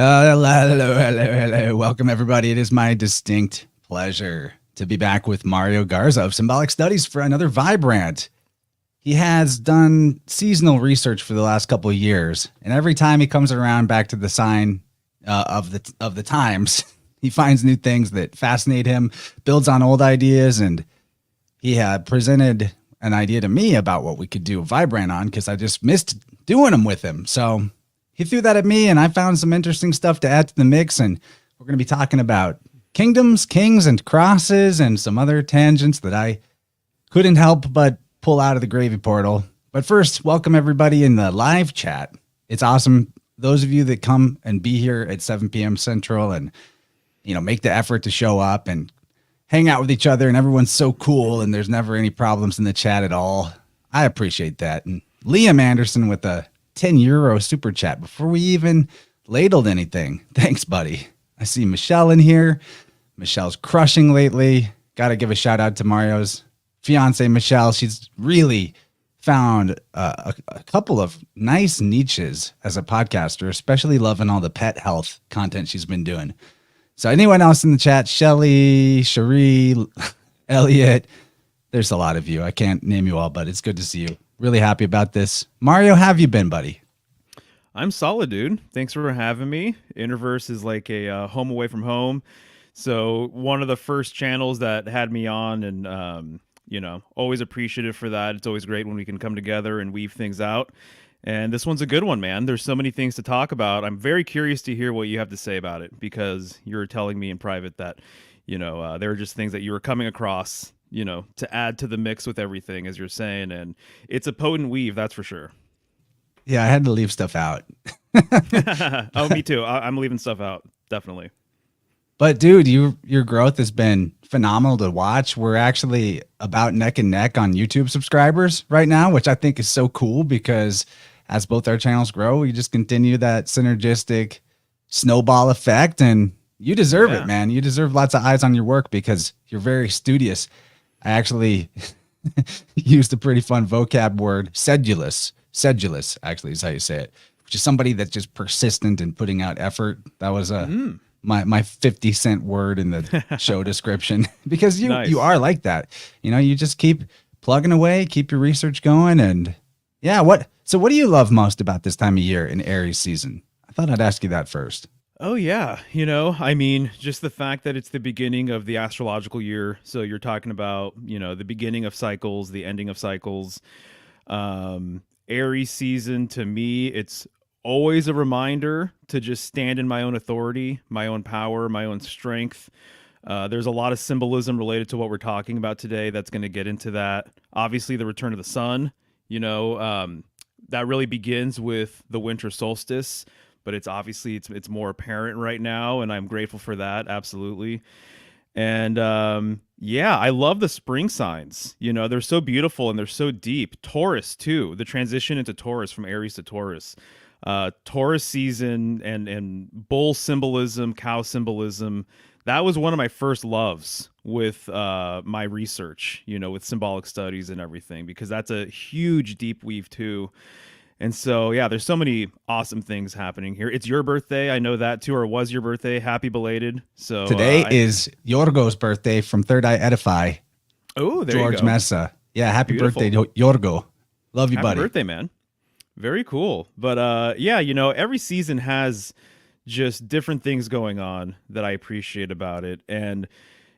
Hello. Welcome, everybody. It is my distinct pleasure to be back with Mario Garza of Symbolic Studies for another VibeRant. He has done seasonal research for the last couple of years, and every time he comes around back to the sign of the times, he finds new things that fascinate him, builds on old ideas, and he had presented an idea to me about what we could do VibeRant on because I just missed doing them with him. So he threw that at me, and I found some interesting stuff to add to the mix. And we're going to be talking about kingdoms, kings, and crosses, and some other tangents that I couldn't help but pull out of the gravy portal. But first, welcome everybody in the live chat. It's awesome. Those of you that come and be here at 7 p.m. Central and, make the effort to show up and hang out with each other, and everyone's so cool, and there's never any problems in the chat at all. I appreciate that. And Liam Anderson with a €10 super chat before we even ladled anything. Thanks, buddy. I see Michelle in here. Michelle's crushing lately. Got to give a shout out to Mario's fiance, Michelle. She's really found a couple of nice niches as a podcaster, especially loving all the pet health content she's been doing. So anyone else in the chat, Shelly, Cherie, Elliot, there's a lot of you. I can't name you all, but it's good to see you. Really happy about this. Mario, how have you been, buddy? I'm solid, dude. Thanks for having me. Interverse is like a home away from home. So one of the first channels that had me on, and, always appreciative for that. It's always great when we can come together and weave things out. And this one's a good one, man. There's so many things to talk about. I'm very curious to hear what you have to say about it, because you were telling me in private that, there were just things that you were coming across, to add to the mix with everything, as you're saying. And it's a potent weave, that's for sure. Yeah, I had to leave stuff out. Oh, me too. I'm leaving stuff out, definitely. But dude, your growth has been phenomenal to watch. We're actually about neck and neck on YouTube subscribers right now, which I think is so cool, because as both our channels grow, we just continue that synergistic snowball effect, and you deserve it, man. You deserve lots of eyes on your work because you're very studious. I actually used a pretty fun vocab word, sedulous. Sedulous, actually, is how you say it, which is somebody that's just persistent in putting out effort. That was my 50-cent word in the show description, because you are like that. You just keep plugging away, keep your research going. And yeah, what do you love most about this time of year in Aries season? I thought I'd ask you that first. Oh, yeah. Just the fact that it's the beginning of the astrological year. So you're talking about, the beginning of cycles, the ending of cycles. Aries season, to me, it's always a reminder to just stand in my own authority, my own power, my own strength. There's a lot of symbolism related to what we're talking about today that's going to get into that. Obviously, the return of the sun, that really begins with the winter solstice, but it's more apparent right now, and I'm grateful for that, absolutely. And I love the spring signs. They're so beautiful and they're so deep. Taurus too, the transition into Taurus, from Aries to Taurus. Taurus season and bull symbolism, cow symbolism. That was one of my first loves with my research, with symbolic studies and everything, because that's a huge deep weave too. And so, yeah, there's so many awesome things happening here. It's your birthday. I know that too, or it was your birthday. Happy belated. So today is Yorgo's birthday from Third Eye Edify. Oh, there George you go. Mesa. Yeah, happy birthday, Yorgo. Love you, buddy. Happy birthday, man. Very cool. But every season has just different things going on that I appreciate about it. And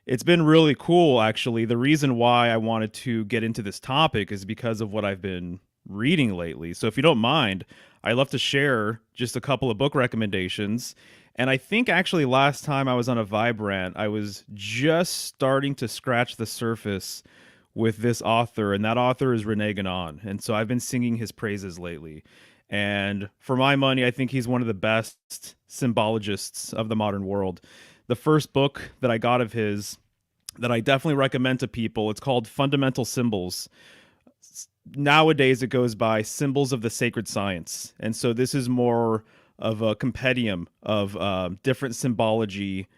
it's been really cool, actually. The reason why I wanted to get into this topic is because of what I've been reading lately. So if you don't mind, I'd love to share just a couple of book recommendations. And I think actually last time I was on a VibeRant, I was just starting to scratch the surface with this author, and that author is Rene Guénon. And so I've been singing his praises lately. And for my money, I think he's one of the best symbologists of the modern world. The first book that I got of his that I definitely recommend to people, it's called Fundamental Symbols. Nowadays, it goes by Symbols of the Sacred Science. And so this is more of a compendium of different symbology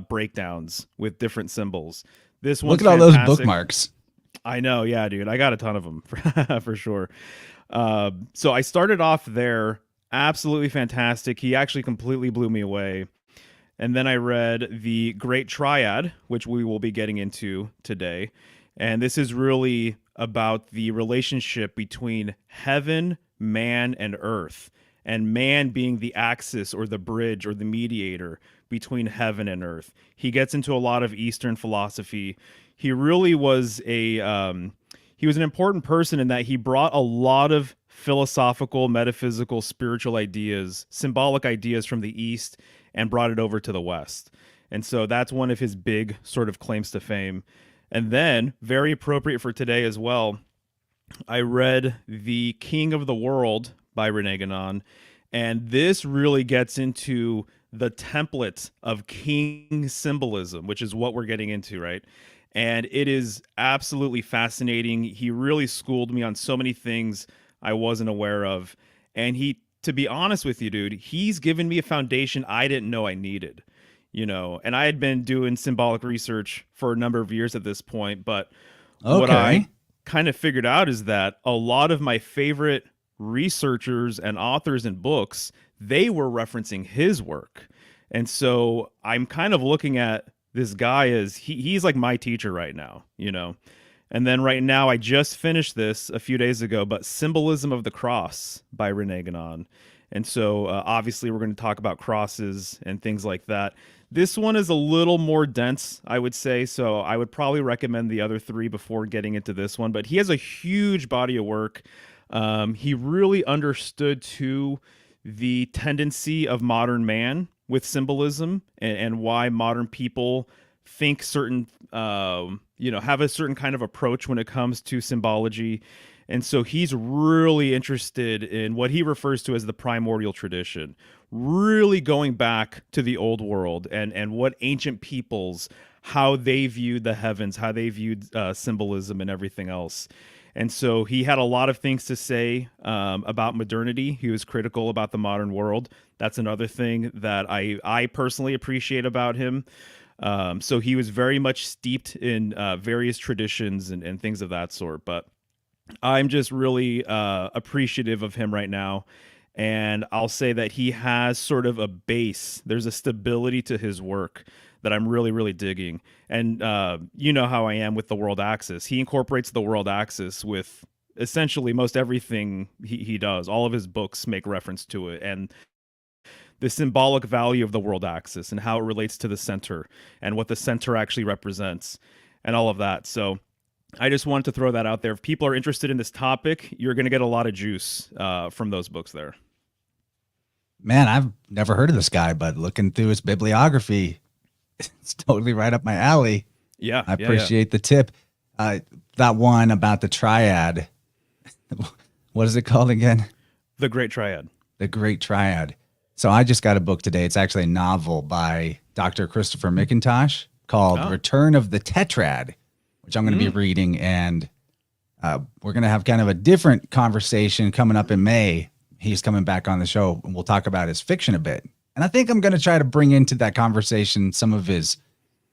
breakdowns with different symbols. This one's Look at all those bookmarks. I know, yeah, dude. I got a ton of them for sure. So I started off there, Absolutely fantastic. He actually completely blew me away. And then I read The Great Triad, which we will be getting into today. And this is really about the relationship between heaven, man, and earth. And man being the axis or the bridge or the mediator between heaven and earth. He gets into a lot of Eastern philosophy. He really was he was an important person in that he brought a lot of philosophical, metaphysical, spiritual ideas, symbolic ideas from the East and brought it over to the West. And so that's one of his big sort of claims to fame. And then, very appropriate for today as well, I read The King of the World by Rene Guénon. And this really gets into the template of king symbolism, which is what we're getting into, right? And it is absolutely fascinating. He really schooled me on so many things I wasn't aware of. And he, to be honest with you, dude, he's given me a foundation I didn't know I needed, you know. And I had been doing symbolic research for a number of years at this point, but what Okay. I kind of figured out is that a lot of my favorite researchers and authors and books, they were referencing his work. And so I'm kind of looking at this guy as he's like my teacher right now, you know. And then right now, I just finished this a few days ago, but Symbolism of the Cross by Rene Guénon. And so obviously, we're going to talk about crosses and things like that. This one is a little more dense, I would say. So I would probably recommend the other three before getting into this one. But he has a huge body of work. He really understood, too, the tendency of modern man with symbolism and why modern people think certain have a certain kind of approach when it comes to symbology. And so he's really interested in what he refers to as the primordial tradition, really going back to the old world and what ancient peoples, how they viewed the heavens, how they viewed symbolism and everything else. And so he had a lot of things to say about modernity. He was critical about the modern world. That's another thing that I personally appreciate about him. So he was very much steeped in various traditions and things of that sort. But I'm just really appreciative of him right now. And I'll say that he has sort of a base. There's a stability to his work that I'm really, really digging. And you know how I am with the world axis. He incorporates the world axis with essentially most everything he does. All of his books make reference to it. And the symbolic value of the world axis and how it relates to the center and what the center actually represents and all of that. So I just wanted to throw that out there. If people are interested in this topic, you're going to get a lot of juice from those books there. Man, I've never heard of this guy, but looking through his bibliography, it's totally right up my alley. Yeah. I appreciate the tip. That one about the triad. What is it called again? The Great Triad. The Great Triad. So I just got a book today. It's actually a novel by Dr. Christopher McIntosh called Return of the Tetrad, which I'm going to be reading. And we're going to have kind of a different conversation coming up in May. He's coming back on the show and we'll talk about his fiction a bit. And I think I'm going to try to bring into that conversation some of his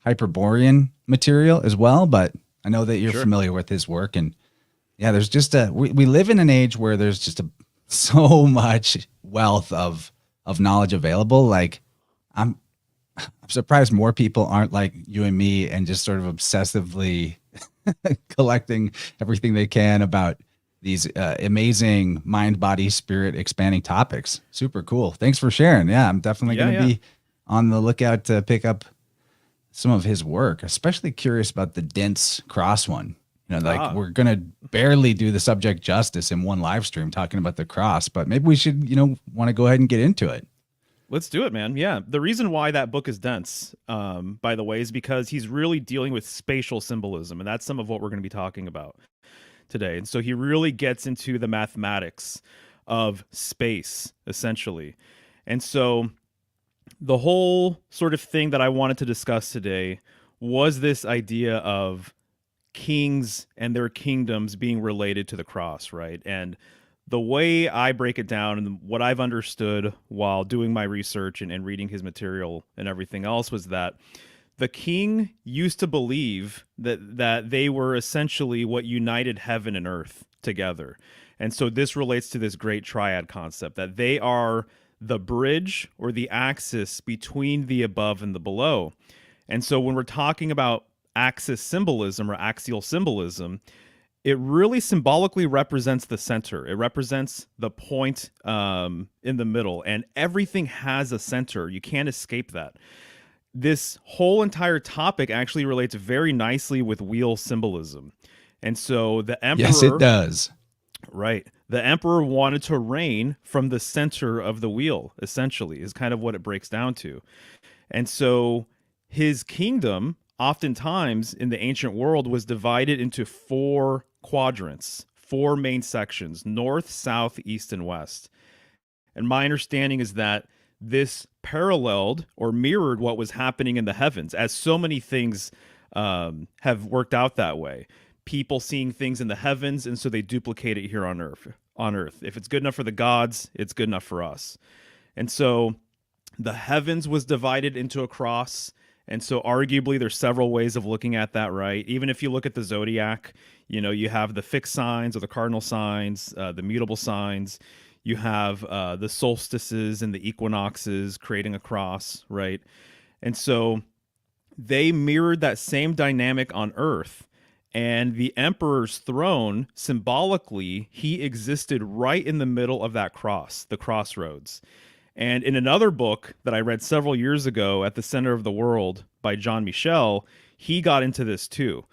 Hyperborean material as well. But I know that you're familiar with his work. And yeah, there's just we live in an age where there's just so much wealth of knowledge available. Like I'm surprised more people aren't like you and me and just sort of obsessively collecting everything they can about these amazing mind, body, spirit expanding topics. Super cool. Thanks for sharing. Yeah, I'm definitely going to be on the lookout to pick up some of his work, especially curious about the dense cross one. You know, like we're going to barely do the subject justice in one live stream talking about the cross, but maybe we should, want to go ahead and get into it. Let's do it, man. Yeah. The reason why that book is dense, by the way, is because he's really dealing with spatial symbolism. And that's some of what we're going to be talking about today. And so he really gets into the mathematics of space, essentially. And so the whole sort of thing that I wanted to discuss today was this idea of kings and their kingdoms being related to the cross, right? And the way I break it down and what I've understood while doing my research and reading his material and everything else was that the king used to believe that they were essentially what united heaven and earth together. And so this relates to this great triad concept, that they are the bridge or the axis between the above and the below. And so when we're talking about axis symbolism or axial symbolism, it really symbolically represents the center. It represents the point in the middle, and everything has a center. You can't escape that. This whole entire topic actually relates very nicely with wheel symbolism. And so the emperor, Yes, it does. right, the emperor wanted to reign from the center of the wheel, essentially, is kind of what it breaks down to. And so his kingdom, oftentimes in the ancient world, was divided into four quadrants, four main sections: north, south, east, and west. And my understanding is that this paralleled or mirrored what was happening in the heavens, as so many things have worked out that way. People seeing things in the heavens, and so they duplicate it here on earth. If it's good enough for the gods, it's good enough for us. And so the heavens was divided into a cross. And so arguably there's several ways of looking at that, right? Even if you look at the zodiac, you have the fixed signs or the cardinal signs, the mutable signs. You have the solstices and the equinoxes creating a cross, right? And so they mirrored that same dynamic on Earth. And the emperor's throne, symbolically, he existed right in the middle of that cross, the crossroads. And in another book that I read several years ago, At the Center of the World by John Michel, he got into this too,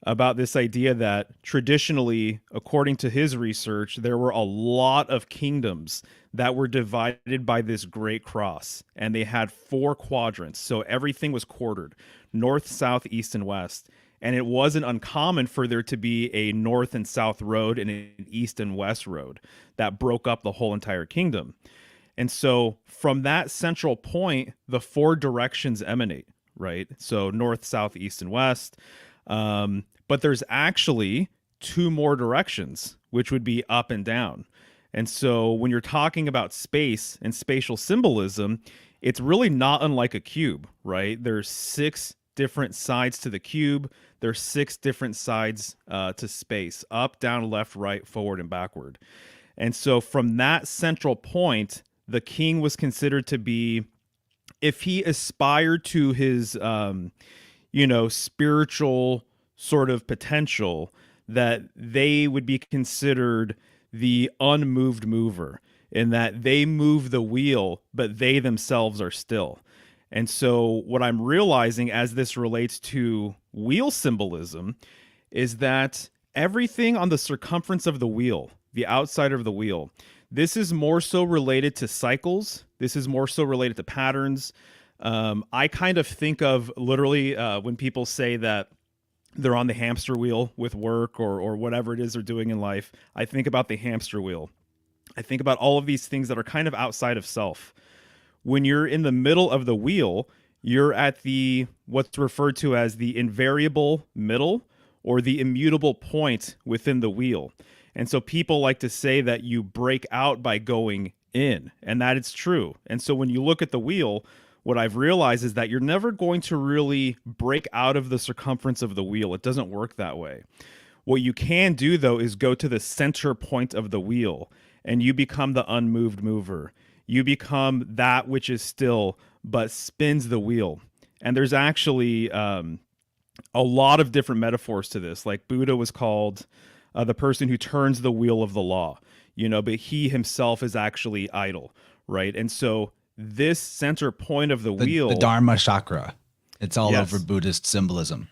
about this idea that traditionally, according to his research, there were a lot of kingdoms that were divided by this great cross, and they had four quadrants. So everything was quartered: north, south, east, and west. And it wasn't uncommon for there to be a north and south road and an east and west road that broke up the whole entire kingdom. And so from that central point, the four directions emanate, right? So north, south, east, and west. But there's actually two more directions, which would be up and down. And so when you're talking about space and spatial symbolism, it's really not unlike a cube, right? There's 6 different sides to the cube. There's 6 different sides to space: up, down, left, right, forward, and backward. And so from that central point, the king was considered to be, if he aspired to his, spiritual sort of potential, that they would be considered the unmoved mover, in that they move the wheel, but they themselves are still. And so what I'm realizing as this relates to wheel symbolism is that everything on the circumference of the wheel, the outside of the wheel, this is more so related to cycles. This is more so related to patterns. I kind of think of literally when people say that they're on the hamster wheel with work or whatever it is they're doing in life, I think about the hamster wheel. I think about all of these things that are kind of outside of self. When you're in the middle of the wheel, you're at the what's referred to as the invariable middle or the immutable point within the wheel. And so people like to say that you break out by going in, and that it's true. And so when you look at the wheel, what I've realized is that you're never going to really break out of the circumference of the wheel. It doesn't work that way. What you can do, though, is go to the center point of the wheel, and you become the unmoved mover. You become that which is still but spins the wheel. And there's actually a lot of different metaphors to this. Like Buddha was called the person who turns the wheel of the law, but he himself is actually idle, right? And so this center point of the wheel, the Dharma chakra, it's all Yes. over Buddhist symbolism.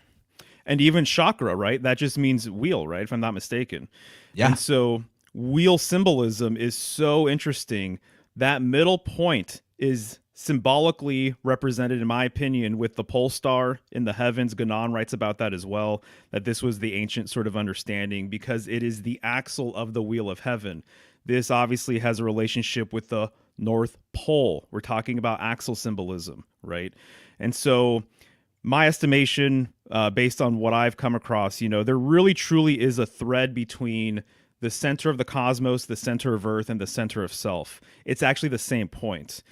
And even chakra, right? That just means wheel, right? If I'm not mistaken. Yeah. And so wheel symbolism is so interesting. That middle point is symbolically represented, in my opinion, with the pole star in the heavens. Ganon writes about that as well, that this was the ancient sort of understanding because it is the axle of the wheel of heaven. This obviously has a relationship with the North Pole. We're talking about axle symbolism, right? And so my estimation, based on what I've come across, there really truly is a thread between the center of the cosmos, the center of Earth, and the center of self. It's actually the same point.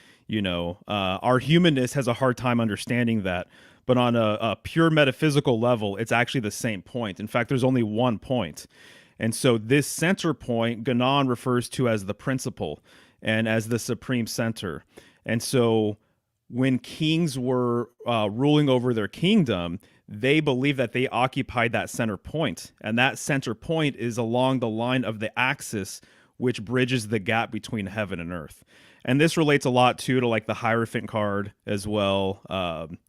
Our humanness has a hard time understanding that. but on a pure metaphysical level, it's actually the same point. In fact, there's only one point. And so this center point, Ganon refers to as the principle and as the supreme center. And so when kings were ruling over their kingdom, they believed that they occupied that center point. And that center point is along the line of the axis, which bridges the gap between heaven and earth. And this relates a lot too to like the Hierophant card as well.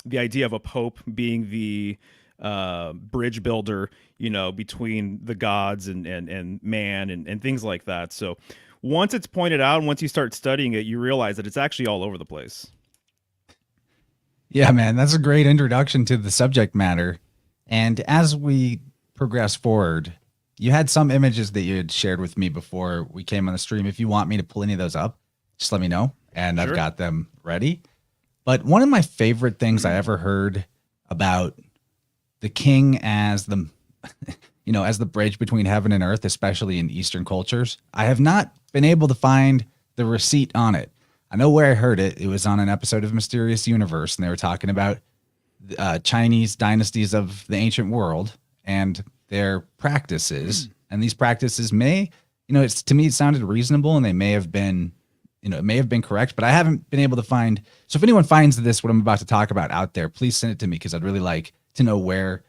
The idea of a pope being the bridge builder, between the gods and man and things like that. So once it's pointed out, and once you start studying it, you realize that it's actually all over the place. Yeah, man, that's a great introduction to the subject matter. And as we progress forward, you had some images that you had shared with me before we came on the stream. If you want me to pull any of those up, just let me know. And Sure. I've got them ready. But one of my favorite things I ever heard about the king as the, as the bridge between heaven and earth, especially in Eastern cultures, I have not been able to find the receipt on it. I know where I heard it. It was on an episode of Mysterious Universe, and they were talking about Chinese dynasties of the ancient world and their practices. And these practices may, it's, to me, it sounded reasonable, and they may have been, it may have been correct, but I haven't been able to find. So if anyone finds this, what I'm about to talk about out there, please send it to me, because I'd really like to know where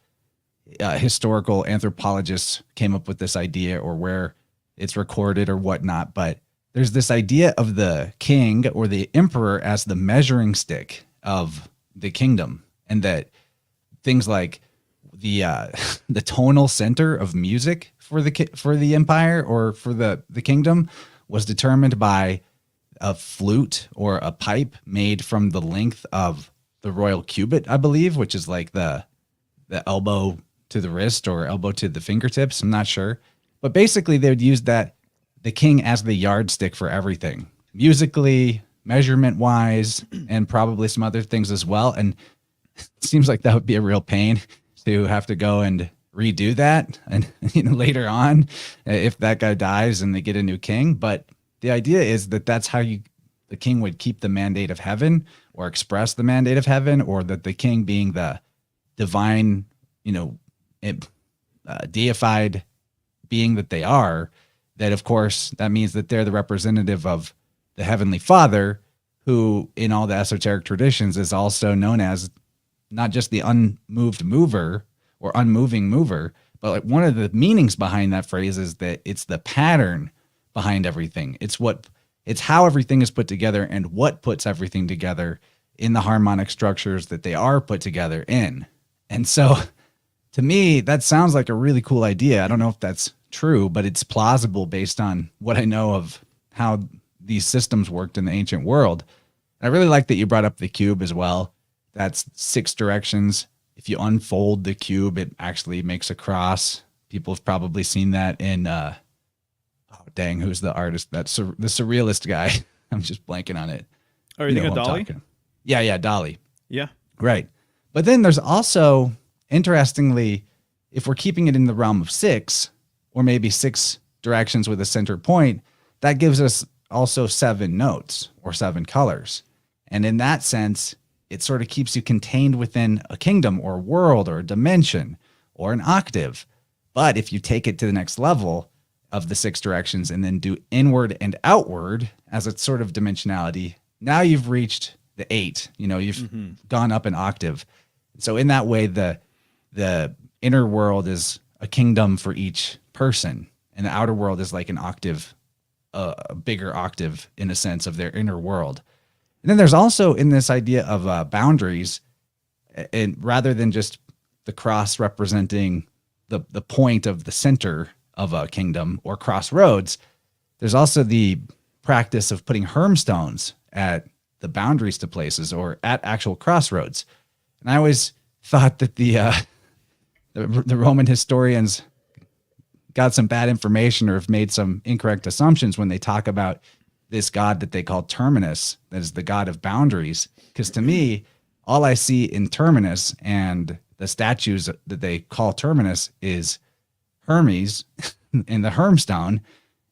historical anthropologists came up with this idea, or where it's recorded or whatnot. But there's this idea of the king or the emperor as the measuring stick of the kingdom, and that things like the the tonal center of music for the empire or for the kingdom was determined by a flute or a pipe made from the length of the royal cubit, I believe, which is like the elbow to the wrist or elbow to the fingertips. I'm not sure, but basically they would use the king as the yardstick for everything, musically, measurement wise, and probably some other things as well. And it seems like that would be a real pain to have to go and redo that. And later on, if that guy dies and they get a new king. But the idea is that that's how the king would keep the mandate of heaven, or express the mandate of heaven, or that the king, being the divine, deified being that they are, that of course that means that they're the representative of the Heavenly Father, who in all the esoteric traditions is also known as not just the unmoved mover or unmoving mover, but like one of the meanings behind that phrase is that it's the pattern behind everything. It's how everything is put together, and what puts everything together in the harmonic structures that they are put together in. And so to me, that sounds like a really cool idea. I don't know if that's true, but it's plausible based on what I know of how these systems worked in the ancient world. And I really like that you brought up the cube as well. That's 6 directions. If you unfold the cube, it actually makes a cross. People have probably seen that in, who's the artist? That's the surrealist guy. I'm just blanking on it. Are you thinking of Dolly? Yeah, Dolly. Yeah. Right. But then there's also, interestingly, if we're keeping it in the realm of 6, or maybe 6 directions with a center point, that gives us also 7 notes or 7 colors. And in that sense, it sort of keeps you contained within a kingdom or a world or a dimension or an octave. But if you take it to the next level of the 6 directions and then do inward and outward as a sort of dimensionality, now you've reached the 8. You've gone up an octave. So in that way, the inner world is a kingdom for each person, and the outer world is like an octave, a bigger octave in a sense of their inner world. And then there's also in this idea of boundaries, and rather than just the cross representing the point of the center of a kingdom or crossroads, there's also the practice of putting hermstones at the boundaries to places or at actual crossroads. And I always thought that the Roman historians got some bad information or have made some incorrect assumptions when they talk about this god that they call Terminus, that is the god of boundaries. Because to me, all I see in Terminus and the statues that they call Terminus is Hermes in the Hermstone,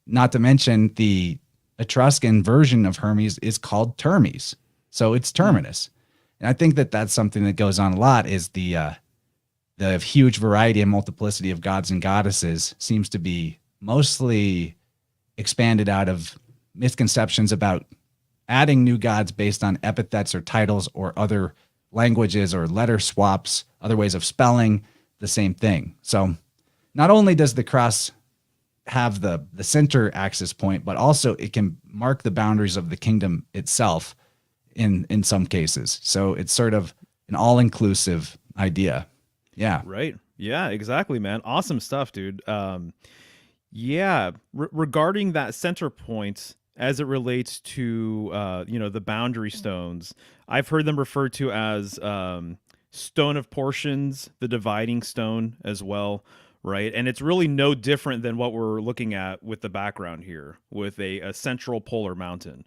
not to mention the Etruscan version of Hermes is called Termes. So it's Terminus. And I think that that's something that goes on a lot is the huge variety and multiplicity of gods and goddesses seems to be mostly expanded out of misconceptions about adding new gods based on epithets or titles or other languages or letter swaps, other ways of spelling the same thing. So not only does the cross have the center axis point, but also it can mark the boundaries of the kingdom itself in some cases. So it's sort of an all-inclusive idea. Yeah. Right. Yeah, exactly, man. Awesome stuff, dude. Yeah, regarding that center point as it relates to the boundary stones, I've heard them referred to as stone of portions, the dividing stone as well, right? And it's really no different than what we're looking at with the background here, with a central polar mountain,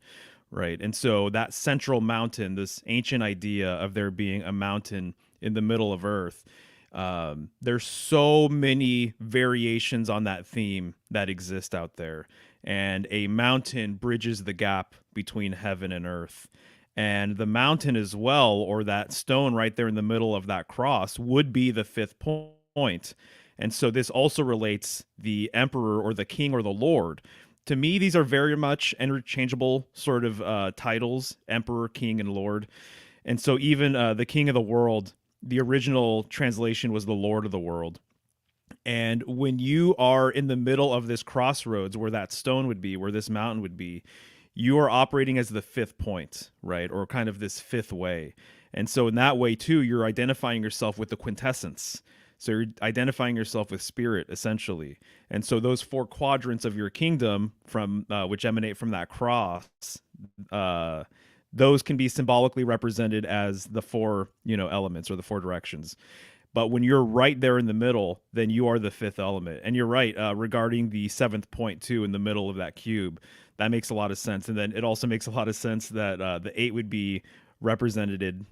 right? And so that central mountain, this ancient idea of there being a mountain in the middle of Earth, there's so many variations on that theme that exist out there, and a mountain bridges the gap between heaven and earth. And the mountain as well, or that stone right there in the middle of that cross, would be the fifth point. And so this also relates the emperor or the king or the lord. To me, these are very much interchangeable sort of titles: emperor, king, and lord. And so even the king of the world, the original translation was the Lord of the world. And when you are in the middle of this crossroads where that stone would be, where this mountain would be, you are operating as the fifth point, right? Or kind of this fifth way. And so in that way too, you're identifying yourself with the quintessence. So you're identifying yourself with spirit, essentially. And so those four quadrants of your kingdom, from which emanate from that cross, those can be symbolically represented as the four, elements or the four directions. But when you're right there in the middle, then you are the fifth element. And you're right regarding the seventh point too, in the middle of that cube. That makes a lot of sense. And then it also makes a lot of sense that the eight would be representative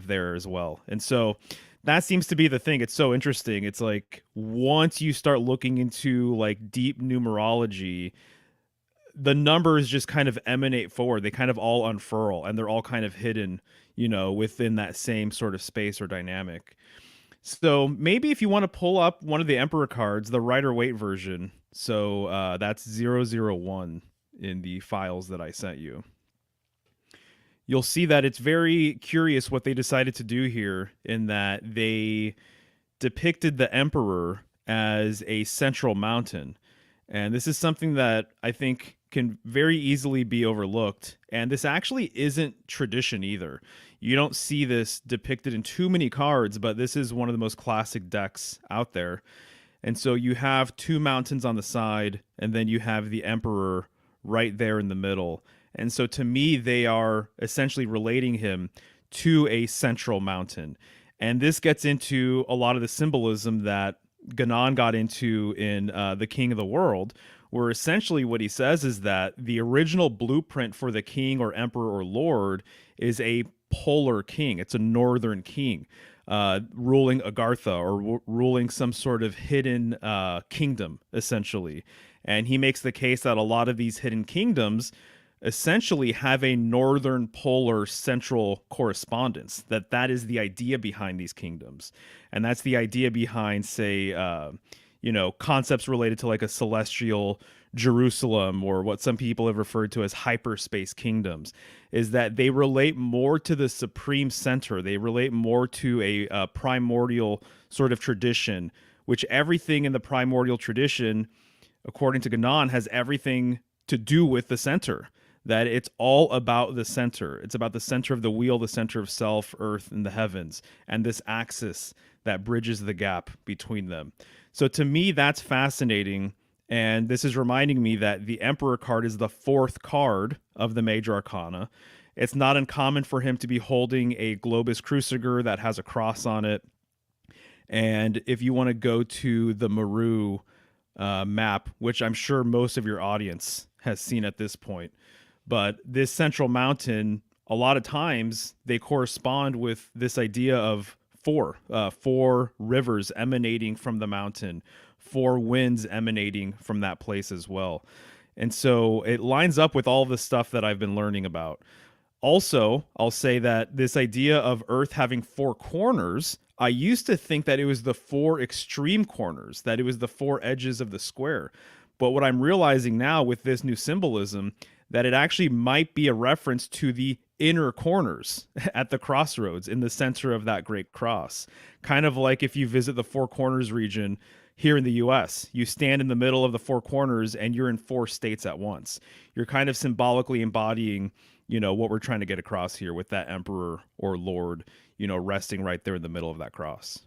there as well. And so that seems to be the thing. It's so interesting. It's like once you start looking into like deep numerology, the numbers just kind of emanate forward. They kind of all unfurl, and they're all kind of hidden, within that same sort of space or dynamic. So maybe if you want to pull up one of the Emperor cards, the Rider-Waite version. So that's 001 in the files that I sent you. You'll see that it's very curious what they decided to do here, in that they depicted the Emperor as a central mountain. And this is something that I think can very easily be overlooked. And this actually isn't tradition either. You don't see this depicted in too many cards, but this is one of the most classic decks out there. And so you have two mountains on the side, and then you have the Emperor right there in the middle. And so to me, they are essentially relating him to a central mountain. And this gets into a lot of the symbolism that Ganon got into in The King of the World, where essentially what he says is that the original blueprint for the king or emperor or lord is a polar king. It's a northern king ruling Agartha, or ruling some sort of hidden kingdom, essentially. And he makes the case that a lot of these hidden kingdoms essentially have a northern polar central correspondence, that is the idea behind these kingdoms. And that's the idea behind, say, concepts related to like a celestial Jerusalem, or what some people have referred to as hyperspace kingdoms, is that they relate more to the supreme center. They relate more to a primordial sort of tradition, which everything in the primordial tradition, according to Ganon, has everything to do with the center. That it's all about the center. It's about the center of the wheel, the center of self, earth, and the heavens, and this axis that bridges the gap between them. So to me, that's fascinating. And this is reminding me that the Emperor card is the fourth card of the Major Arcana. It's not uncommon for him to be holding a Globus Cruciger that has a cross on it. And if you want to go to the Maru map, which I'm sure most of your audience has seen at this point, but this central mountain, a lot of times they correspond with this idea of four rivers emanating from the mountain, four winds emanating from that place as well. And so it lines up with all the stuff that I've been learning about. Also, I'll say that this idea of Earth having four corners, I used to think that it was the four extreme corners, that it was the four edges of the square. But what I'm realizing now with this new symbolism, that it actually might be a reference to the inner corners at the crossroads in the center of that great cross. Kind of like if you visit the Four Corners region here in the US, you stand in the middle of the four corners and you're in four states at once. You're kind of symbolically embodying, what we're trying to get across here with that emperor or lord, resting right there in the middle of that cross.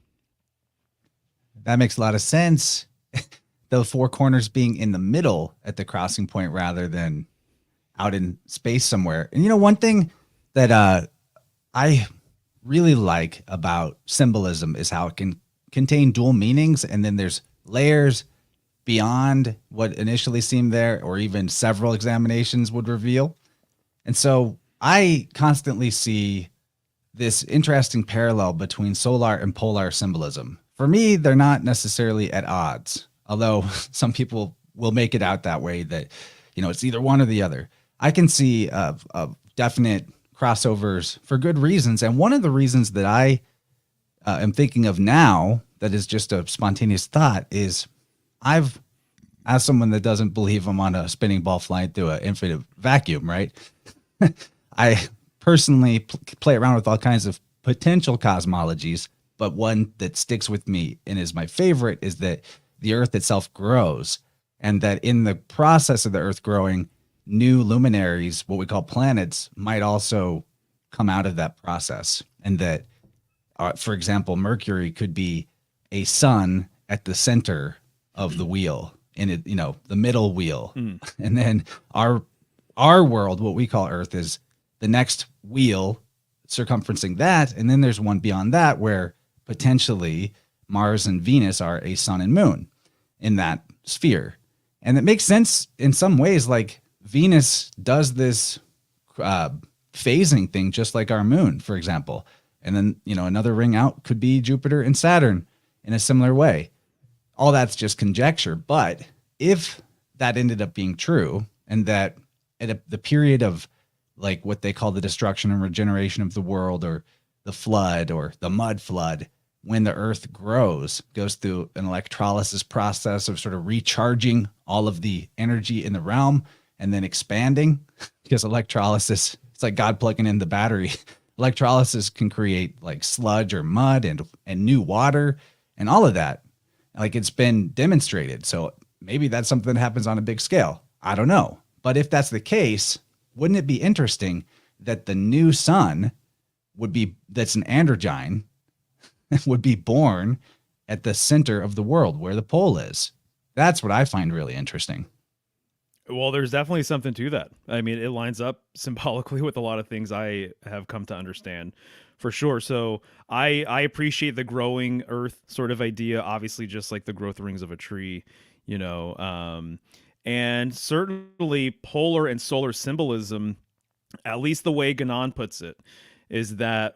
That makes a lot of sense. The four corners being in the middle at the crossing point rather than out in space somewhere. And one thing that I really like about symbolism is how it can contain dual meanings, and then there's layers beyond what initially seemed there, or even several examinations would reveal. And so I constantly see this interesting parallel between solar and polar symbolism. For me, they're not necessarily at odds, although some people will make it out that way, that it's either one or the other. I can see definite crossovers for good reasons. And one of the reasons that I am thinking of now, that is just a spontaneous thought, is I've, as someone that doesn't believe I'm on a spinning ball flying through an infinite vacuum, right? I personally play around with all kinds of potential cosmologies, but one that sticks with me and is my favorite is that the Earth itself grows, and that in the process of the Earth growing, new luminaries, what we call planets, might also come out of that process. And that, for example, Mercury could be a sun at the center of the wheel, in it, the middle wheel. And then our world, what we call Earth, is the next wheel circumferencing that. And then there's one beyond that where potentially Mars and Venus are a sun and moon in that sphere. And it makes sense in some ways. Like Venus does this phasing thing just like our moon, for example. And then, another ring out could be Jupiter and Saturn in a similar way. All that's just conjecture. But if that ended up being true, and that at the period of like what they call the destruction and regeneration of the world, or the flood, or the mud flood, when the Earth goes through an electrolysis process of sort of recharging all of the energy in the realm and then expanding, because electrolysis, it's like God plugging in the battery. Electrolysis can create like sludge or mud and new water and all of that. Like, it's been demonstrated. So maybe that's something that happens on a big scale. I don't know. But if that's the case, wouldn't it be interesting that the new sun that's an androgyne, would be born at the center of the world where the pole is? That's what I find really interesting. Well, there's definitely something to that. I mean, it lines up symbolically with a lot of things I have come to understand, for sure. So I appreciate the growing Earth sort of idea, obviously, just like the growth rings of a tree, and certainly polar and solar symbolism, at least the way Ganon puts it, is that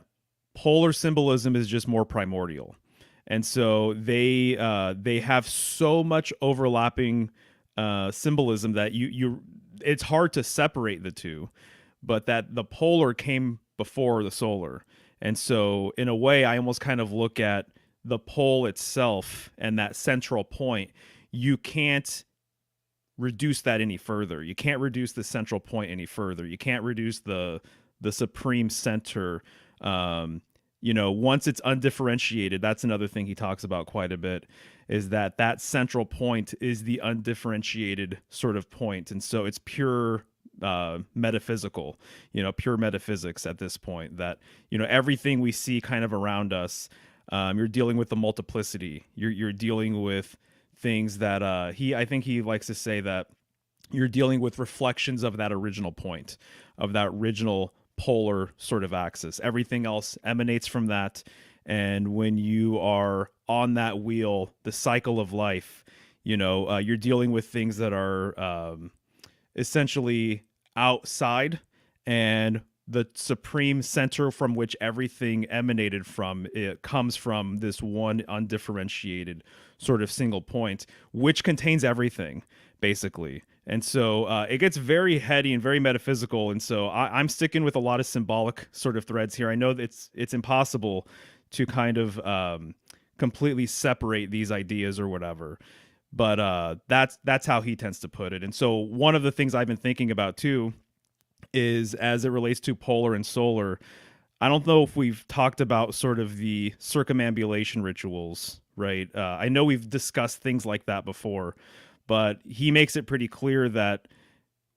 polar symbolism is just more primordial. And so they have so much overlapping symbolism that it's hard to separate the two, but that the polar came before the solar. And so in a way, I almost kind of look at the pole itself and that central point. You can't reduce that any further. You can't reduce the central point any further. You can't reduce the supreme center. Once it's undifferentiated, that's another thing he talks about quite a bit, is that central point is the undifferentiated sort of point. And so it's pure metaphysical, pure metaphysics at this point, that, everything we see kind of around us, you're dealing with the multiplicity. You're dealing with things that I think he likes to say that you're dealing with reflections of that original point, of that original polar sort of axis. Everything else emanates from that. And when you are on that wheel, the cycle of life, you're dealing with things that are essentially outside, and the supreme center from which everything emanated from, it comes from this one undifferentiated sort of single point, which contains everything, basically. And so it gets very heady and very metaphysical. And so I'm sticking with a lot of symbolic sort of threads here. I know that it's impossible to kind of completely separate these ideas or whatever, but that's how he tends to put it. And so one of the things I've been thinking about too is, as it relates to polar and solar, I don't know if we've talked about sort of the circumambulation rituals, right? I know we've discussed things like that before, but he makes it pretty clear that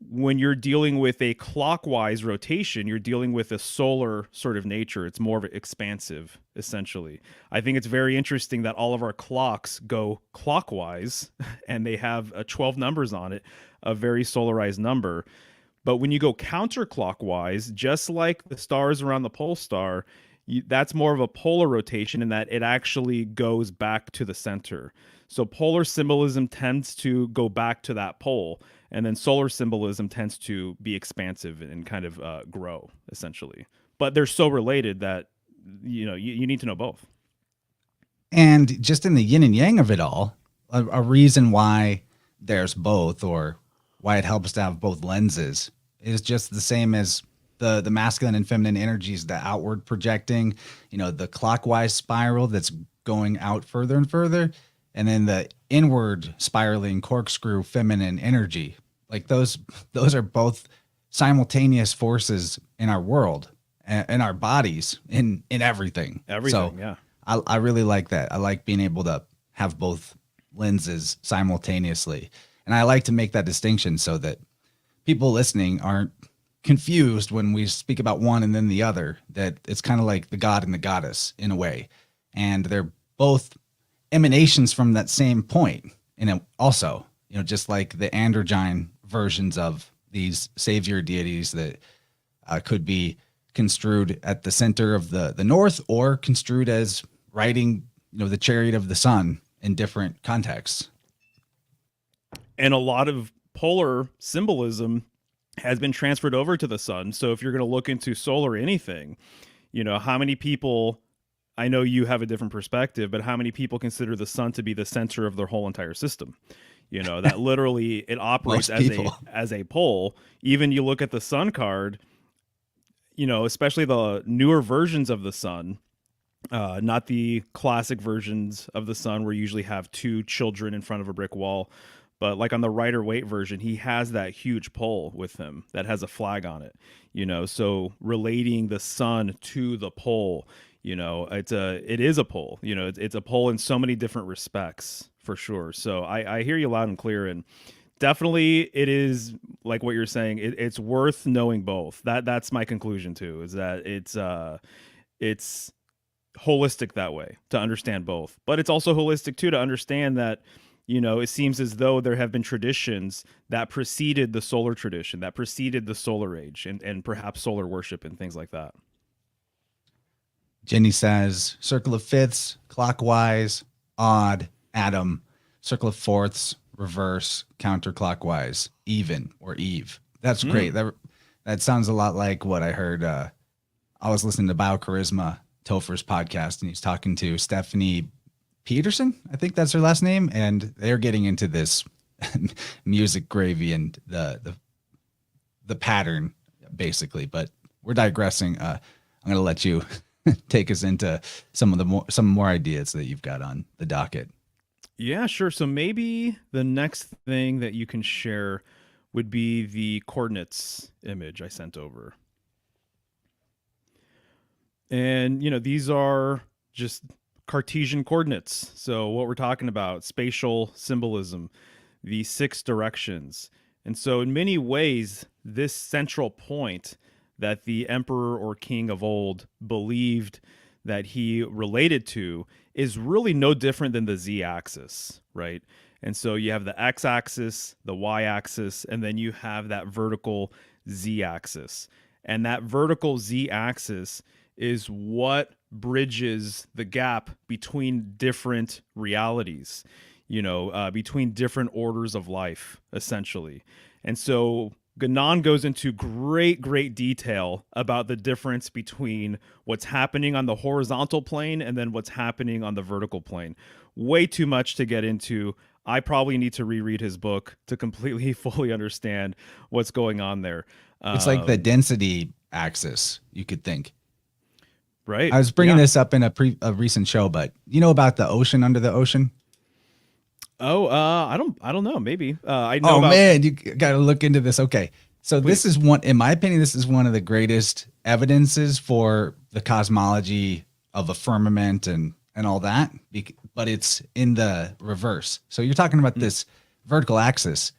when you're dealing with a clockwise rotation, you're dealing with a solar sort of nature. It's more of expansive, essentially. I think it's very interesting that all of our clocks go clockwise and they have 12 numbers on it, a very solarized number. But when you go counterclockwise, just like the stars around the pole star, that's more of a polar rotation in that it actually goes back to the center. So polar symbolism tends to go back to that pole, and then solar symbolism tends to be expansive and kind of grow, essentially. But they're so related that you need to know both. And just in the yin and yang of it all, a reason why there's both, or why it helps to have both lenses, is just the same as the masculine and feminine energies, the outward projecting, the clockwise spiral that's going out further and further, and then the inward spiraling corkscrew feminine energy. Like those are both simultaneous forces in our world, in our bodies, in everything. Everything, yeah. I really like that. I like being able to have both lenses simultaneously. And I like to make that distinction so that people listening aren't confused when we speak about one and then the other, that it's kind of like the god and the goddess in a way. And they're both emanations from that same point. And also, just like the androgyne versions of these savior deities that could be construed at the center of the north, or construed as riding, the chariot of the sun in different contexts. And a lot of polar symbolism has been transferred over to the sun. So if you're going to look into solar anything, how many people, I know you have a different perspective, but how many people consider the sun to be the center of their whole entire system? That literally it operates as a pole. Even you look at the sun card, especially the newer versions of the sun, not the classic versions of the sun where you usually have two children in front of a brick wall. But like on the Rider-Waite version, he has that huge pole with him that has a flag on it, so relating the sun to the pole, it is a pole, it's a pole in so many different respects, for sure. So I hear you loud and clear, and definitely it is like what you're saying. It's worth knowing both. That's my conclusion too, is that it's holistic that way to understand both, but it's also holistic too to understand that it seems as though there have been traditions that preceded the solar tradition, that preceded the solar age, and perhaps solar worship and things like that. Jenny says, circle of fifths, clockwise, odd, atom, circle of fourths, reverse, counterclockwise, even, or Eve. That's great. That sounds a lot like what I heard. I was listening to Biocharisma, Topher's podcast, and he's talking to Stephanie Peterson, I think that's her last name, and they're getting into this music gravy and the pattern, basically. But we're digressing. I'm going to let you take us into some more ideas that you've got on the docket. Yeah, sure. So maybe the next thing that you can share would be the coordinates image I sent over. And, these are just Cartesian coordinates. So what we're talking about, spatial symbolism, the 6 directions. And so in many ways, this central point that the emperor or king of old believed that he related to is really no different than the z-axis, right? And so you have the x-axis, the y-axis, and then you have that vertical z-axis. And that vertical z-axis is what bridges the gap between different realities, between different orders of life, essentially. And so Ganon goes into great detail about the difference between what's happening on the horizontal plane and then what's happening on the vertical plane. Way too much to get into. I probably need to reread his book to completely fully understand what's going on there. It's like the density axis, you could think. Right. I was bringing Yeah. this up in a recent show, but you know about the ocean under the ocean? Oh, I don't know. Maybe. I know Oh about. man, you got to look into this. Okay. So this Please. is one, in my opinion, this is one of the greatest evidences for the cosmology of a firmament and all that, but it's in the reverse. So you're talking about this vertical axis.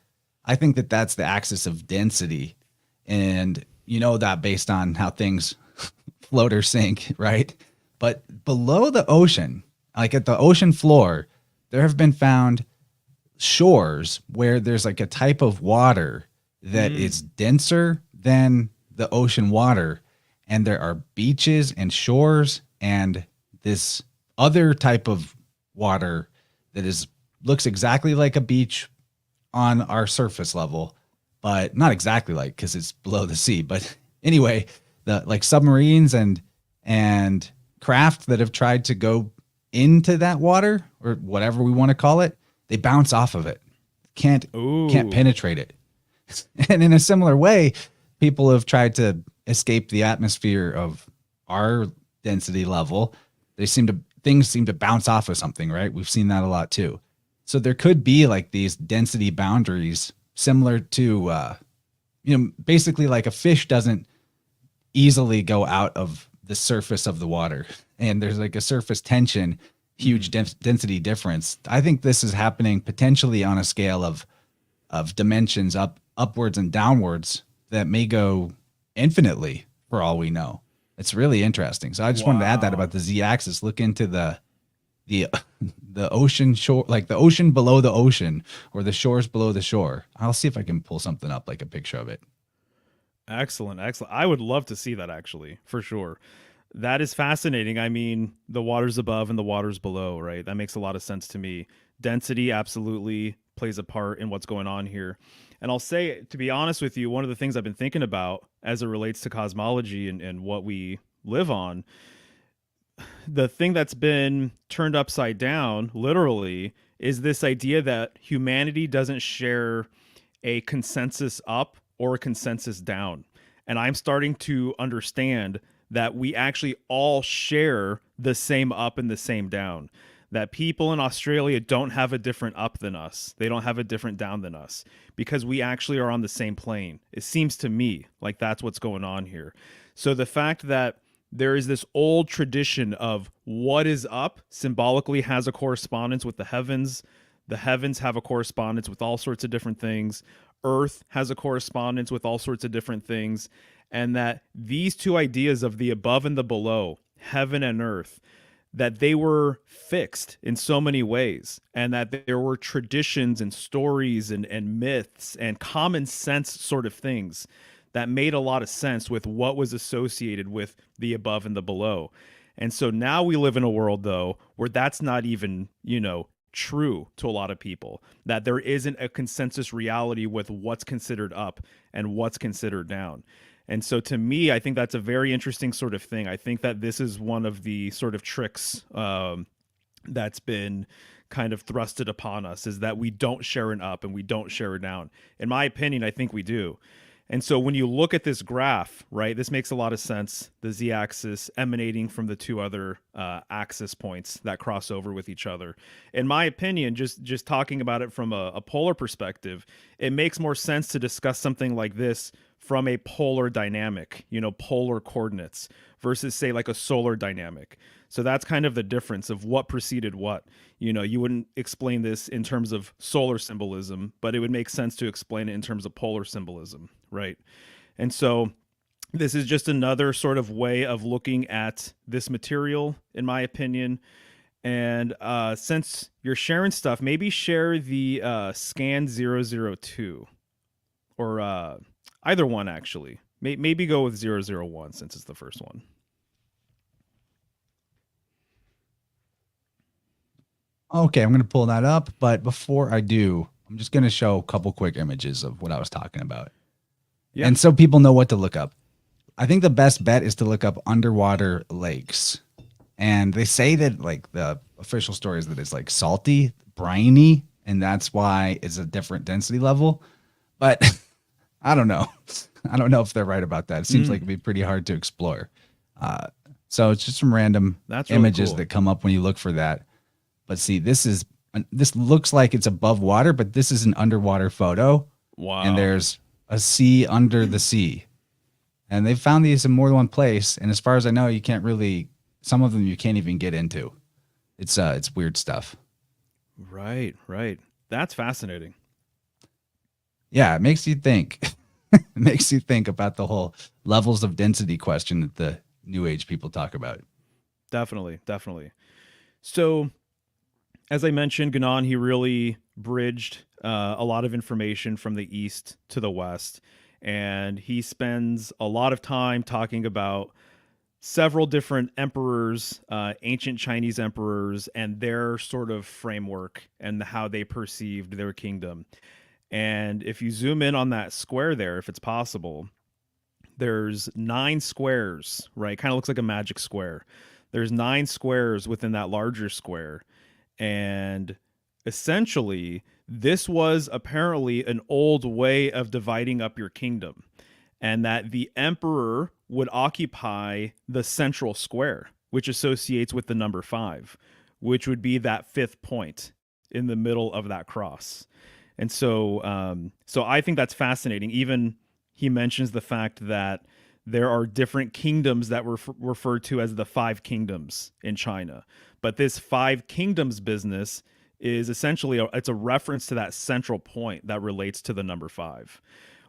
I think that that's the axis of density. And you know that based on how things float or sink, right? But below the ocean, like at the ocean floor, there have been found shores where there's like a type of water that is denser than the ocean water. And there are beaches and shores and this other type of water that is looks exactly like a beach on our surface level, but not exactly like because it's below the sea. But anyway, the like submarines and craft that have tried to go into that water or whatever we want to call it, they bounce off of it. Can't penetrate it. And in a similar way, people have tried to escape the atmosphere of our density level. Things seem to bounce off of something, right? We've seen that a lot too. So there could be like these density boundaries similar to basically like a fish doesn't easily go out of the surface of the water, and there's like a surface tension, huge density difference. I think this is happening potentially on a scale of dimensions upwards and downwards that may go infinitely for all we know. It's really interesting. So I just wanted to add that about the z-axis. Look into the ocean shore, like the ocean below the ocean or the shores below the shore. I'll see if I can pull something up, like a picture of it. Excellent. Excellent. I would love to see that actually, for sure. That is fascinating. I mean, the waters above and the waters below, right? That makes a lot of sense to me. Density absolutely plays a part in what's going on here. And I'll say, to be honest with you, one of the things I've been thinking about as it relates to cosmology and what we live on, the thing that's been turned upside down, literally, is this idea that humanity doesn't share a consensus up or a consensus down. And I'm starting to understand that we actually all share the same up and the same down. That people in Australia don't have a different up than us. They don't have a different down than us because we actually are on the same plane. It seems to me like that's what's going on here. So the fact that there is this old tradition of what is up symbolically has a correspondence with the heavens. The heavens have a correspondence with all sorts of different things. Earth has a correspondence with all sorts of different things. And that these two ideas of the above and the below, heaven and earth, that they were fixed in so many ways, and that there were traditions and stories and myths and common sense sort of things that made a lot of sense with what was associated with the above and the below. And so now we live in a world, though, where that's not even, true to a lot of people, that there isn't a consensus reality with what's considered up and what's considered down. And so to me, I think that's a very interesting sort of thing. I think that this is one of the sort of tricks that's been kind of thrusted upon us, is that we don't share an up and we don't share a down. In my opinion, I think we do. And so when you look at this graph, right, this makes a lot of sense. The z-axis emanating from the two other axis points that cross over with each other. In my opinion, just talking about it from a polar perspective, it makes more sense to discuss something like this from a polar dynamic, polar coordinates, versus say like a solar dynamic. So that's kind of the difference of what preceded what. You wouldn't explain this in terms of solar symbolism, but it would make sense to explain it in terms of polar symbolism, right? And so this is just another sort of way of looking at this material, in my opinion. And since you're sharing stuff, maybe share the scan 002 or either one, actually. Maybe go with 001 since it's the first one. Okay, I'm going to pull that up. But before I do, I'm just going to show a couple quick images of what I was talking about. Yeah. And so people know what to look up. I think the best bet is to look up underwater lakes. And they say that like the official story is that it's like salty, briny, and that's why it's a different density level. But I don't know. I don't know if they're right about that. It seems like it'd be pretty hard to explore. So it's just some random That's really images cool. that come up when you look for that. But see, this looks like it's above water, but this is an underwater photo, and Wow. there's a sea under the sea. And they've found these in more than one place. And as far as I know, you can't really, some of them you can't even get into. It's weird stuff. Right, right. That's fascinating. Yeah, it makes you think. It makes you think about the whole levels of density question that the new age people talk about. Definitely, definitely. So, as I mentioned, Ganon, he really bridged a lot of information from the east to the west. And he spends a lot of time talking about several different emperors, ancient Chinese emperors, and their sort of framework and how they perceived their kingdom. And if you zoom in on that square there, if it's possible, there's 9 squares, right? Kind of looks like a magic square. There's 9 squares within that larger square. And essentially, this was apparently an old way of dividing up your kingdom, and that the emperor would occupy the central square, which associates with the number 5, which would be that fifth point in the middle of that cross. And so I think that's fascinating. Even he mentions the fact that there are different kingdoms that were referred to as the 5 kingdoms in China. But this 5 kingdoms business is essentially it's a reference to that central point that relates to the number 5,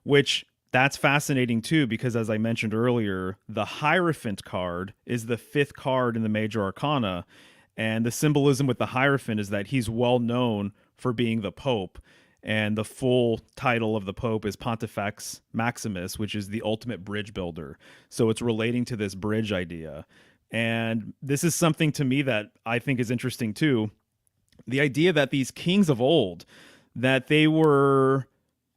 which that's fascinating too, because as I mentioned earlier, the Hierophant card is the 5th card in the major arcana. And the symbolism with the Hierophant is that he's well known for being the Pope. And the full title of the Pope is Pontifex Maximus, which is the ultimate bridge builder. So it's relating to this bridge idea. And this is something to me that I think is interesting too. The idea that these kings of old, that they were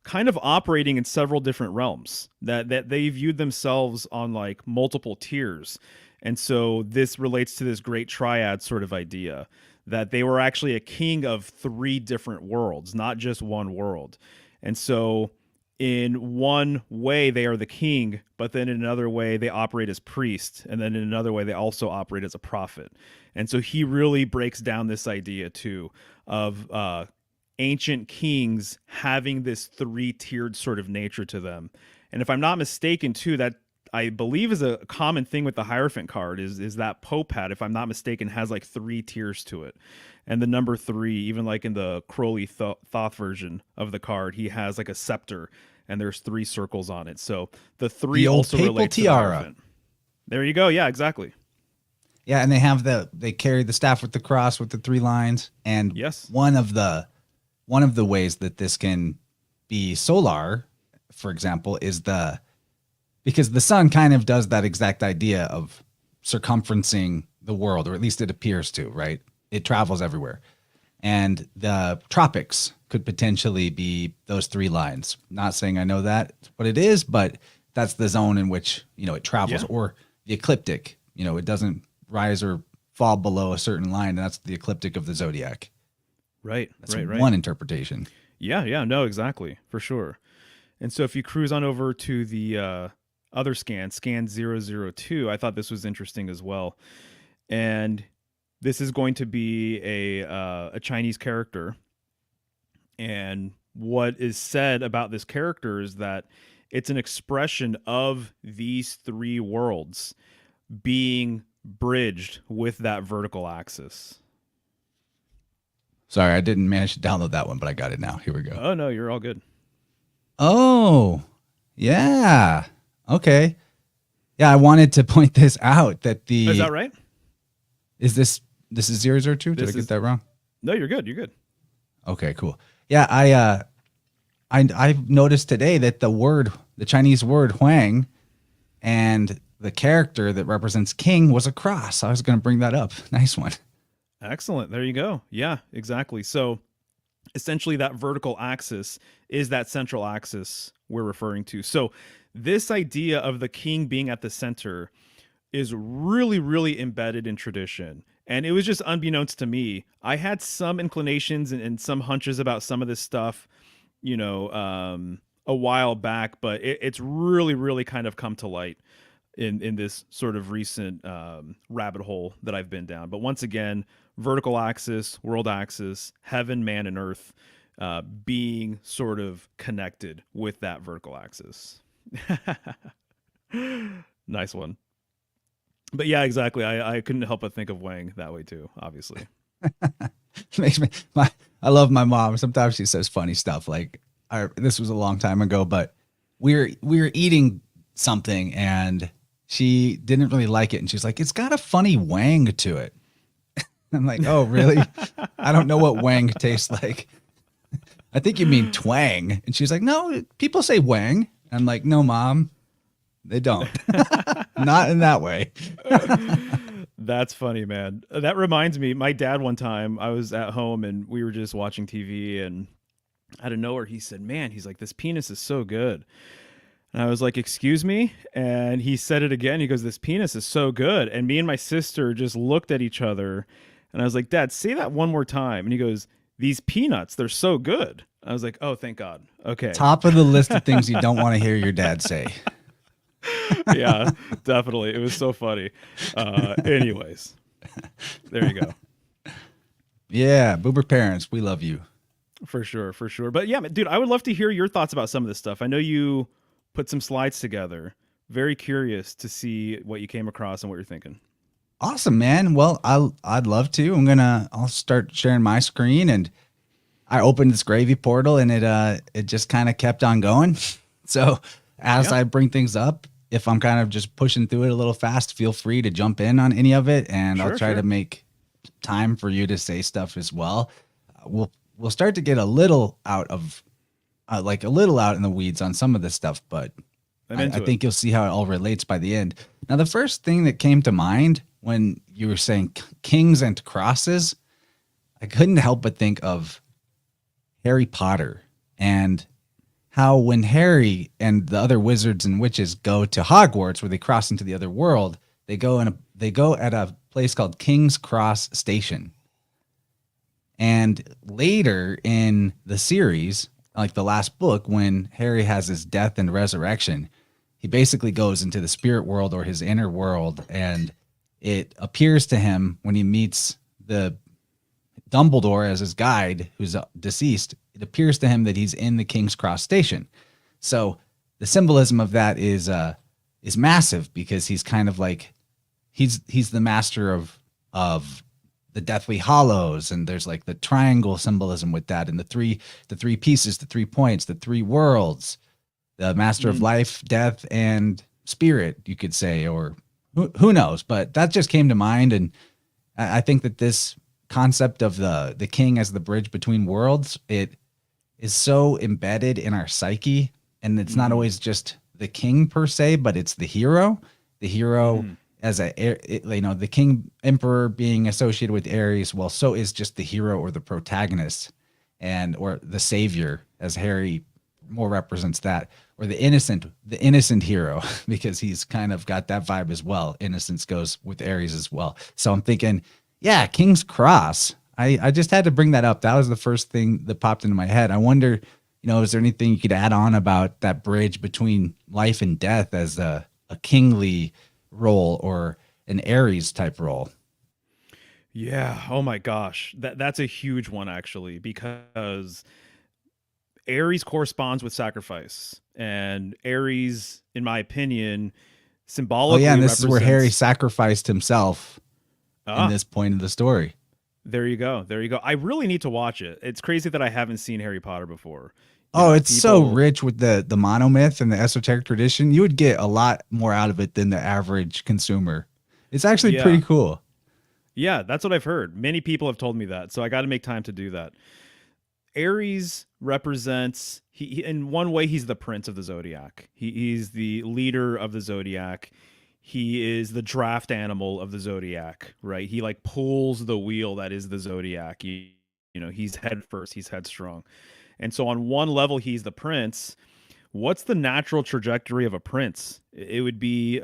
kind of operating in several different realms, that they viewed themselves on like multiple tiers. And so this relates to this great triad sort of idea, that they were actually a king of 3 different worlds, not just one world. And so in one way they are the king, but then in another way they operate as priests, and then in another way they also operate as a prophet. And so he really breaks down this idea too of ancient kings having this 3-tiered sort of nature to them. And if I'm not mistaken too, that I believe is a common thing with the Hierophant card is that Pope hat, if I'm not mistaken, has like 3 tiers to it. And the number 3, even like in the Crowley Thoth version of the card, he has like a scepter and there's 3 circles on it. So the 3 The old also papal relates to the tiara. Hierophant. There you go. Yeah, exactly. Yeah, and they carry the staff with the cross with the 3 lines. And Yes. one of the ways that this can be solar, for example, is because the sun kind of does that exact idea of circumferencing the world, or at least it appears to, right? It travels everywhere. And the tropics could potentially be those 3 lines. Not saying I know that what it is, but that's the zone in which, it travels. Yeah. Or the ecliptic, it doesn't rise or fall below a certain line. And that's the ecliptic of the zodiac. Right. That's Right. one interpretation. Yeah. Yeah. No, exactly. For sure. And so if you cruise on over to the other scan 002, I thought this was interesting as well. And this is going to be a Chinese character. And what is said about this character is that it's an expression of these 3 worlds being bridged with that vertical axis. Sorry, I didn't manage to download that one, but I got it now. Here we go. Oh, no, you're all good. Oh, yeah. Okay. Yeah, I wanted to point this out that Is that right? Is this is 002? Did I get that wrong? No, you're good. You're good. Okay, cool. Yeah, I noticed today that the Chinese word Huang and the character that represents king was a cross. I was going to bring that up. Nice one. Excellent. There you go. Yeah, exactly. So essentially that vertical axis is that central axis we're referring to. So this idea of the king being at the center is really, really embedded in tradition. And it was just unbeknownst to me. I had some inclinations and some hunches about some of this stuff, a while back, but it's really, really kind of come to light in this sort of recent rabbit hole that I've been down. But once again, vertical axis, world axis, heaven, man, and earth being sort of connected with that vertical axis. Nice one. But yeah, exactly. I couldn't help but think of Wang that way too, obviously. Makes me I love my mom. Sometimes she says funny stuff like this was a long time ago, but we were eating something and she didn't really like it and she's like, it's got a funny wang to it. I'm like, oh really? I don't know what wang tastes like. I think you mean twang. And she's like, no, people say wang. I'm like, no, mom, they don't. Not in that way. That's funny, man. That reminds me, my dad one time, I was at home and we were just watching TV and out of nowhere he said, man, he's like, this penis is so good. And I was like, excuse me? And he said it again. He goes, this penis is so good. And me and my sister just looked at each other and I was like, Dad, say that one more time. And he goes, these peanuts, they're so good. I was like, oh, thank God. Okay. Top of the list of things you don't want to hear your dad say. Yeah, definitely. It was so funny. Anyways, there you go. Yeah, boober parents, we love you. For sure, for sure. But yeah, dude, I would love to hear your thoughts about some of this stuff. I know you put some slides together. Very curious to see what you came across and what you're thinking. Awesome, man. Well, I'd love to. I'll start sharing my screen, and I opened this gravy portal and it just kind of kept on going. So as I bring things up, if I'm kind of just pushing through it a little fast, feel free to jump in on any of it, and I'll try to make time for you to say stuff as well. We'll start to get a little out of a little out in the weeds on some of this stuff, but I think you'll see how it all relates by the end. Now, the first thing that came to mind when you were saying kings and crosses, I couldn't help but think of Harry Potter and how when Harry and the other wizards and witches go to Hogwarts, where they cross into the other world, they go at a place called King's Cross Station. And later in the series, like the last book, when Harry has his death and resurrection, he basically goes into the spirit world or his inner world, and it appears to him when he meets the Dumbledore as his guide, who's deceased, it appears to him that he's in the King's Cross Station. So the symbolism of that is massive, because he's kind of like he's the master of the Deathly Hollows, and there's like the triangle symbolism with that, and the three pieces, the 3 points, the 3 worlds, the master of life, death, and spirit, you could say, or who knows? But that just came to mind, and I think that this concept of the king as the bridge between worlds, it is so embedded in our psyche, and it's not always just the king per se, but it's the hero as the king emperor being associated with Ares. Well, so is just the hero or the protagonist, or the savior, as Harry more represents that, or the innocent hero, because he's kind of got that vibe as well. Innocence goes with Ares as well. So I'm thinking, yeah, King's Cross. I just had to bring that up. That was the first thing that popped into my head. I wonder, is there anything you could add on about that bridge between life and death as a kingly role or an Ares type role? Yeah. Oh my gosh. That's a huge one, actually, because Ares corresponds with sacrifice, and Ares, in my opinion, symbolically. Oh yeah, and this is where Harry sacrificed himself in this point of the story. There you go. There you go. I really need to watch it. It's crazy that I haven't seen Harry Potter before. It's so rich with the monomyth and the esoteric tradition. You would get a lot more out of it than the average consumer. It's actually pretty cool. Yeah, that's what I've heard. Many people have told me that, so I got to make time to do that. Ares represents, he in one way, he's the prince of the zodiac. He's the leader of the zodiac. He is the draft animal of the zodiac, right? He like pulls the wheel that is the zodiac. He's head first, he's headstrong. And so on one level, he's the prince. What's the natural trajectory of a prince? It would be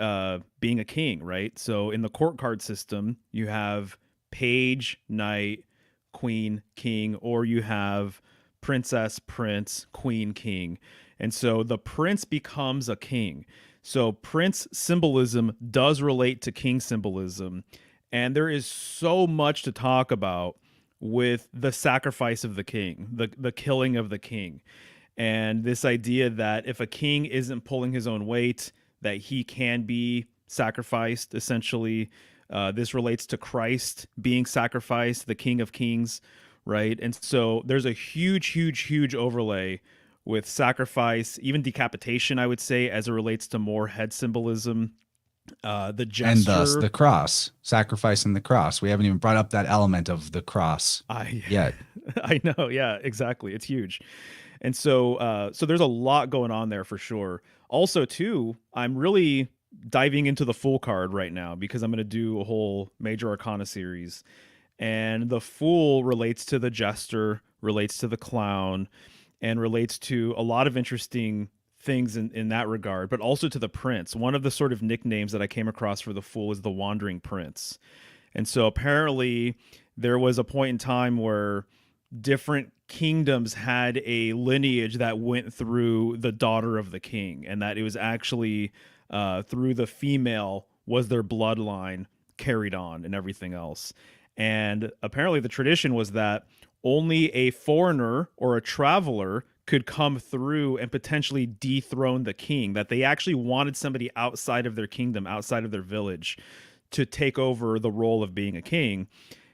being a king, right? So in the court card system, you have page, knight, queen, king, or you have princess, prince, queen, king. And so the prince becomes a king. So prince symbolism does relate to king symbolism. And there is so much to talk about with the sacrifice of the king, the killing of the king. And this idea that if a king isn't pulling his own weight, that he can be sacrificed, essentially. This relates to Christ being sacrificed, the King of Kings, right? And so there's a huge, huge, huge overlay with sacrifice, even decapitation, I would say, as it relates to more head symbolism. The And thus gesture. the cross, sacrificing the cross. We haven't even brought up that element of the cross yet. I know, yeah, exactly. It's huge. And so there's a lot going on there for sure. Also, too, I'm really diving into the full card right now because I'm going to do a whole major arcana series. And the fool relates to the jester, relates to the clown, and relates to a lot of interesting things in that regard, but also to the prince. One of the sort of nicknames that I came across for the fool is the wandering prince. And so apparently there was a point in time where different kingdoms had a lineage that went through the daughter of the king, and that it was actually through the female was their bloodline carried on and everything else. And apparently the tradition was that only a foreigner or a traveler could come through and potentially dethrone the king, that they actually wanted somebody outside of their kingdom, outside of their village, to take over the role of being a king.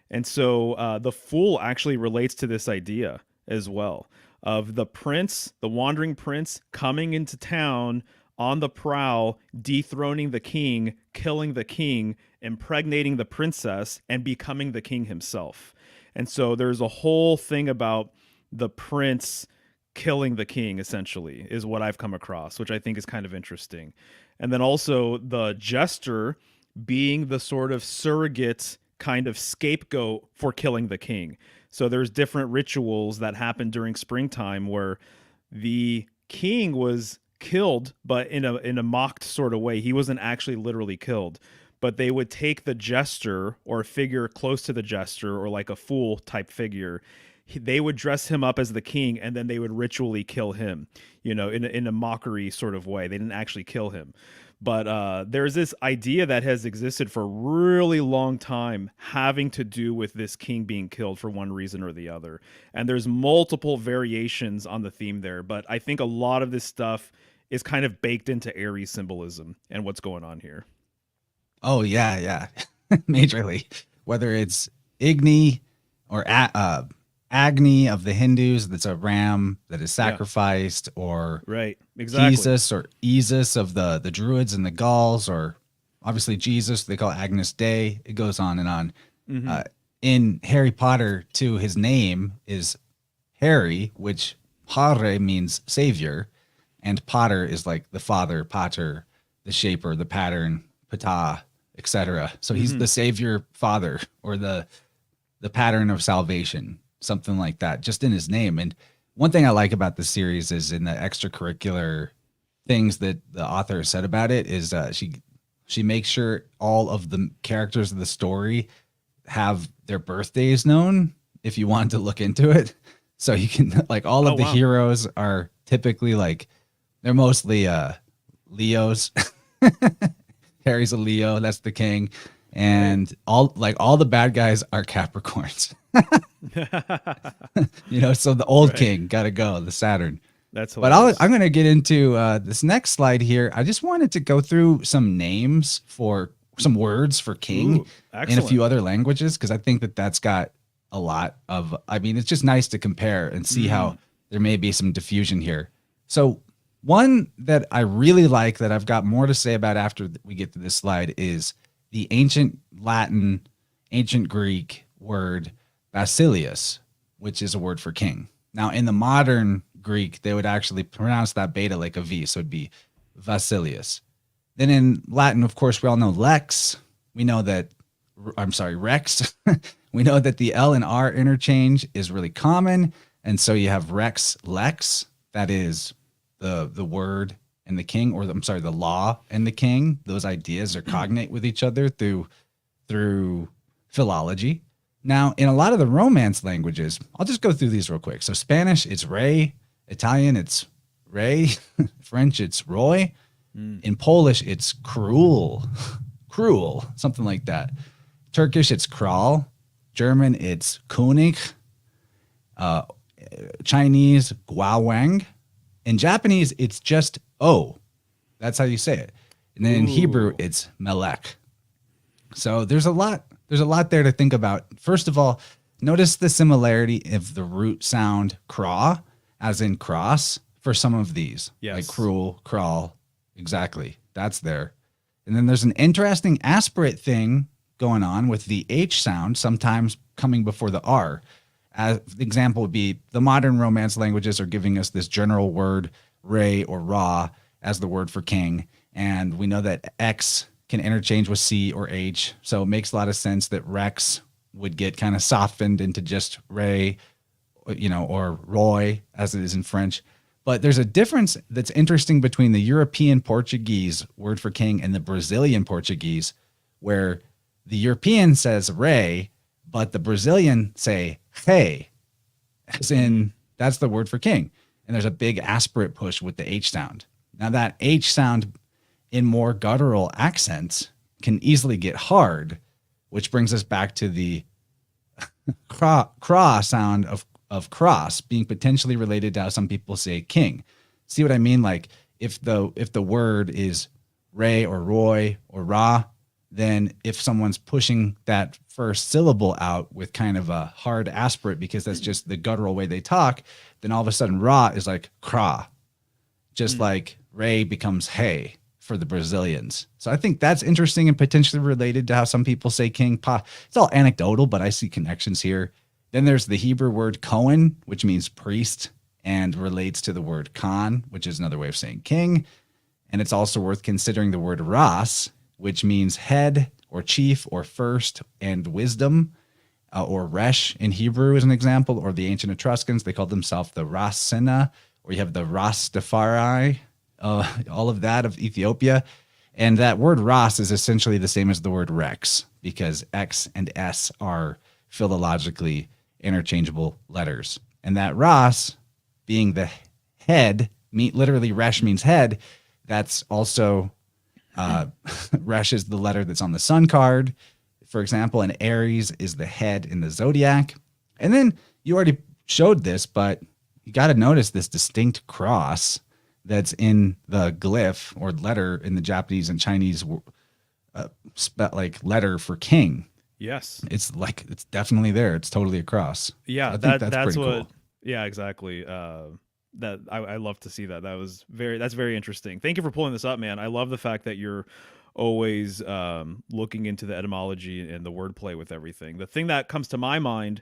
And so the fool actually relates to this idea as well of the prince, the wandering prince, coming into town on the prowl, dethroning the king, killing the king, impregnating the princess, and becoming the king himself. And so there's a whole thing about the prince killing the king, essentially, is what I've come across, which I think is kind of interesting. And then also the jester being the sort of surrogate kind of scapegoat for killing the king. So there's different rituals that happen during springtime where the king was killed, but in a mocked sort of way. He wasn't actually literally killed, but they would take the jester or a figure close to the jester or like a fool type figure. They would dress him up as the king, and then they would ritually kill him, in a mockery sort of way. They didn't actually kill him. But there's this idea that has existed for a really long time having to do with this king being killed for one reason or the other. And there's multiple variations on the theme there. But I think a lot of this stuff is kind of baked into Aries symbolism and what's going on here. Oh, yeah. Majorly. Whether it's Igni or Agni of the Hindus, that's a ram that is sacrificed, or right, exactly. Jesus or Isis of the Druids and the Gauls, or obviously Jesus, they call Agnus Dei. It goes on and on. Mm-hmm. In Harry Potter, too, his name is Harry, which Hare means savior, and Potter is like the father, Pater, the shaper, the pattern, Ptah, etc. So he's the savior father, or the pattern of salvation. Something like that, just in his name. And one thing I like about the series is in the extracurricular things that the author said about it is she makes sure all of the characters of the story have their birthdays known if you want to look into it. So you can, like, all of the heroes are typically like, they're mostly Leos. Harry's a Leo, that's the king. And all the bad guys are Capricorns. So the old king got to go, the Saturn. That's hilarious. But I'm going to get into this next slide here. I just wanted to go through some names for some words for king in a few other languages, because I think that that's got a lot of, it's just nice to compare and see how there may be some diffusion here. So one that I really like that I've got more to say about after we get to this slide is the ancient Latin, ancient Greek word Basilius, which is a word for king. Now, in the modern Greek, they would actually pronounce that beta like a V, so it'd be Vasilius. Then in Latin, of course, we all know Lex. We know that, Rex. We know that the L and R interchange is really common. And so you have Rex, Lex. That is the word and the king, or the law and the king. Those ideas are cognate with each other through philology. Now, in a lot of the Romance languages, I'll just go through these real quick. So Spanish, it's Rey. Italian, it's Ray. French, it's Roy. In Polish, it's cruel, cruel, something like that. Turkish, it's Kral. German, it's König. Uh, Chinese, Guawang. In Japanese, it's just O. That's how you say it. And then in Hebrew, it's Melech. So there's a lot there to think about. First of all, notice the similarity of the root sound craw, as in cross, for some of these. Yes. Like cruel, crawl. Exactly. That's there. And then there's an interesting aspirate thing going on with the H sound sometimes coming before the R. As the example would be the modern Romance languages are giving us this general word Ray or Ra as the word for king. And we know that X can interchange with C or H. So it makes a lot of sense that Rex would get kind of softened into just Ray, or Roy, as it is in French. But there's a difference that's interesting between the European Portuguese word for king and the Brazilian Portuguese, where the European says Ray, but the Brazilian say hey, as in that's the word for king. And there's a big aspirate push with the H sound. Now that H sound in more guttural accents can easily get hard, which brings us back to the craw sound of cross being potentially related to how some people say king. See what I mean? Like if the word is Ray or Roy or Ra, then if someone's pushing that first syllable out with kind of a hard aspirate because that's just the guttural way they talk, then all of a sudden Ra is like craw, just like Ray becomes hey for the Brazilians. So I think that's interesting and potentially related to how some people say king. It's all anecdotal, but I see connections here. Then there's the Hebrew word Cohen, which means priest and relates to the word Khan, which is another way of saying king. And it's also worth considering the word Ras, which means head or chief or first and wisdom, or Resh in Hebrew is an example, or the ancient Etruscans, they called themselves the Rasena, or you have the Rastafari, all of that of Ethiopia. And that word Ras is essentially the same as the word Rex, because X and S are philologically interchangeable letters. And that Ras being the head, literally Resh means head, that's also Resh is the letter that's on the sun card, for example, and Aries is the head in the zodiac. And then you already showed this, but you got to notice this distinct cross that's in the glyph or letter in the Japanese and Chinese like letter for king. Yes. It's definitely there. It's totally a cross. Yeah, So I think that's that's pretty what cool. yeah, exactly. That I love to see that. That's very interesting. Thank you for pulling this up, man. I love the fact that you're always looking into the etymology and the wordplay with everything. The thing that comes to my mind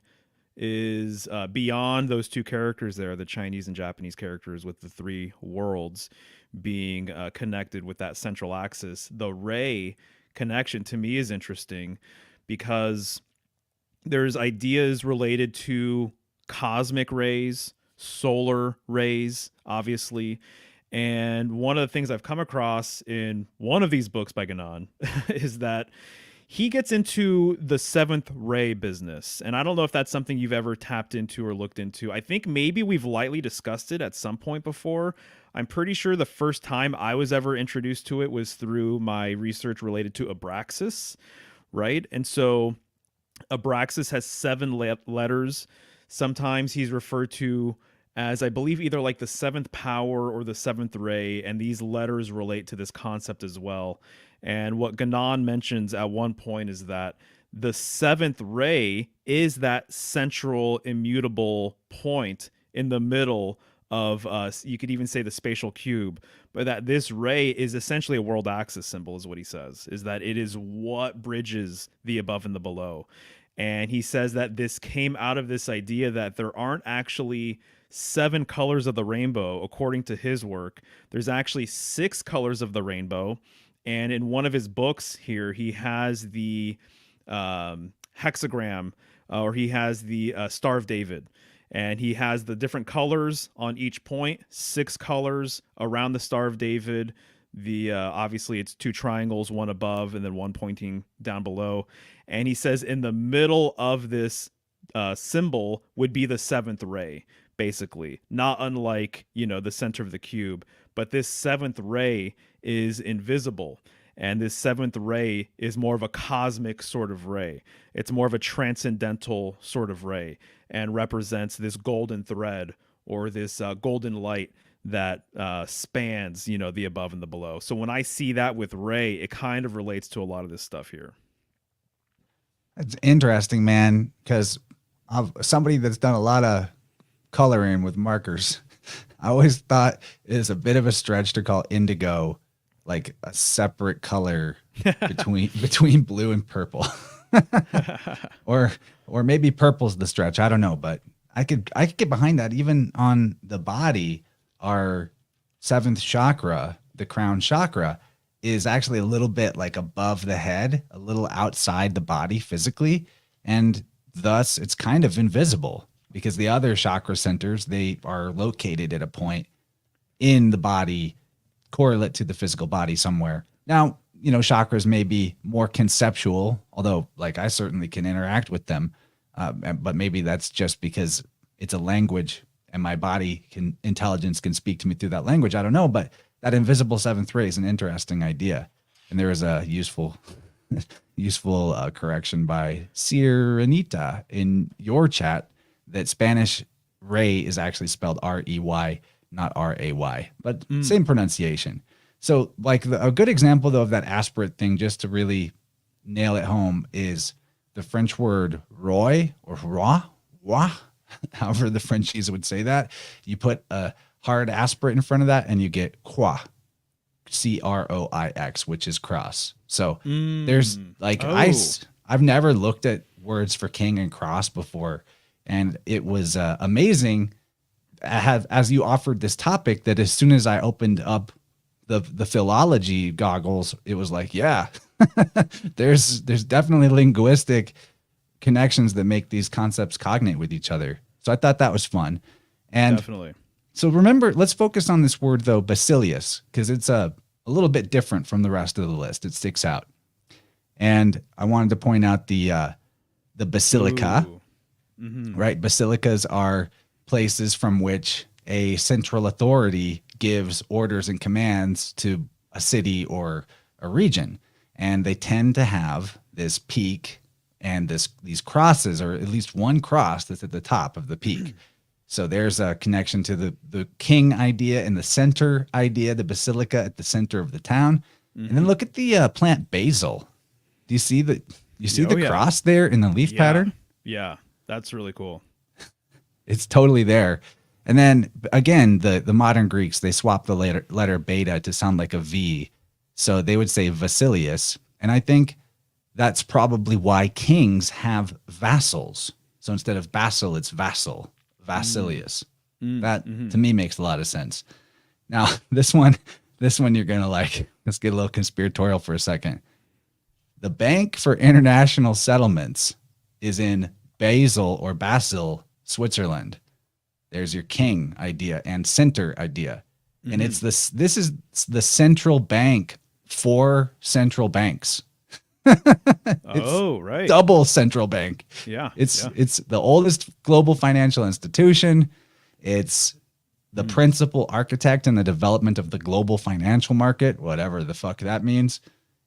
is beyond those two characters there, the Chinese and Japanese characters with the three worlds being connected with that central axis. The ray connection to me is interesting because there's ideas related to cosmic rays, solar rays, obviously. And one of the things I've come across in one of these books by Ganon is that he gets into the seventh ray business. And I don't know if that's something you've ever tapped into or looked into. I think maybe we've lightly discussed it at some point before. I'm pretty sure the first time I was ever introduced to it was through my research related to Abraxas, right? And so Abraxas has 7 letters. Sometimes he's referred to as, I believe, either like the 7th power or the 7th ray, and these letters relate to this concept as well. And what Ganon mentions at one point is that the 7th ray is that central immutable point in the middle of you could even say the spatial cube, but that this ray is essentially a world axis symbol, is what he says, is that it is what bridges the above and the below. And he says that this came out of this idea that there aren't actually 7 colors of the rainbow, according to his work. There's actually 6 colors of the rainbow. And in one of his books here, he has the hexagram, or he has the Star of David. And he has the different colors on each point, 6 colors around the Star of David, The obviously it's two triangles, one above and then one pointing down below. And he says in the middle of this symbol would be the seventh ray, basically, not unlike, the center of the cube. But this seventh ray is invisible. And this seventh ray is more of a cosmic sort of ray. It's more of a transcendental sort of ray and represents this golden thread or this golden light that spans, the above and the below. So when I see that with ray, it kind of relates to a lot of this stuff here. It's interesting, man, because of somebody that's done a lot of coloring with markers. I always thought it is a bit of a stretch to call indigo like a separate color between blue and purple. or maybe purple's the stretch. I don't know, but I could get behind that. Even on the body, our seventh chakra, the crown chakra, is actually a little bit like above the head, a little outside the body physically, and thus it's kind of invisible because the other chakra centers, they are located at a point in the body correlate to the physical body somewhere. Now, chakras may be more conceptual, although like I certainly can interact with them, but maybe that's just because it's a language and my intelligence can speak to me through that language. I don't know, but that invisible seventh ray is an interesting idea. And there is a useful correction by Sirenita in your chat that Spanish ray is actually spelled R-E-Y, not R-A-Y, but same pronunciation. So like a good example though of that aspirate thing, just to really nail it home, is the French word roi or roi, however the Frenchies would say that. You put a hard aspirate in front of that and you get croix, C-R-O-I-X, which is cross. So there's like, I've never looked at words for king and cross before. And it was amazing as you offered this topic that as soon as I opened up the philology goggles, it was like, yeah, there's definitely linguistic connections that make these concepts cognate with each other. So I thought that was fun. And definitely. So remember, let's focus on this word though, basilius, because it's a little bit different from the rest of the list. It sticks out. And I wanted to point out the basilica, right? Basilicas are places from which a central authority gives orders and commands to a city or a region. And they tend to have this peak and these crosses, or at least one cross that's at the top of the peak. So there's a connection to the king idea and the center idea, the basilica at the center of the town. And then look at the plant basil. Do you see the cross there in the leaf pattern? Yeah, that's really cool. It's totally there. And then again, the modern Greeks, they swapped the letter beta to sound like a V. So they would say Vasilius. And I think that's probably why kings have vassals. So instead of basil, it's vassal, Vasilius. That to me makes a lot of sense. Now, this one you're going to like. Let's get a little conspiratorial for a second. The Bank for International Settlements is in Basel or Basel, Switzerland. There's your king idea and center idea. And it's this is the central bank for central banks. Right. Double central bank. Yeah. It's the oldest global financial institution. It's the principal architect in the development of the global financial market, whatever the fuck that means.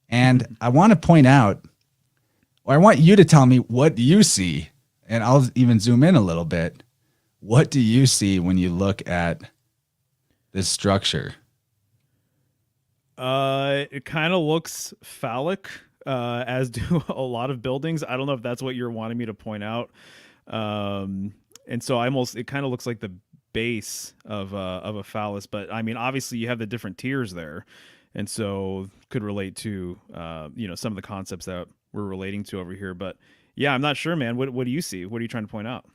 And I want to point out, or I want you to tell me, what do you see? And I'll even zoom in a little bit. What do you see when you look at this structure? It kind of looks phallic, as do a lot of buildings. I don't know if that's what you're wanting me to point out. And so it kind of looks like the base of a phallus, but I mean, obviously you have the different tiers there. And so could relate to, some of the concepts that we're relating to over here. But yeah, I'm not sure, man. What do you see? What are you trying to point out?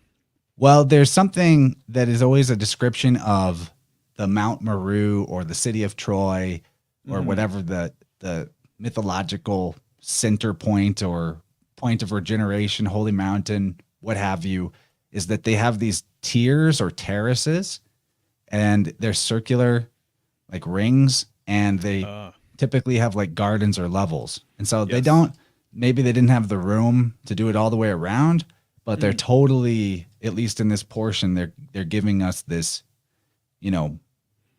Well, there's something that is always a description of the Mount Meru or the city of Troy or whatever the mythological center point or point of regeneration, holy mountain, what have you, is that they have these tiers or terraces and they're circular like rings. and they Uh, typically have like gardens or levels. And so they yes. don't, maybe they didn't have the room to do it all the way around, but they're Mhm. totally, at least in this portion, they're giving us this, you know,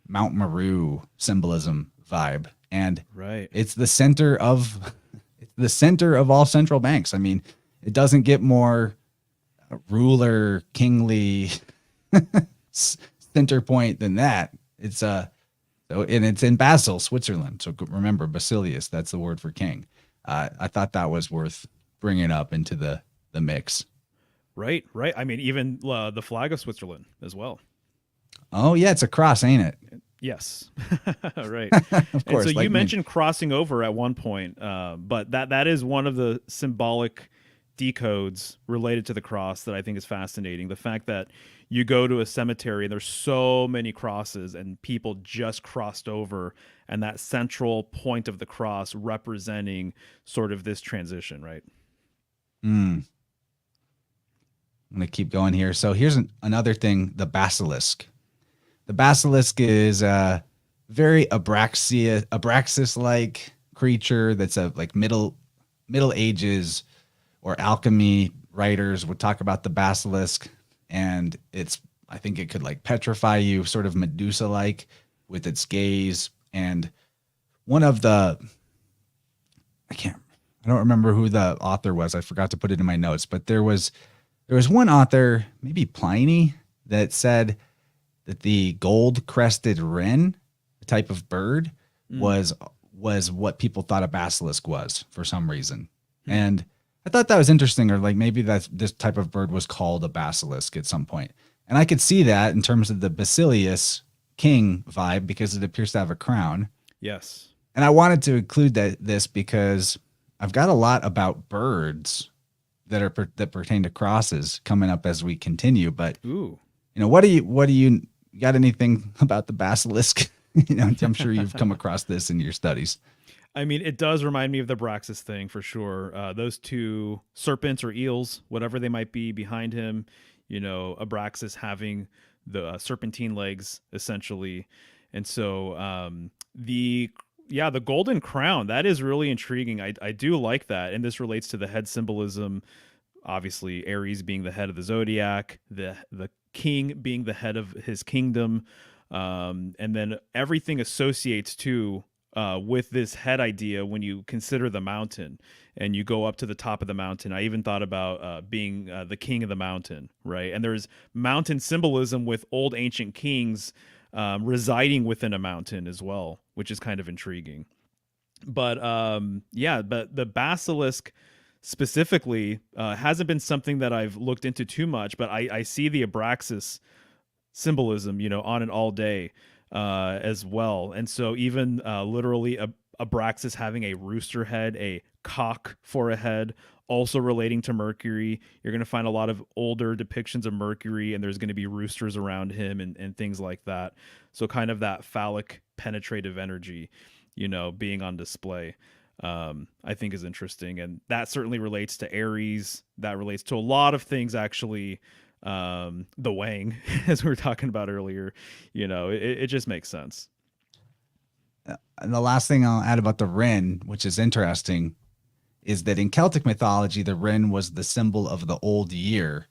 Mount Meru symbolism vibe. And Right. it's the center of it's the center of all central banks. I mean, it doesn't get more ruler kingly center point than that. It's so, and it's in Basel, Switzerland. So remember, Basilius, that's the word for king. I thought that was worth bringing up into the mix. Right. Right. I mean, even the flag of Switzerland as well. Oh yeah, it's a cross, ain't it? Yes. Right. Of And so course, you like maybe. mentioned crossing over at one point, but that is one of the symbolic decodes related to the cross that I think is fascinating. The fact that you go to a cemetery and there's so many crosses and people just crossed over, and that central point of the cross representing sort of this transition, right? Mm, I'm gonna keep going here. So here's another thing: the basilisk. The basilisk is a very Abraxas like creature that's a like Middle Ages or alchemy writers would talk about the basilisk, and it's I think it could like petrify you, sort of Medusa like with its gaze. And one of the I don't remember who the author was. I forgot to put it in my notes, but there was one author, maybe Pliny, that said that the gold crested wren, a type of bird, Mm. was was what people thought a basilisk was for some reason. Hmm. And I thought that was interesting, or like maybe that this type of bird was called a basilisk at some point. And I could see that in terms of the Basilius king vibe because it appears to have a crown. Yes. And I wanted to include this because I've got a lot about birds that pertain to crosses coming up as we continue. But Ooh. what do you got anything about the basilisk? I'm sure you've come across this in your studies. I mean, it does remind me of the Braxis thing for sure. Those two serpents or eels, whatever they might be behind him, Abraxas having the serpentine legs essentially. And so the golden crown, that is really intriguing. I do like that. And this relates to the head symbolism. Obviously, Aries being the head of the zodiac, the king being the head of his kingdom, and then everything associates to with this head idea when you consider the mountain and you go up to the top of the mountain. I even thought about being the king of the mountain, right? And there's mountain symbolism with old ancient kings residing within a mountain as well, which is kind of intriguing. But yeah, but the basilisk specifically hasn't been something that I've looked into too much, but I see the Abraxas symbolism, on it all day as well. And so even literally Abraxas having a rooster head, a cock for a head, also relating to Mercury. You're going to find a lot of older depictions of Mercury, and there's going to be roosters around him and things like that. So kind of that phallic penetrative energy, being on display. I think is interesting, and that certainly relates to Aries. That relates to a lot of things, actually. The Wang, as we were talking about earlier, it just makes sense. And the last thing I'll add about the wren, which is interesting, is that in Celtic mythology, the wren was the symbol of the old year.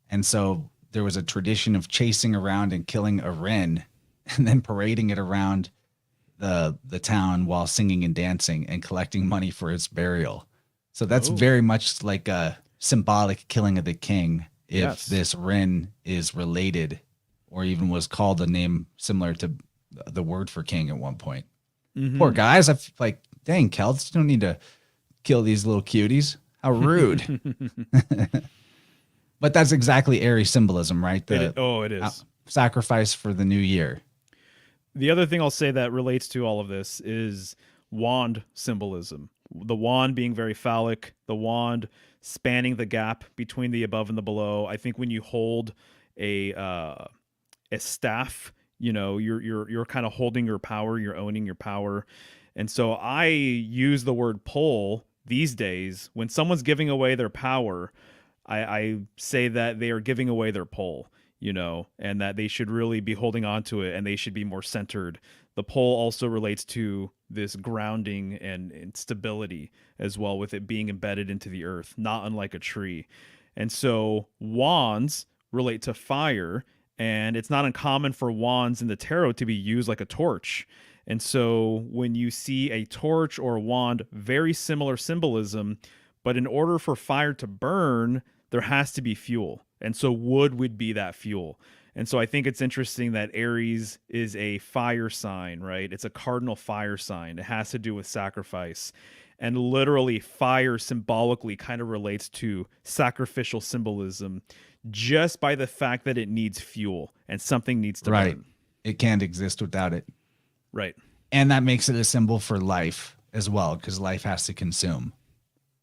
And so there was a tradition of chasing around and killing a wren and then parading it around the town while singing and dancing and collecting money for its burial. So that's Oh, very much like a symbolic killing of the king if yes. this wren is related or even was called a name similar to the word for king at one point. Poor Hmm. guys. Like, dang, Celts, you don't need to kill these little cuties. How rude. But that's exactly Aries symbolism, right? The It uh, is. sacrifice for the new year. The other thing I'll say that relates to all of this is wand symbolism. The wand being very phallic, the wand spanning the gap between the above and the below. I think when you hold a staff, you're kind of holding your power, you're owning your power. And so I use the word pull these days when someone's giving away their power. I say that they are giving away their pull. and that they should really be holding on to it and they should be more centered. The pole also relates to this grounding and stability as well, with it being embedded into the earth, not unlike a tree. And so wands relate to fire, and it's not uncommon for wands in the tarot to be used like a torch. And so when you see a torch or a wand, very similar symbolism, but in order for fire to burn, there has to be fuel. And so wood would be that fuel. And so I think it's interesting that Aries is a fire sign, right? It's a cardinal fire sign. It has to do with sacrifice. And literally, fire symbolically kind of relates to sacrificial symbolism just by the fact that it needs fuel and something needs to Right. burn. It can't exist without it. Right. And that makes it a symbol for life as well, because life has to consume.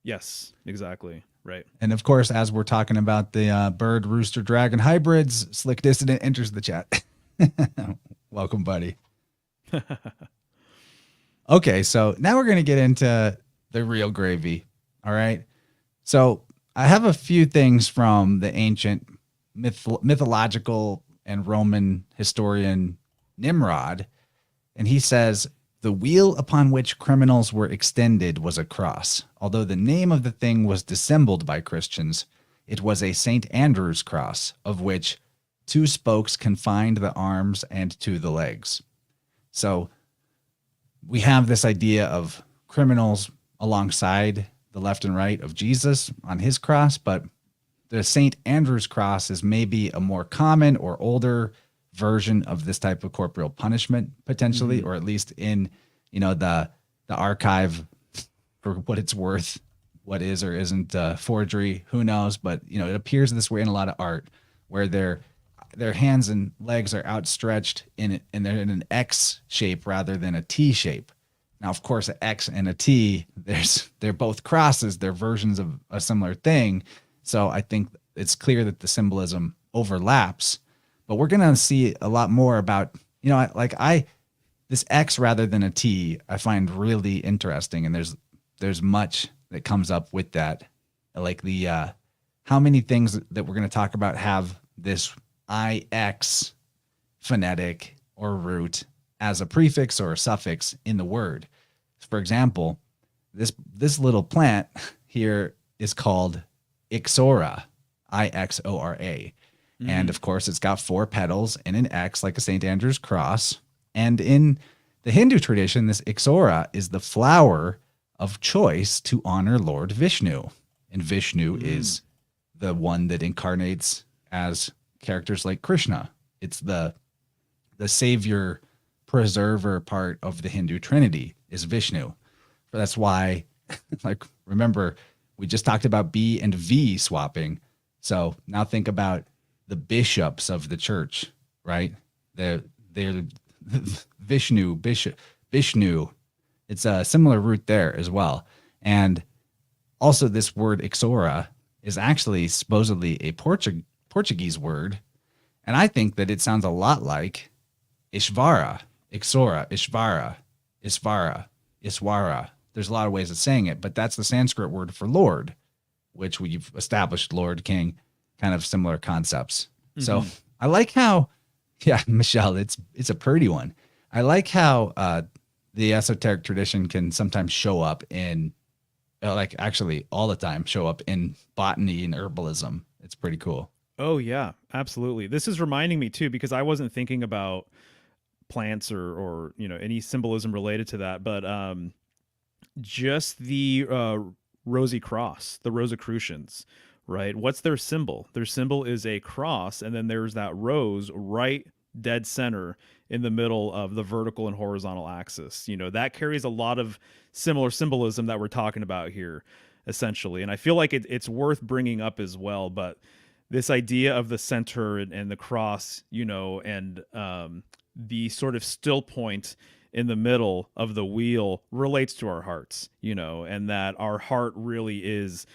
Yes, exactly. Right. And of course, as we're talking about the bird, rooster, dragon hybrids, Slick Dissident enters the chat. Welcome, buddy. Okay, so now we're going to get into the real gravy. All right. So I have a few things from the ancient mythological and Roman historian Nimrod. And he says, the wheel upon which criminals were extended was a cross. Although the name of the thing was dissembled by Christians, it was a St. Andrew's cross, of which 2 spokes confined the arms and 2 the legs. So we have this idea of criminals alongside the left and right of Jesus on his cross, but the St. Andrew's cross is maybe a more common or older version of this type of corporeal punishment, potentially, or at least in, the archive, for what it's worth, what is or isn't forgery, who knows? But it appears this way in a lot of art, where their hands and legs are outstretched and they're in an X shape rather than a T shape. Now, of course, an X and a T, they're both crosses, they're versions of a similar thing. So I think it's clear that the symbolism overlaps. But we're going to see a lot more about, this X rather than a T, I find really interesting. And there's much that comes up with that. Like how many things that we're going to talk about have this IX phonetic or root as a prefix or a suffix in the word. For example, this little plant here is called Ixora, Ixora. And of course, it's got 4 petals and an X like a St. Andrew's cross. And in the Hindu tradition, this Ixora is the flower of choice to honor Lord Vishnu. And Vishnu is the one that incarnates as characters like Krishna. It's the savior, preserver part of the Hindu Trinity is Vishnu. That's why, remember, we just talked about B and V swapping. So now think about the bishops of the church, right? They're Vishnu, bishop, Vishnu. It's a similar root there as well. And also this word Ixora is actually supposedly a Portuguese word. And I think that it sounds a lot like Ishvara, Ixora, Ishvara, Isvara, Iswara. There's a lot of ways of saying it, but that's the Sanskrit word for Lord, which we've established, Lord, King, kind of similar concepts. So I like how, Michelle, it's a pretty one. I like how the esoteric tradition can sometimes show up in, actually all the time show up in botany and herbalism. It's pretty cool. Oh yeah, absolutely. This is reminding me too, because I wasn't thinking about plants or any symbolism related to that, but just the Rosy Cross, the Rosicrucians, right? What's their symbol? Their symbol is a cross, and then there's that rose right dead center in the middle of the vertical and horizontal axis. That carries a lot of similar symbolism that we're talking about here, essentially. And I feel like it's worth bringing up as well. But this idea of the center and the cross, and the sort of still point in the middle of the wheel relates to our hearts, and that our heart really is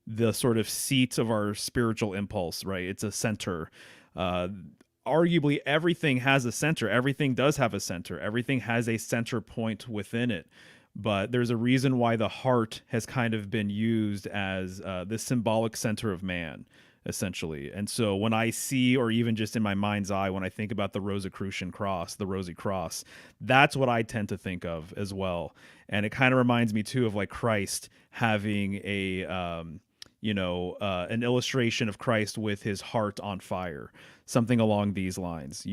the sort of seat of our spiritual impulse, right? It's a center. Arguably, everything has a center. Everything does have a center. Everything has a center point within it. But there's a reason why the heart has kind of been used as the symbolic center of man, essentially. And so when I see, or even just in my mind's eye, when I think about the Rosicrucian cross, the Rosy Cross, that's what I tend to think of as well. And it kind of reminds me too of like Christ having a, an illustration of Christ with his heart on fire, something along these lines.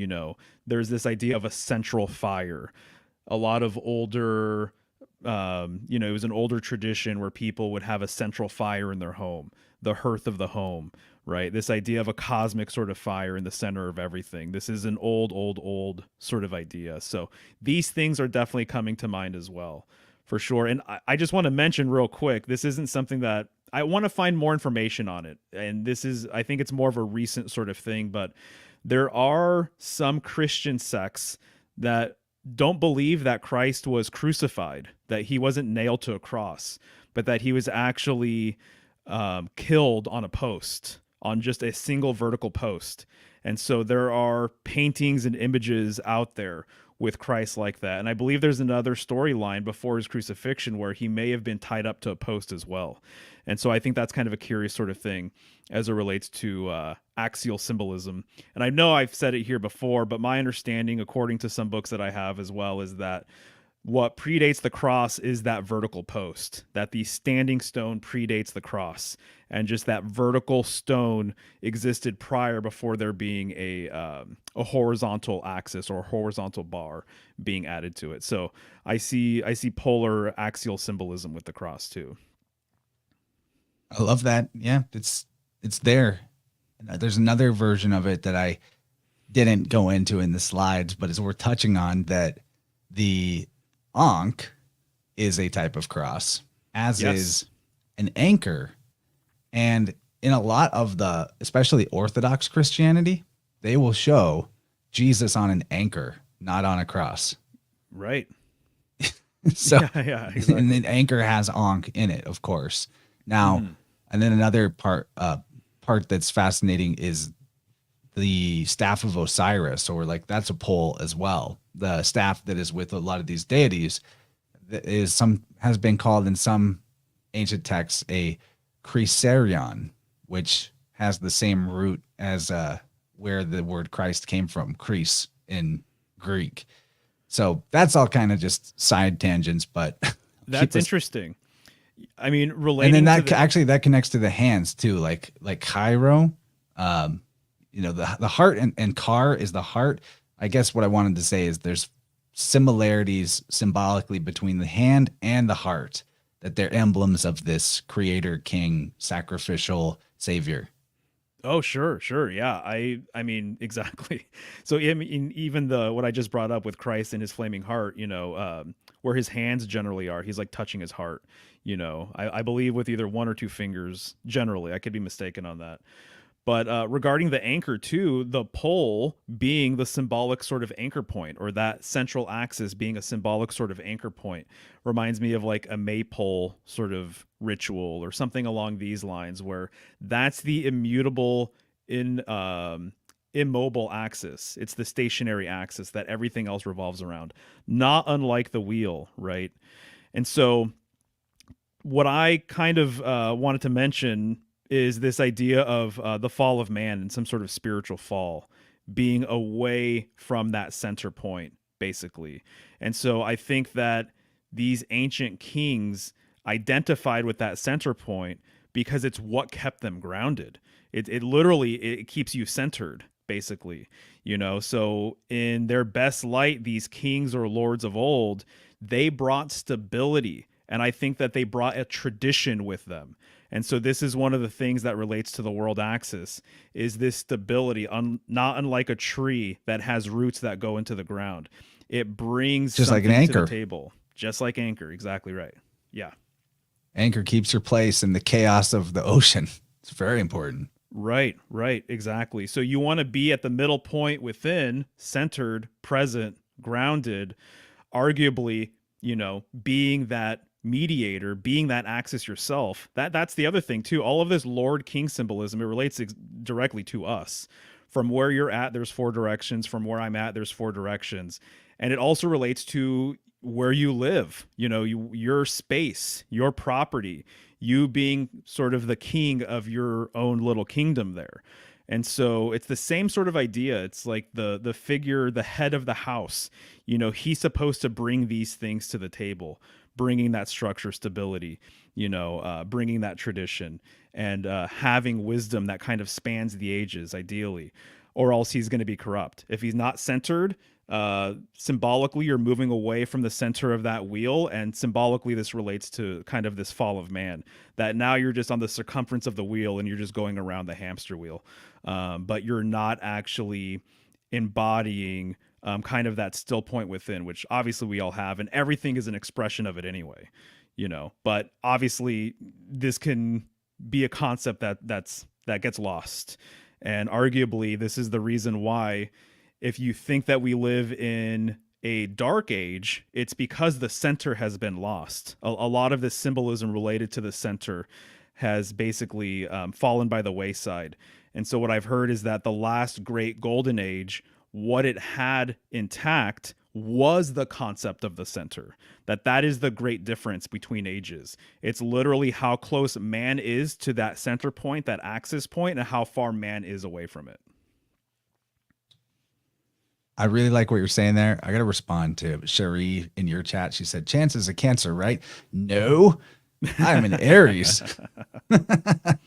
There's this idea of a central fire. A lot of older, it was an older tradition where people would have a central fire in their home, the hearth of the home, right? This idea of a cosmic sort of fire in the center of everything. This is an old sort of idea. So these things are definitely coming to mind as well, for sure. And I just want to mention real quick, this isn't something that I want to find more information on it. And I think it's more of a recent sort of thing, but there are some Christian sects that don't believe that Christ was crucified, that he wasn't nailed to a cross, but that he was actually killed on a post, on just a single vertical post. And so there are paintings and images out there with Christ like that. And I believe there's another storyline before his crucifixion where he may have been tied up to a post as well. And so I think that's kind of a curious sort of thing as it relates to axial symbolism. And I know I've said it here before, but my understanding, according to some books that I have as well, is that what predates the cross is that vertical post, that the standing stone predates the cross, and just that vertical stone existed prior, before there being a horizontal axis or horizontal bar being added to it. So I see polar axial symbolism with the cross too. I love that. Yeah, it's there. There's another version of it that I didn't go into in the slides, but is worth touching on, that the Ankh is a type of cross, as Yes. is an anchor. And in a lot of the, especially Orthodox Christianity, they will show Jesus on an anchor, not on a cross. Right. So, yeah, exactly. and the anchor has Ankh in it, of course. Now, and then another part that's fascinating is the staff of Osiris, or like that's a pole as well. The staff that is with a lot of these deities that has been called in some ancient texts a chrysarion, which has the same root as where the word Christ came from, Chris in Greek. So that's all kind of just side tangents, but that's interesting. I mean, relating, and then that that connects to the hands too, like Cairo. The heart and car is the heart. I guess what I wanted to say is there's similarities symbolically between the hand and the heart, that they're emblems of this creator, king, sacrificial savior. Oh, sure. Yeah. I mean, exactly. So even what I just brought up with Christ and his flaming heart, where his hands generally are, he's like touching his heart, I believe with either one or two fingers generally. I could be mistaken on that. But regarding the anchor too, the pole being the symbolic sort of anchor point, or that central axis being a symbolic sort of anchor point, reminds me of like a maypole sort of ritual or something along these lines, where that's the immutable, immobile axis. It's the stationary axis that everything else revolves around, not unlike the wheel, right? And so what I kind of wanted to mention is this idea of the fall of man and some sort of spiritual fall, being away from that center point, basically. And so I think that these ancient kings identified with that center point because it's what kept them grounded. It literally, it keeps you centered, basically. So in their best light, these kings or lords of old, they brought stability. And I think that they brought a tradition with them. And so this is one of the things that relates to the world axis, is this stability, not unlike a tree that has roots that go into the ground. It brings just something like an anchor to the table, just like anchor. Exactly right. Yeah. Anchor keeps your place in the chaos of the ocean. It's very important. Right. Exactly. So you want to be at the middle point within, centered, present, grounded, arguably, being that mediator, being that axis yourself. That's the other thing too. All of this Lord King symbolism, it relates directly to us. From where you're at, there's 4 directions. From where I'm at, there's 4 directions. And it also relates to where you live, your space, your property, you being sort of the king of your own little kingdom there. And so it's the same sort of idea. It's like the figure, the head of the house, he's supposed to bring these things to the table, bringing that structure, stability, bringing that tradition, and having wisdom that kind of spans the ages, ideally, or else he's going to be corrupt. If he's not centered, symbolically, you're moving away from the center of that wheel, and symbolically, this relates to kind of this fall of man. That now you're just on the circumference of the wheel, and you're just going around the hamster wheel, but you're not actually embodying kind of that still point within, which obviously we all have, and everything is an expression of it anyway. But obviously, this can be a concept that gets lost, and arguably, this is the reason why, if you think that we live in a dark age, it's because the center has been lost. A lot of this symbolism related to the center has basically fallen by the wayside. And so what I've heard is that the last great golden age, what it had intact was the concept of the center. That is the great difference between ages. It's literally how close man is to that center point, that axis point, and how far man is away from it. I really like what you're saying there. I got to respond to Cherie in your chat. She said, Chance is a Cancer, right? No, I'm an Aries.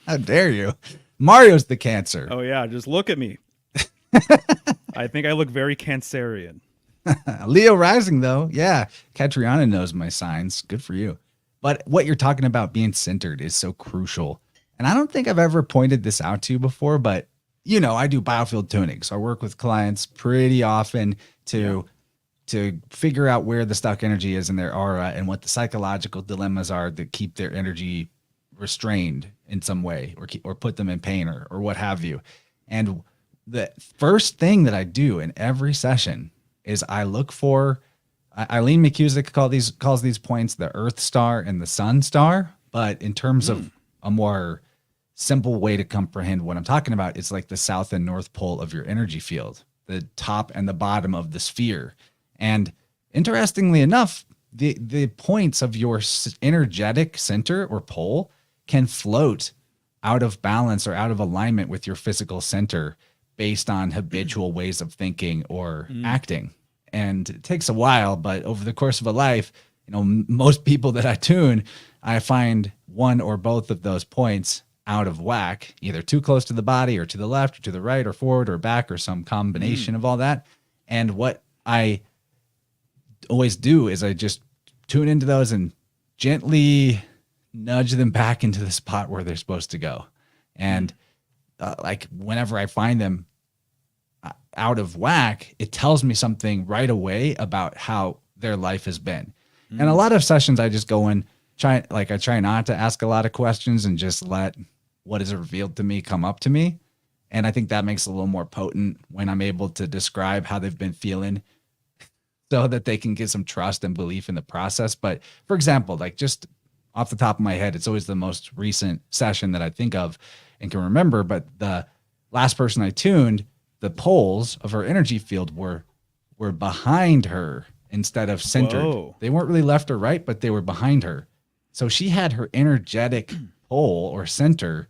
How dare you? Mario's the Cancer. Oh, yeah. Just look at me. I think I look very Cancerian. Leo rising, though. Yeah. Catriona knows my signs. Good for you. But what you're talking about being centered is so crucial. And I don't think I've ever pointed this out to you before, but I do biofield tuning. So I work with clients pretty often to figure out where the stuck energy is in their aura and what the psychological dilemmas are that keep their energy restrained in some way or put them in pain or what have you. And the first thing that I do in every session is I look for, Eileen McCusick calls these points the Earth star and the Sun star. But in terms of a more simple way to comprehend what I'm talking about, it's like the south and north pole of your energy field, the top and the bottom of the sphere. And interestingly enough, the points of your energetic center or pole can float out of balance or out of alignment with your physical center based on habitual ways of thinking or acting. And it takes a while, but over the course of a life, most people that I tune, I find one or both of those points out of whack, either too close to the body or to the left or to the right or forward or back or some combination of all that. And what I always do is I just tune into those and gently nudge them back into the spot where they're supposed to go. And like whenever I find them out of whack, it tells me something right away about how their life has been. And a lot of sessions I just go in, I try not to ask a lot of questions and just let what is revealed to me come up to me. And I think that makes it a little more potent when I'm able to describe how they've been feeling so that they can get some trust and belief in the process. But for example, like just off the top of my head, it's always the most recent session that I think of and can remember. But the last person I tuned, the poles of her energy field were behind her instead of centered. Whoa. They weren't really left or right, but they were behind her. So she had her energetic pole or center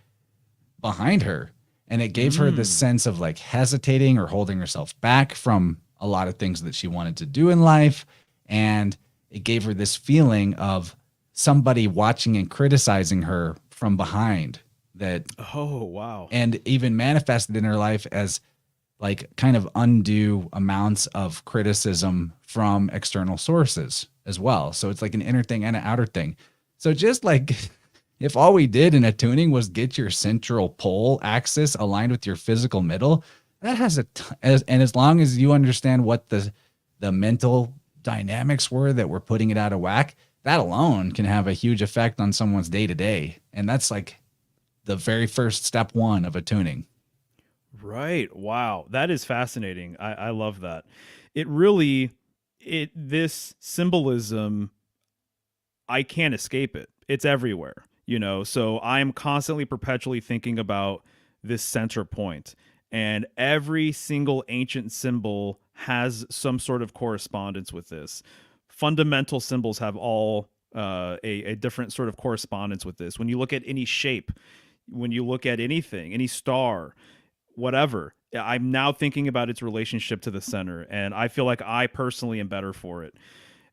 behind her. And it gave her this sense of like hesitating or holding herself back from a lot of things that she wanted to do in life. And it gave her this feeling of somebody watching and criticizing her from behind that. Oh, wow. And even manifested in her life as like kind of undue amounts of criticism from external sources as well. So it's like an inner thing and an outer thing. So just like if all we did in a tuning was get your central pole axis aligned with your physical middle, that has and as long as you understand what the mental dynamics were that were putting it out of whack, that alone can have a huge effect on someone's day to day. And that's like the very first step one of a tuning. Right. Wow. That is fascinating. I love that. This symbolism, I can't escape it. It's everywhere, so I'm constantly perpetually thinking about this center point, and every single ancient symbol has some sort of correspondence with this. fundamental symbols have all a different sort of correspondence with this. When you look at any shape, when you look at anything, any star, whatever, I'm now thinking about its relationship to the center, and I feel like I personally am better for it.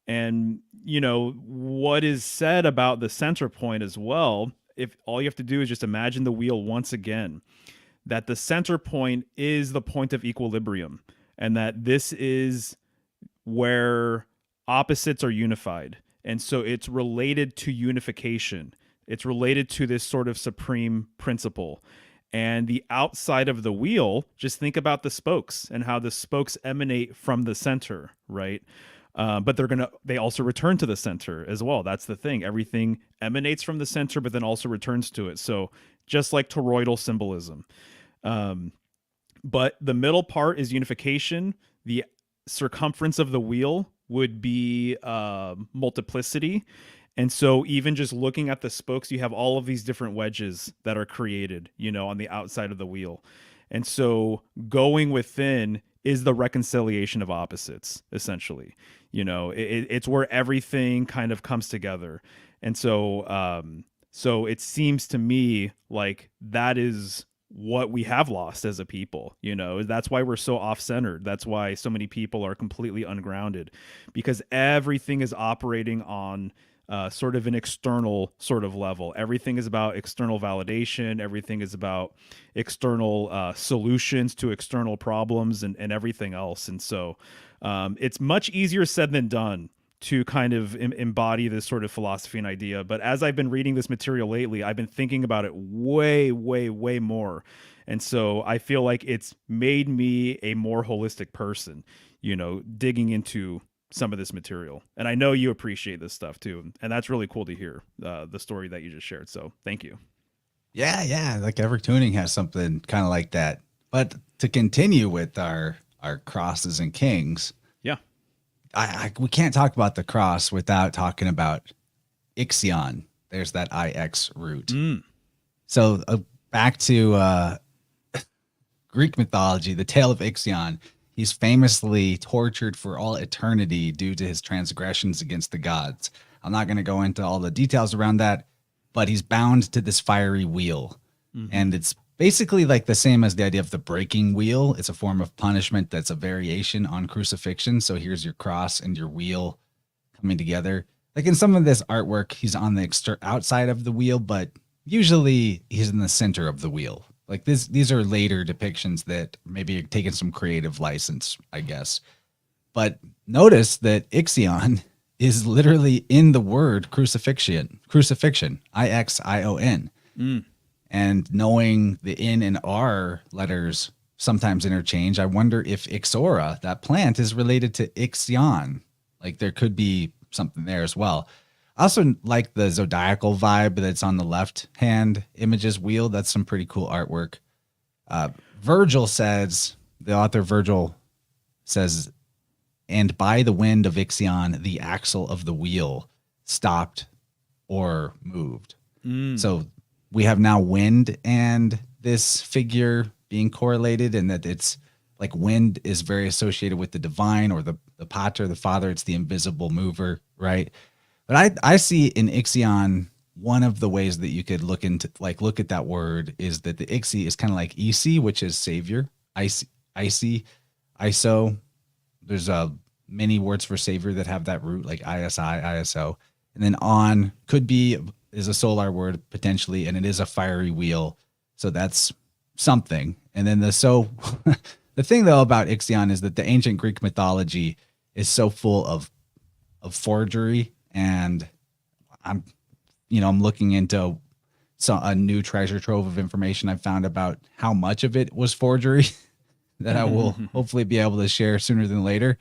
And what is said about the center point as well, if all you have to do is just imagine the wheel once again, that the center point is the point of equilibrium, and that this is where opposites are unified. And so it's related to unification. It's related to this sort of supreme principle. And the outside of the wheel, just think about the spokes and how the spokes emanate from the center, right? But they also return to the center as well. That's the thing. Everything emanates from the center, but then also returns to it. So just like toroidal symbolism. But the middle part is unification. The circumference of the wheel would be multiplicity. And so even just looking at the spokes, you have all of these different wedges that are created, on the outside of the wheel. And so going within is the reconciliation of opposites, essentially. It's where everything kind of comes together. And so it seems to me like that is what we have lost as a people. That's why we're so off-centered. That's why so many people are completely ungrounded, because everything is operating on sort of an external sort of level. Everything is about external validation. Everything is about external solutions to external problems and everything else. And so it's much easier said than done to kind of embody this sort of philosophy and idea. But as I've been reading this material lately, I've been thinking about it way, way, way more. And so I feel like it's made me a more holistic person, digging into some of this material. And I know you appreciate this stuff too. And that's really cool to hear the story that you just shared. So thank you. Yeah. Like every tuning has something kind of like that. But to continue with our crosses and kings. Yeah. We can't talk about the cross without talking about Ixion. There's that IX root. So back to Greek mythology, the tale of Ixion. He's famously tortured for all eternity due to his transgressions against the gods. I'm not going to go into all the details around that, but he's bound to this fiery wheel. Mm-hmm. And it's basically like the same as the idea of the breaking wheel. It's a form of punishment that's a variation on crucifixion. So here's your cross and your wheel coming together. Like in some of this artwork, he's on the outside of the wheel, but usually he's in the center of the wheel. Like these are later depictions that maybe are taking some creative license, I guess. But notice that Ixion is literally in the word crucifixion, I-X-I-O-N. And knowing the N and R letters sometimes interchange, I wonder if Ixora, that plant, is related to Ixion. Like there could be something there as well. I also like the zodiacal vibe that's on the left-hand images wheel. That's some pretty cool artwork. Virgil says, the author Virgil says, and by the wind of Ixion, the axle of the wheel stopped or moved. So we have now wind and this figure being correlated, and that it's like wind is very associated with the divine or the pater, the father. It's the invisible mover, right? But I see in Ixion, one of the ways that you could look at that word is that the Ixi is kind of like Isi, which is savior. Isi, ISO. There's many words for savior that have that root, like ISI, ISO. And then on is a solar word potentially, and it is a fiery wheel. So that's something. And then the thing though about Ixion is that the ancient Greek mythology is so full of forgery. And I'm looking into a new treasure trove of information I found about how much of it was forgery that I will hopefully be able to share sooner than later.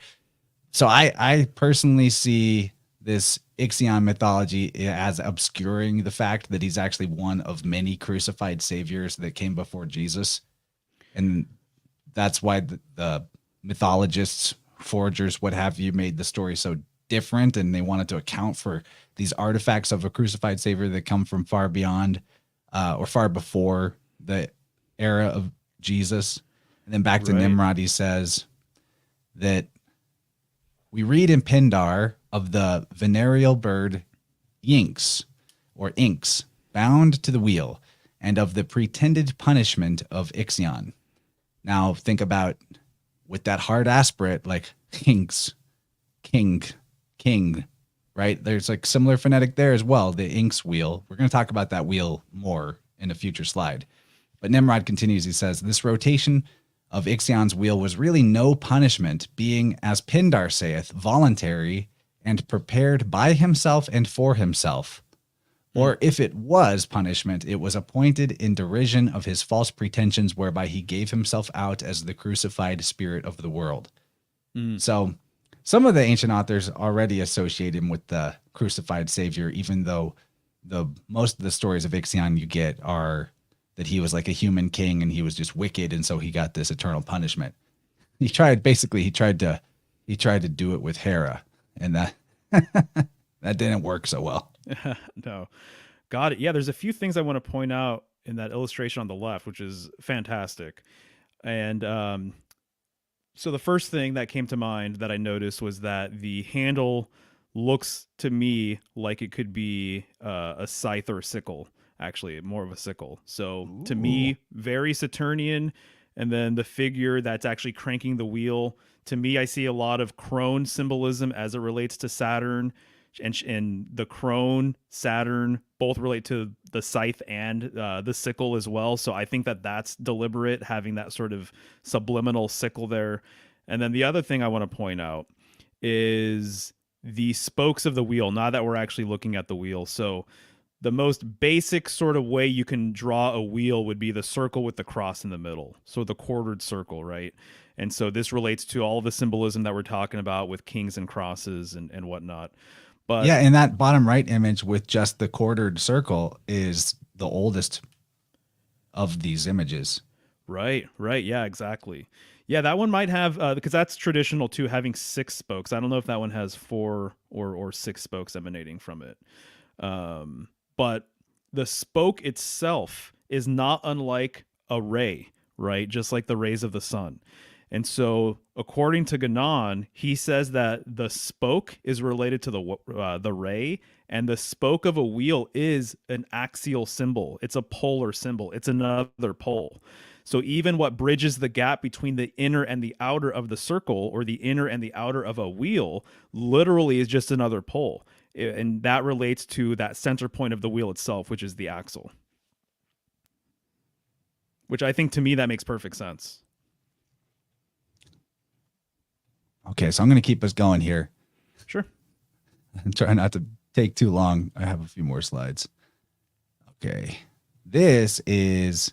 So I personally see this Ixion mythology as obscuring the fact that he's actually one of many crucified saviors that came before Jesus. And that's why the mythologists, forgers, what have you, made the story so different, and they wanted to account for these artifacts of a crucified savior that come from far beyond or far before the era of Jesus. And then back to Nimrod, he says that We read in Pindar of the venereal bird Yinks, or Inks, bound to the wheel, and of the pretended punishment of Ixion. Now think about with that hard aspirate, like Inks, King, King, right? There's like similar phonetic there as well, the Inks wheel. We're going to talk about that wheel more in a future slide. But Nimrod continues, he says, this rotation of Ixion's wheel was really no punishment, being, as Pindar saith, voluntary and prepared by himself and for himself. Or if it was punishment, it was appointed in derision of his false pretensions, whereby he gave himself out as the crucified spirit of the world. So some of the ancient authors already associate him with the crucified savior, even though most of the stories of Ixion you get are that he was like a human king and he was just wicked, and so he got this eternal punishment. He tried to do it with Hera, and that that didn't work so well. No. Got it. Yeah, there's a few things I want to point out in that illustration on the left, which is fantastic. And so the first thing that came to mind that I noticed was that the handle looks to me like it could be a scythe or a sickle, actually, more of a sickle. So to me, very Saturnian. And then the figure that's actually cranking the wheel, to me, I see a lot of crone symbolism as it relates to Saturn. And the crone, Saturn, both relate to the scythe and the sickle as well. So I think that that's deliberate, having that sort of subliminal sickle there. And then the other thing I want to point out is the spokes of the wheel, now that we're actually looking at the wheel. So the most basic sort of way you can draw a wheel would be the circle with the cross in the middle. So the quartered circle, right? And so this relates to all the symbolism that we're talking about with kings and crosses and whatnot. But yeah, and that bottom right image with just the quartered circle is the oldest of these images. Right. Yeah, exactly. Yeah, that one might have, because that's traditional too, having 6 spokes. I don't know if that one has 4 or 6 spokes emanating from it. But the spoke itself is not unlike a ray, right? Just like the rays of the sun. And so, according to Ganon, he says that the spoke is related to the ray, and the spoke of a wheel is an axial symbol. It's a polar symbol. It's another pole. So even what bridges the gap between the inner and the outer of the circle, or the inner and the outer of a wheel, literally is just another pole. And that relates to that center point of the wheel itself, which is the axle. Which I think, to me, that makes perfect sense. Okay, so I'm going to keep us going here. Sure. I'm trying not to take too long. I have a few more slides. Okay. This is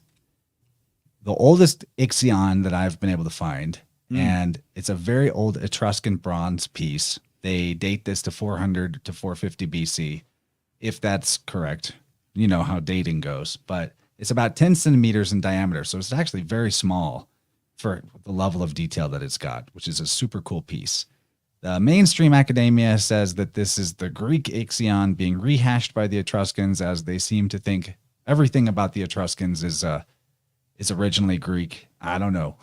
the oldest Ixion that I've been able to find, and it's a very old Etruscan bronze piece. They date this to 400 to 450 BC, if that's correct. You know how dating goes, but it's about 10 centimeters in diameter, so it's actually very small for the level of detail that it's got, which is a super cool piece. The mainstream academia says that this is the Greek Ixion being rehashed by the Etruscans, as they seem to think everything about the Etruscans is originally Greek. I don't know.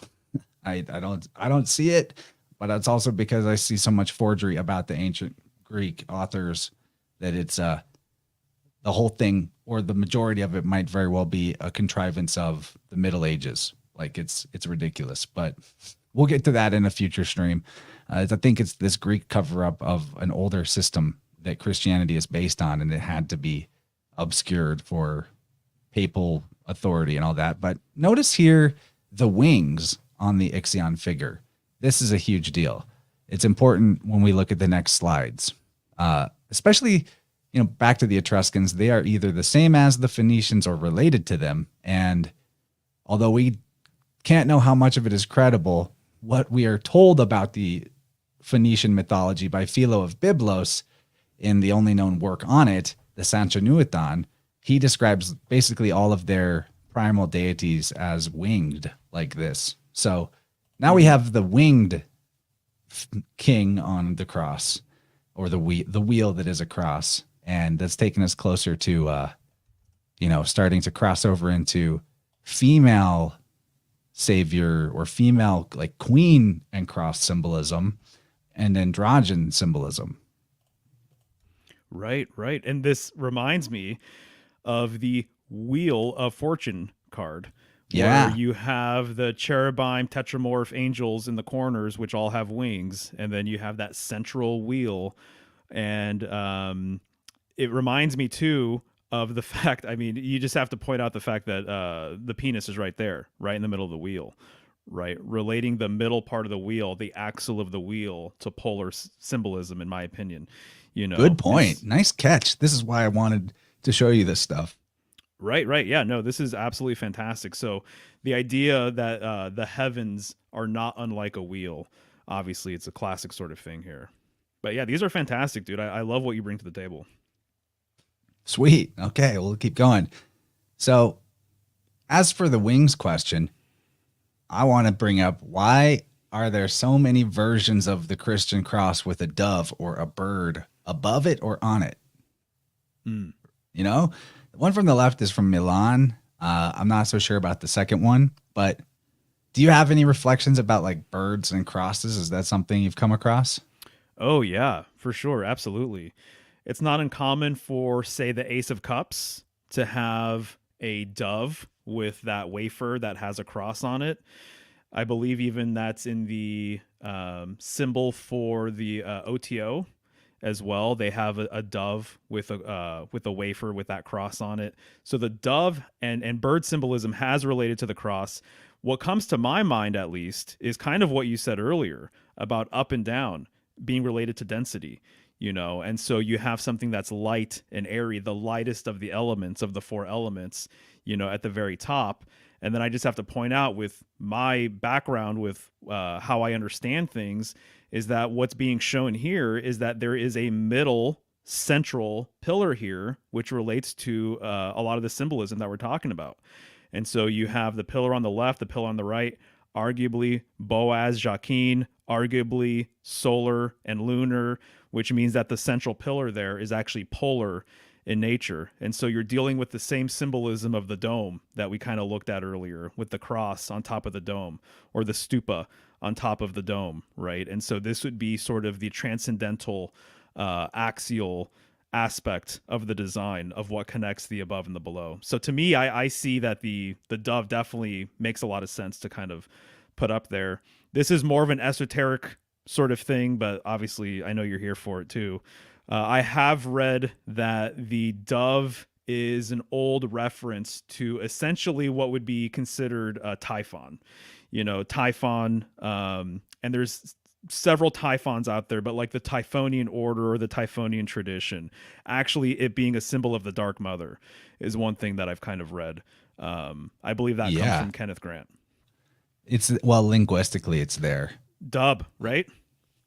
I don't see it, but it's also because I see so much forgery about the ancient Greek authors that it's the whole thing, or the majority of it, might very well be a contrivance of the Middle Ages. Like it's ridiculous, but we'll get to that in a future stream. I think it's this Greek cover-up of an older system that Christianity is based on, and it had to be obscured for papal authority and all that. But notice here the wings on the Ixion figure. This is a huge deal. It's important when we look at the next slides, especially, back to the Etruscans. They are either the same as the Phoenicians or related to them. And although we can't know how much of it is credible, what we are told about the Phoenician mythology by Philo of Byblos in the only known work on it, the Sanchoniuthon, he describes basically all of their primal deities as winged like this. So now we have the winged king on the cross, or the wheel that is a cross, and that's taken us closer to starting to cross over into female savior or female like queen and cross symbolism. and androgen symbolism. Right, right. And this reminds me of the Wheel of Fortune card, where Yeah, you have the cherubim tetramorph angels in the corners, which all have wings, and then you have that central wheel. And it reminds me too of the fact. I mean, you just have to point out the fact that the penis is right there, right in the middle of the wheel, right, relating the middle part of the wheel, the axle of the wheel, to polar symbolism, in my opinion. good And point. Nice catch. This is why I wanted to show you this stuff. right, right. Yeah, no, this is absolutely fantastic. So the idea that the heavens are not unlike a wheel, obviously, it's a classic sort of thing here. But yeah, these are fantastic, dude. I love what you bring to the table. Sweet. Okay, we'll keep going. So, as for the wings question, I want to bring up, why are there so many versions of the Christian cross with a dove or a bird above it or on it? Mm. You know, the one from the left is from Milan. I'm not so sure about the second one, but do you have any reflections about like birds and crosses? Is that something you've come across? Oh yeah, for sure, absolutely. It's not uncommon for, say, the Ace of Cups to have a dove with that wafer that has a cross on it. I believe even that's in the symbol for the OTO as well. They have a dove with a wafer with that cross on it. So the dove and bird symbolism has related to the cross. What comes to my mind, at least, is kind of what you said earlier about up and down being related to density. And so you have something that's light and airy, the lightest of the elements, of the four elements, at the very top. And then I just have to point out, with my background with how I understand things, is that what's being shown here is that there is a middle central pillar here, which relates to a lot of the symbolism that we're talking about. And so you have the pillar on the left, the pillar on the right, arguably Boaz, Jachin, arguably solar and lunar, which means that the central pillar there is actually polar in nature. And so you're dealing with the same symbolism of the dome that we kind of looked at earlier, with the cross on top of the dome, or the stupa on top of the dome, right? And so this would be sort of the transcendental axial aspect of the design of what connects the above and the below. So to me, I see that the dove definitely makes a lot of sense to kind of put up there. This is more of an esoteric sort of thing, but obviously I know you're here for it too. I have read that the dove is an old reference to essentially what would be considered a Typhon. Typhon, and there's several Typhons out there, but like the Typhonian order or the Typhonian tradition, actually it being a symbol of the Dark Mother is one thing that I've kind of read. I believe that comes from Kenneth Grant. It's, well, linguistically, it's there. Dub, right?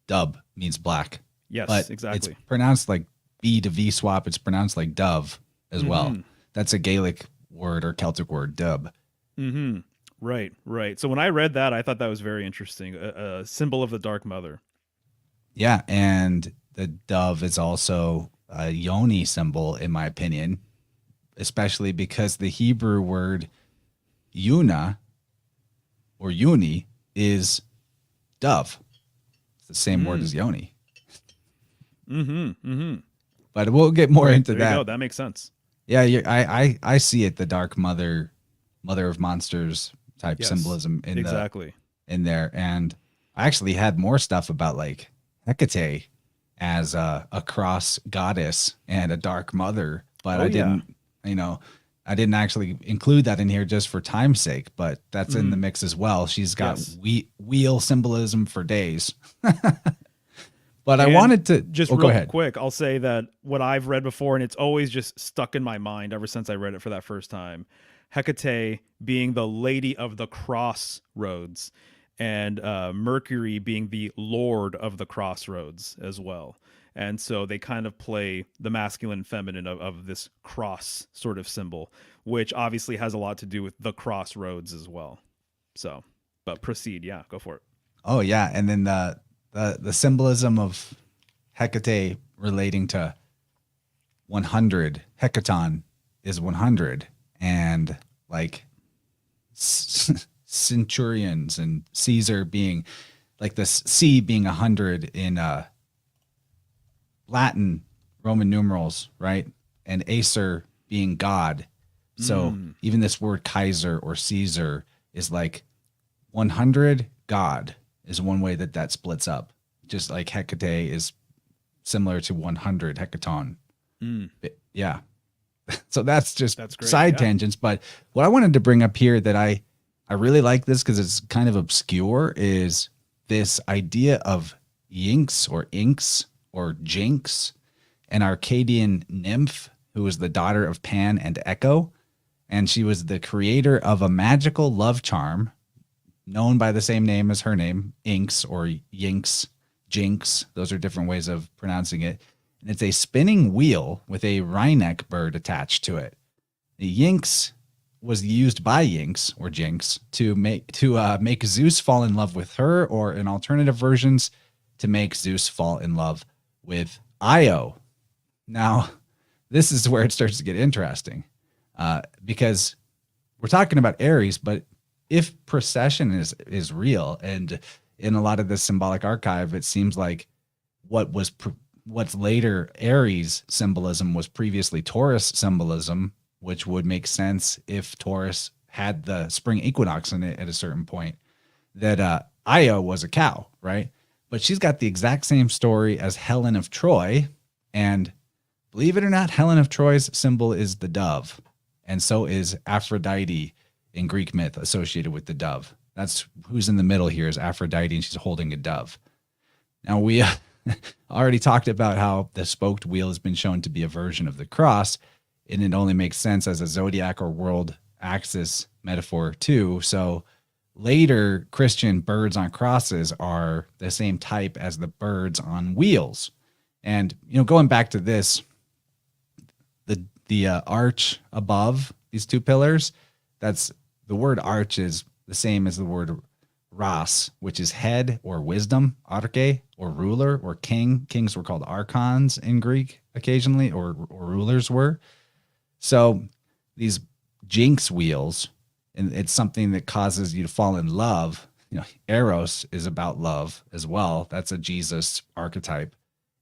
Dub means black. Yes, but exactly. It's pronounced like B to V swap. It's pronounced like dove as well. That's a Gaelic word or Celtic word, dub. Mm-hmm. Right, right. So when I read that, I thought that was very interesting. A symbol of the Dark Mother. Yeah, and the dove is also a yoni symbol, in my opinion, especially because the Hebrew word yuna or yuni is dove. It's the same word as yoni. But we'll get more into there that. You go. That makes sense. Yeah, I see it. The Dark Mother, Mother of Monsters type symbolism in there. And I actually had more stuff about like Hecate as a cross goddess and a dark mother, but I didn't actually include that in here just for time's sake, but that's in the mix as well. She's got wheel symbolism for days. But I wanted to just real quick, I'll say that what I've read before, and it's always just stuck in my mind ever since I read it for that first time, Hecate being the lady of the crossroads, and Mercury being the lord of the crossroads as well. And so they kind of play the masculine and feminine of this cross sort of symbol, which obviously has a lot to do with the crossroads as well. So, but proceed. Yeah, go for it. Oh, yeah. And then the symbolism of Hecate relating to 100, hecaton is 100, and like centurions and Caesar being like the C being 100 in Latin Roman numerals, right? And Acer being God. So even this word Kaiser or Caesar is like 100 God is one way that that splits up. Just like Hecate is similar to 100 hecaton. Yeah. So that's just That's great. side Yeah. tangents. But what I wanted to bring up here that I really like this because it's kind of obscure is this idea of yinks or inks or jinx, an Arcadian nymph who was the daughter of Pan and Echo. And she was the creator of a magical love charm known by the same name as her name, Inks or Yinks, Jinx. Those are different ways of pronouncing it. And it's a spinning wheel with a wryneck bird attached to it. The Yinks was used by Yinks or Jinx to make Zeus fall in love with her, or in alternative versions, to make Zeus fall in love with Io. Now, this is where it starts to get interesting because we're talking about Ares, but if precession is real, and in a lot of the symbolic archive, it seems like what's later Aries symbolism was previously Taurus symbolism, which would make sense if Taurus had the spring equinox in it at a certain point, that Io was a cow, right? But she's got the exact same story as Helen of Troy. And believe it or not, Helen of Troy's symbol is the dove. And so is Aphrodite in Greek myth associated with the dove. That's who's in the middle here is Aphrodite, and she's holding a dove. Now, we already talked about how the spoked wheel has been shown to be a version of the cross, and it only makes sense as a zodiac or world axis metaphor too. So later Christian birds on crosses are the same type as the birds on wheels. And, going back to this, the arch above these two pillars, that's the word arch is the same as the word ras, which is head or wisdom, arche, or ruler or king. Kings were called archons in Greek occasionally, or rulers were. So these jinx wheels, and it's something that causes you to fall in love. Eros is about love as well. That's a Jesus archetype.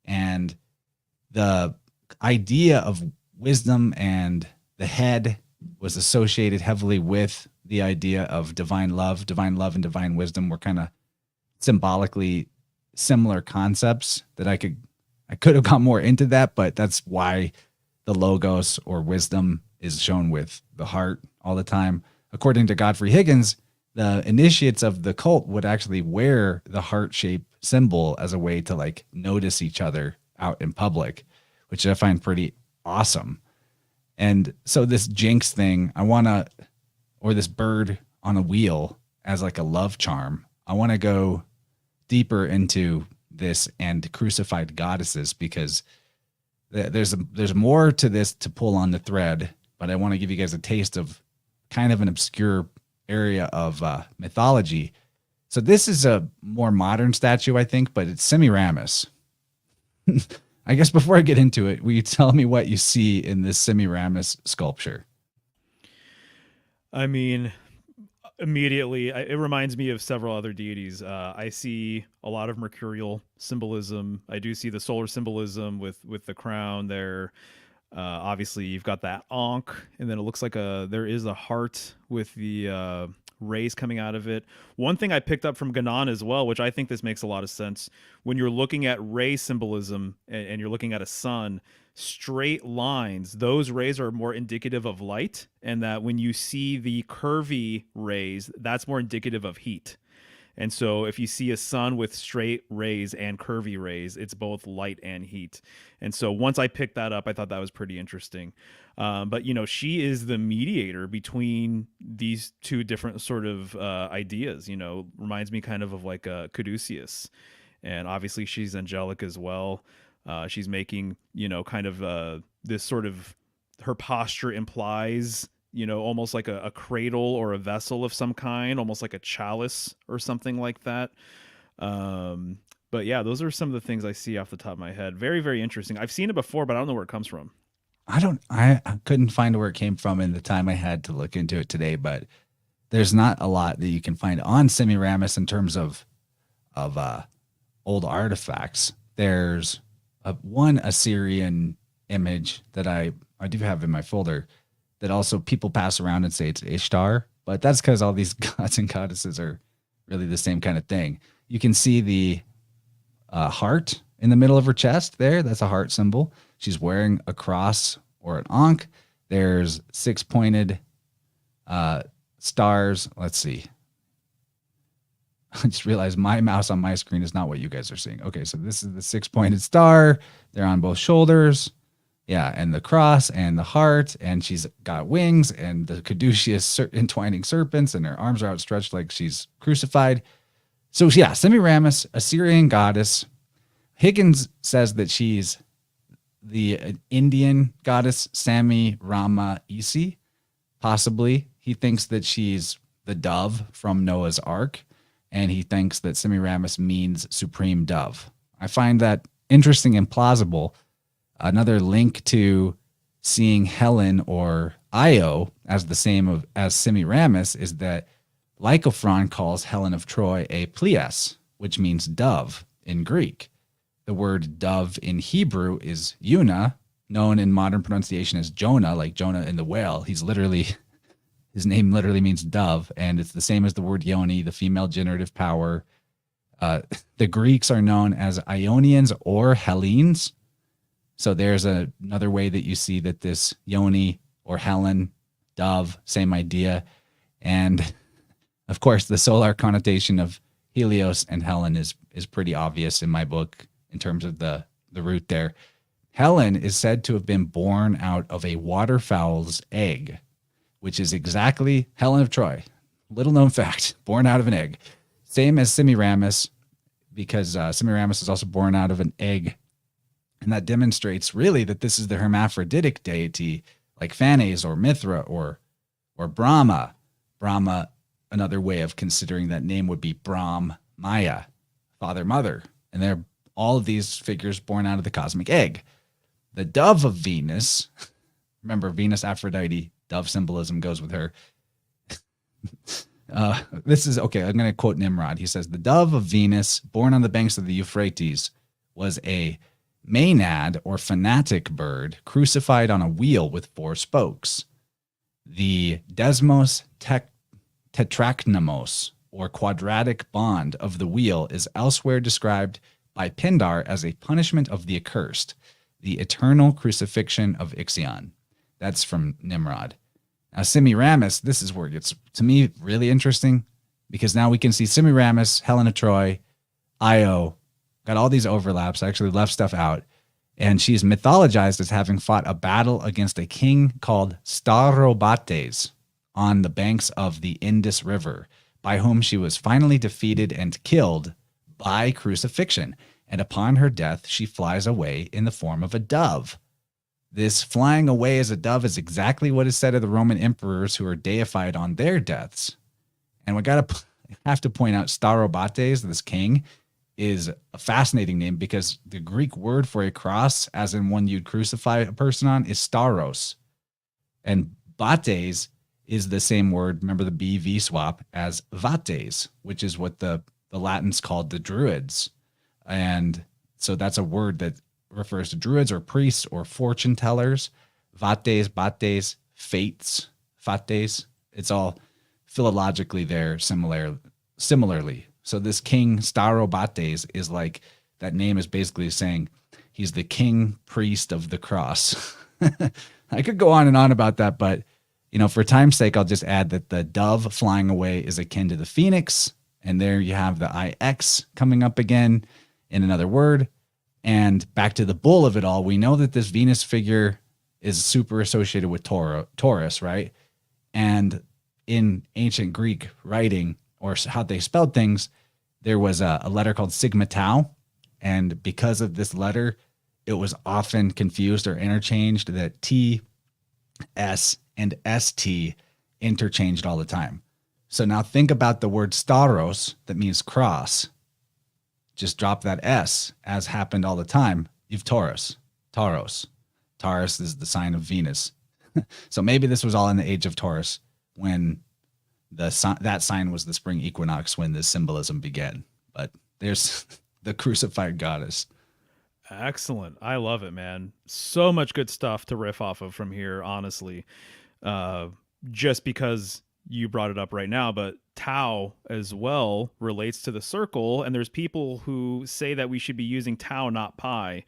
And the idea of wisdom and the head was associated heavily with the idea of divine love and divine wisdom were kind of symbolically similar concepts that I could have gone more into that, but that's why the logos or wisdom is shown with the heart all the time. According to Godfrey Higgins, the initiates of the cult would actually wear the heart-shaped symbol as a way to notice each other out in public, which I find pretty awesome. And so this jinx thing, or this bird on a wheel as a love charm, I want to go deeper into this and crucified goddesses, because there's more to this to pull on the thread, but I want to give you guys a taste of kind of an obscure area of mythology. So this is a more modern statue, I think, but it's Semiramis. I guess before I get into it, will you tell me what you see in this Semiramis sculpture? I mean, immediately, it reminds me of several other deities. I see a lot of mercurial symbolism. I do see the solar symbolism with the crown there. Obviously, you've got that ankh, and then it looks like there is a heart with the rays coming out of it. One thing I picked up from Ganon as well, which I think this makes a lot of sense, when you're looking at ray symbolism and you're looking at a sun, straight lines, those rays are more indicative of light, and that when you see the curvy rays, that's more indicative of heat. And so if you see a sun with straight rays and curvy rays, it's both light and heat. And so once I picked that up, I thought that was pretty interesting. But, she is the mediator between these two different sort of ideas, reminds me kind of like Caduceus. And obviously she's angelic as well. She's making, kind of this sort of, her posture implies almost like a cradle or a vessel of some kind, almost like a chalice or something like that. But yeah, those are some of the things I see off the top of my head. Very, very interesting. I've seen it before, but I don't know where it comes from. I couldn't find where it came from in the time I had to look into it today, but there's not a lot that you can find on Semiramis in terms of of old artifacts. There's one Assyrian image that I do have in my folder that also people pass around and say it's Ishtar, but that's because all these gods and goddesses are really the same kind of thing. You can see the heart in the middle of her chest there. That's a heart symbol. She's wearing a cross or an ankh. There's 6-pointed stars. Let's see. I just realized my mouse on my screen is not what you guys are seeing. Okay, so this is the 6-pointed star. They're on both shoulders. Yeah, and the cross and the heart, and she's got wings and the caduceus entwining serpents, and her arms are outstretched like she's crucified. So yeah, Semiramis, Assyrian goddess. Higgins says that she's the Indian goddess Sami Rama Isi, possibly. He thinks that she's the dove from Noah's Ark, and he thinks that Semiramis means supreme dove. I find that interesting and plausible. Another link to seeing Helen or Io as the same as Semiramis is that Lycophron calls Helen of Troy a Plies, which means dove in Greek. The word dove in Hebrew is Yuna, known in modern pronunciation as Jonah, like Jonah in the whale. His name literally means dove, and it's the same as the word yoni, the female generative power. The Greeks are known as Ionians or Hellenes. So there's another way that you see that this yoni or Helen, dove, same idea. And of course, the solar connotation of Helios and Helen is pretty obvious in my book in terms of the root there. Helen is said to have been born out of a waterfowl's egg, which is exactly Helen of Troy. Little known fact, born out of an egg. Same as Semiramis, because Semiramis is also born out of an egg. And that demonstrates really that this is the hermaphroditic deity like Phanes or Mithra or Brahma. Brahma, another way of considering that name would be Brahm Maya, father, mother. And they're all of these figures born out of the cosmic egg. The dove of Venus, remember Venus, Aphrodite, dove symbolism goes with her. This is, okay, I'm going to quote Nimrod. He says, the dove of Venus, born on the banks of the Euphrates, was a Maenad or fanatic bird crucified on a wheel with 4 spokes. The desmos tetrachnamos or quadratic bond of the wheel is elsewhere described by Pindar as a punishment of the accursed, the eternal crucifixion of Ixion. That's from Nimrod. Now Semiramis, this is where it gets to me really interesting because now we can see Semiramis, Helen of Troy, Io, got all these overlaps. I actually left stuff out. And she's mythologized as having fought a battle against a king called Starobates on the banks of the Indus River, by whom she was finally defeated and killed by crucifixion. And upon her death, she flies away in the form of a dove. This flying away as a dove is exactly what is said of the Roman emperors who are deified on their deaths. And we have to point out Starobates, this king, is a fascinating name because the Greek word for a cross, as in one you'd crucify a person on, is staros. And bates is the same word, remember the BV swap, as vates, which is what the Latins called the Druids. And so that's a word that refers to Druids or priests or fortune tellers. Vates, bates, fates, fates. It's all philologically there similarly. So this king Starobates is like, that name is basically saying he's the king priest of the cross. I could go on and on about that, but for time's sake, I'll just add that the dove flying away is akin to the phoenix. And there you have the IX coming up again in another word. And back to the bull of it all, we know that this Venus figure is super associated with Taurus, right? And in ancient Greek writing, or how they spelled things, there was a letter called sigma tau. And because of this letter, it was often confused or interchanged that T, S, and ST interchanged all the time. So now think about the word staros, that means cross. Just drop that S, as happened all the time. You've Taurus. Taurus is the sign of Venus. So maybe this was all in the age of Taurus when that sign was the spring equinox when this symbolism began. But there's the crucified goddess. Excellent. I love it, man. So much good stuff to riff off of from here, honestly. Uh, just because you brought it up right now, but tau as well relates to the circle. And there's people who say that we should be using tau, not pi,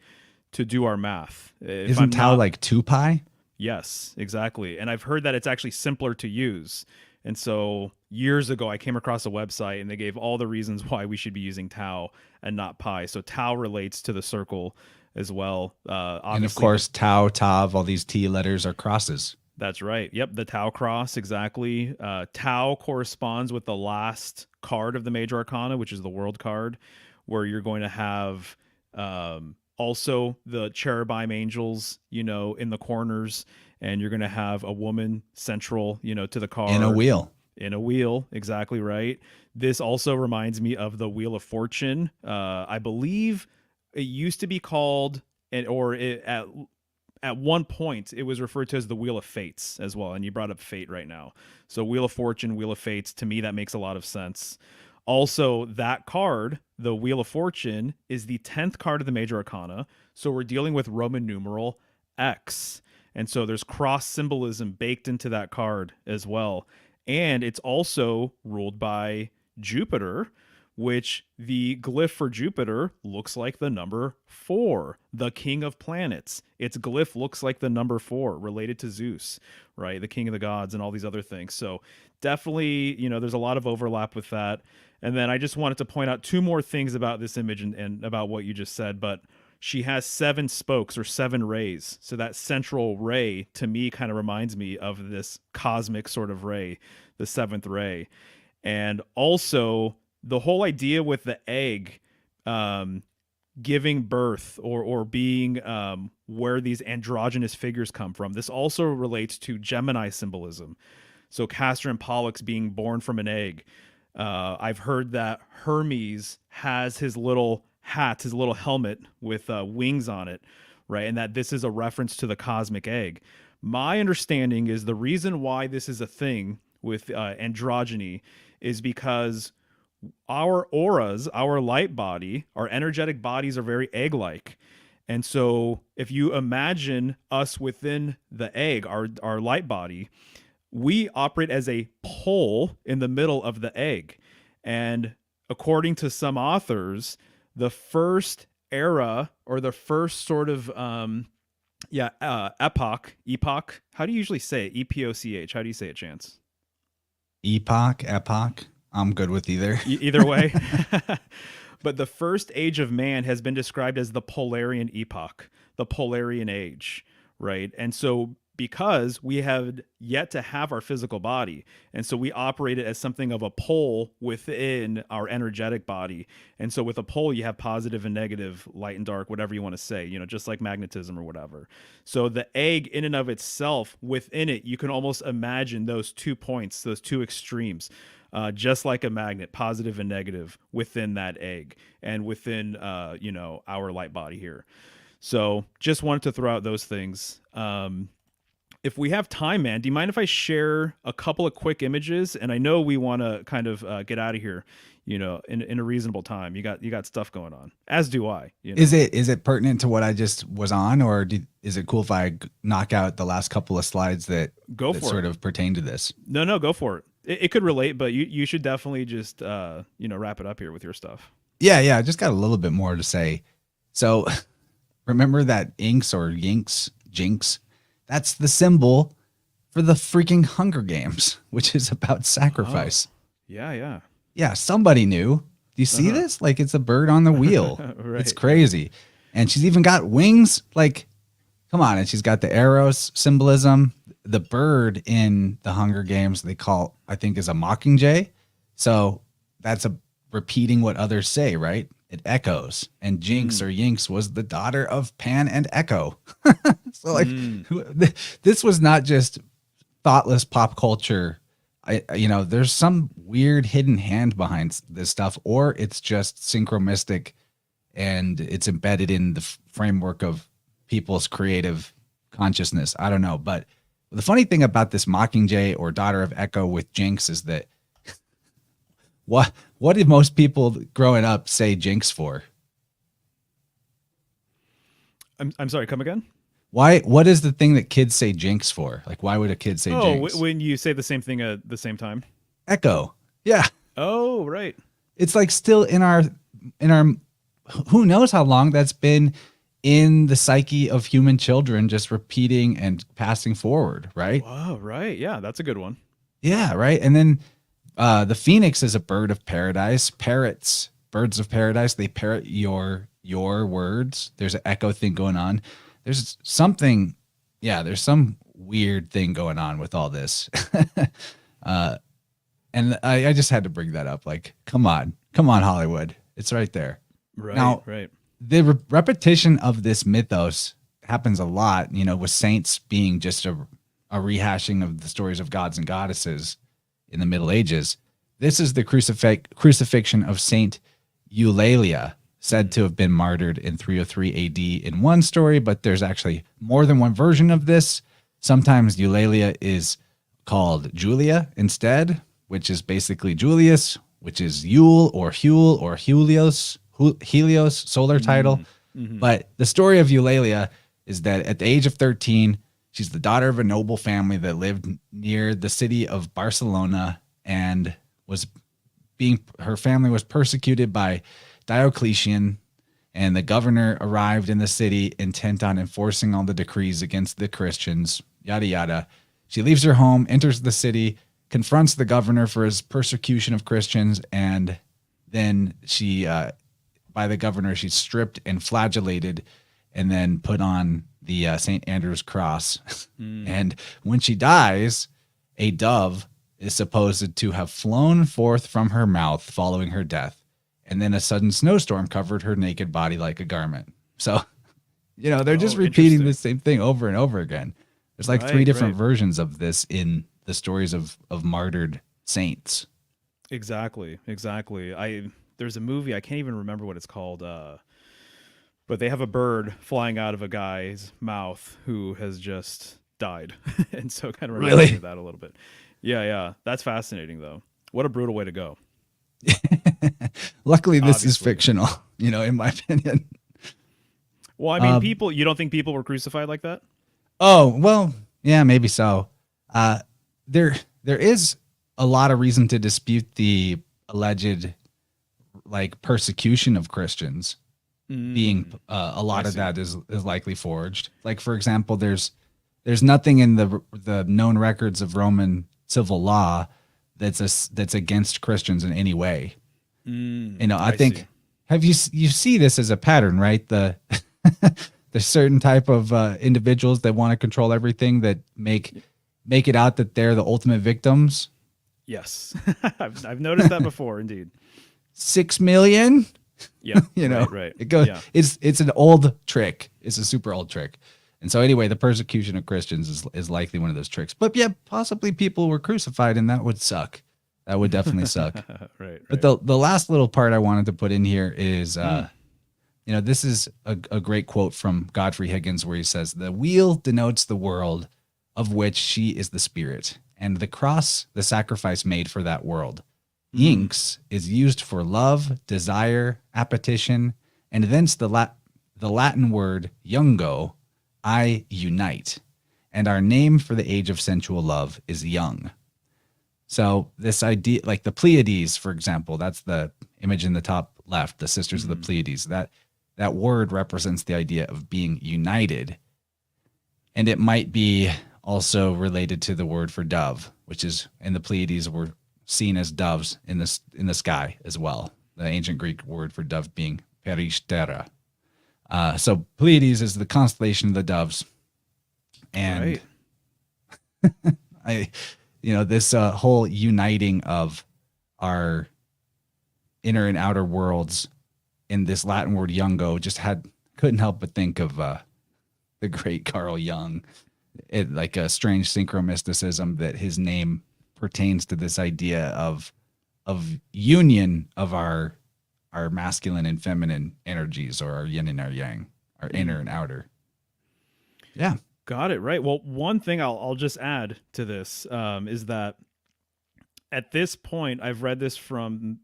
to do our math. Isn't tau like 2 pi? Yes, exactly. And I've heard that it's actually simpler to use. And so years ago, I came across a website and they gave all the reasons why we should be using tau and not pi. So tau relates to the circle as well. And of course, tau, tav, all these T letters are crosses. That's right. Yep, the tau cross, exactly. Tau corresponds with the last card of the major arcana, which is the world card, where you're going to have also the cherubim angels, in the corners, and you're going to have a woman central, to the card. In a wheel. In a wheel, exactly right. This also reminds me of the Wheel of Fortune. I believe it used to be called, at one point, it was referred to as the Wheel of Fates as well. And you brought up fate right now. So Wheel of Fortune, Wheel of Fates, to me, that makes a lot of sense. Also, that card, the Wheel of Fortune, is the 10th card of the Major Arcana. So we're dealing with Roman numeral X. And so there's cross symbolism baked into that card as well. And it's also ruled by Jupiter, which the glyph for Jupiter looks like the number 4, the king of planets. Its glyph looks like the number 4, related to Zeus, right? The king of the gods and all these other things. So definitely, there's a lot of overlap with that. And then I just wanted to point out 2 more things about this image and about what you just said, but she has 7 spokes or 7 rays. So that central ray to me kind of reminds me of this cosmic sort of ray, the 7th ray. And also the whole idea with the egg giving birth or being where these androgynous figures come from. This also relates to Gemini symbolism. So Castor and Pollux being born from an egg. I've heard that Hermes has his little hat, his little helmet with wings on it, right? And that this is a reference to the cosmic egg. My understanding is the reason why this is a thing with androgyny is because our auras, our light body, our energetic bodies are very egg-like. And so if you imagine us within the egg, our light body, we operate as a pole in the middle of the egg. And according to some authors, the first era or the first sort of epoch. How do you usually say it? EPOCH. How do you say it, Chance? Epoch. I'm good with either. Either way. But the first age of man has been described as the Polarian epoch, the Polarian age, right? And so because we have yet to have our physical body, and so we operate it as something of a pole within our energetic body. And so with a pole, you have positive and negative, light and dark, whatever you want to say, just like magnetism or whatever. So the egg in and of itself, within it, you can almost imagine those 2 points, those 2 extremes. Just like a magnet, positive and negative within that egg and within, our light body here. So just wanted to throw out those things. If we have time, man, do you mind if I share a couple of quick images? And I know we want to kind of get out of here, in a reasonable time. You got stuff going on, as do I. Is it pertinent to what I just was on, or is it cool if I knock out the last couple of slides that sort of pertain to this? No, go for it. It could relate, but you should definitely just wrap it up here with your stuff. Yeah, I just got a little bit more to say. So remember that inks or jinx? That's the symbol for the freaking Hunger Games, which is about sacrifice. Oh, yeah. Somebody knew. Do you see this? Like, it's a bird on the wheel. Right. It's crazy. And she's even got wings. Like, come on. And she's got the arrows symbolism. The bird in the Hunger Games I think is a mockingjay. So that's repeating what others say, right? It echoes. And Jinx or Yinx was the daughter of Pan and Echo. So this was not just thoughtless pop culture. There's some weird hidden hand behind this stuff, or it's just synchromistic and it's embedded in the framework of people's creative consciousness. I don't know. But the funny thing about this mockingjay or daughter of Echo with Jinx is that what what did most people growing up say jinx for? I'm sorry, come again? Why? What is the thing that kids say jinx for? Like, why would a kid say Oh, jinx? when you say the same thing at the same time. Echo. Yeah. Oh, right. It's like still in our, who knows how long that's been in the psyche of human children, just repeating and passing forward, right? Wow, right. Yeah, that's a good one. Yeah, right. And then the phoenix is a bird of paradise. Parrots, birds of paradise, they parrot your words. There's an echo thing going on. There's something, yeah, there's some weird thing going on with all this. And I just had to bring that up. Like, come on, Hollywood. It's right there. Right, Now, right. the repetition of this mythos happens a lot, with saints being just a rehashing of the stories of gods and goddesses in the Middle Ages. This is the crucifixion of Saint Eulalia, said to have been martyred in 303 AD in one story, but there's actually more than one version of this. Sometimes Eulalia is called Julia instead, which is basically Julius, which is Yule or Helios, solar title. Mm-hmm. But the story of Eulalia is that at the age of 13, she's the daughter of a noble family that lived near the city of Barcelona and her family was persecuted by Diocletian, and the governor arrived in the city intent on enforcing all the decrees against the Christians, yada, yada. She leaves her home, enters the city, confronts the governor for his persecution of Christians, and then by the governor, she's stripped and flagellated and then put on the St. Andrew's cross. And when she dies, a dove is supposed to have flown forth from her mouth following her death. And then a sudden snowstorm covered her naked body like a garment. So, they're just repeating the same thing over and over again. There's like three different versions of this in the stories of martyred saints. Exactly. There's a movie, I can't even remember what it's called, but they have a bird flying out of a guy's mouth who has just died. And so it kind of reminds me of that a little bit. Yeah. That's fascinating, though. What a brutal way to go. Luckily, this is fictional, in my opinion. Well, I mean, you don't think people were crucified like that? Oh, well, yeah, maybe so. There is a lot of reason to dispute the alleged persecution of Christians being a lot of that is likely forged. Like, for example, there's nothing in the known records of Roman civil law that's against Christians in any way. I think you see this as a pattern, right? There's certain type of individuals that want to control everything, that make it out that they're the ultimate victims. Yes. I've noticed that before, indeed. 6 million. Yeah. Right. It goes. Yeah. It's an old trick. It's a super old trick. And so anyway, the persecution of Christians is likely one of those tricks. But yeah, possibly people were crucified, and that would suck. That would definitely suck. Right. But the last little part I wanted to put in here is, this is a great quote from Godfrey Higgins, where he says, "The wheel denotes the world of which she is the spirit, and the cross the sacrifice made for that world. Inks is used for love, desire, appetition, and thence the Latin word jungo, I unite, and our name for the age of sensual love is young." So this idea, like the Pleiades, for example, that's the image in the top left, the sisters of the Pleiades, that word represents the idea of being united. And it might be also related to the word for dove, which is, and the Pleiades were seen as doves in the sky as well. The ancient Greek word for dove being peristera. So Pleiades is the constellation of the doves. And this whole uniting of our inner and outer worlds in this Latin word jungo couldn't help but think of the great Carl Jung. Like a strange synchromysticism that his name pertains to this idea of union of our masculine and feminine energies, or our yin and our yang, our inner and outer. Yeah. Got it. Right. Well, one thing I'll just add to this is that at this point, I've read this from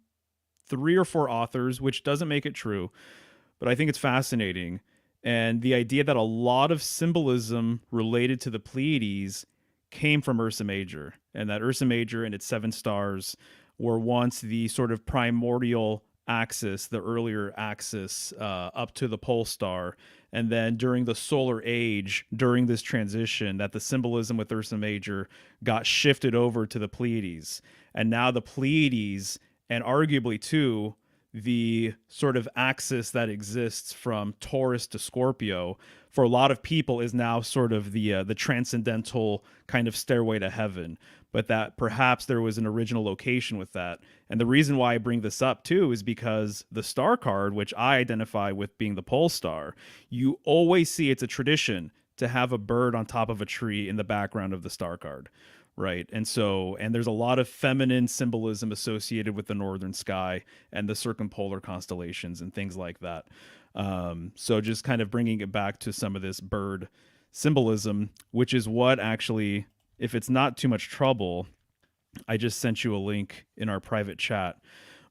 three or four authors, which doesn't make it true, but I think it's fascinating. And the idea that a lot of symbolism related to the Pleiades came from Ursa Major, and that Ursa Major and its seven stars were once the sort of primordial axis, the earlier axis up to the pole star. And then during the solar age, during this transition, that the symbolism with Ursa Major got shifted over to the Pleiades. And now the Pleiades, and arguably too, the sort of axis that exists from Taurus to Scorpio for a lot of people is now sort of the transcendental kind of stairway to heaven, but that perhaps there was an original location with that. And the reason why I bring this up too is because the star card, which I identify with being the pole star, you always see, it's a tradition to have a bird on top of a tree in the background of the star card. Right. And there's a lot of feminine symbolism associated with the northern sky and the circumpolar constellations and things like that. So just kind of bringing it back to some of this bird symbolism, which is what actually, if it's not too much trouble, I just sent you a link in our private chat.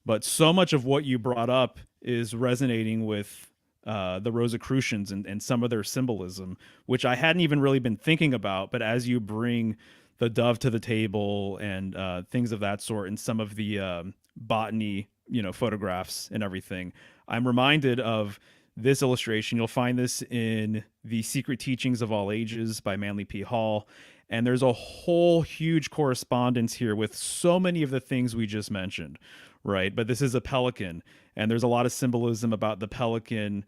But so much of what you brought up is resonating with the Rosicrucians and some of their symbolism, which I hadn't even really been thinking about. But as you bring the dove to the table and things of that sort, and some of the botany, photographs and everything, I'm reminded of this illustration. You'll find this in The Secret Teachings of All Ages by Manly P. Hall. And there's a whole huge correspondence here with so many of the things we just mentioned, right? But this is a pelican, and there's a lot of symbolism about the pelican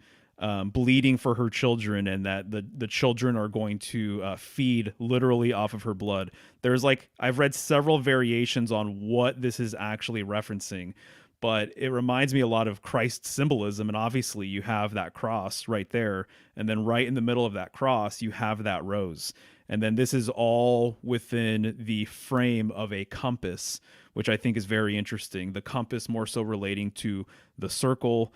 bleeding for her children, and that the children are going to feed literally off of her blood. I've read several variations on what this is actually referencing, but it reminds me a lot of Christ's symbolism. And obviously you have that cross right there, and then right in the middle of that cross you have that rose. And then this is all within the frame of a compass, which I think is very interesting. The compass more so relating to the circle,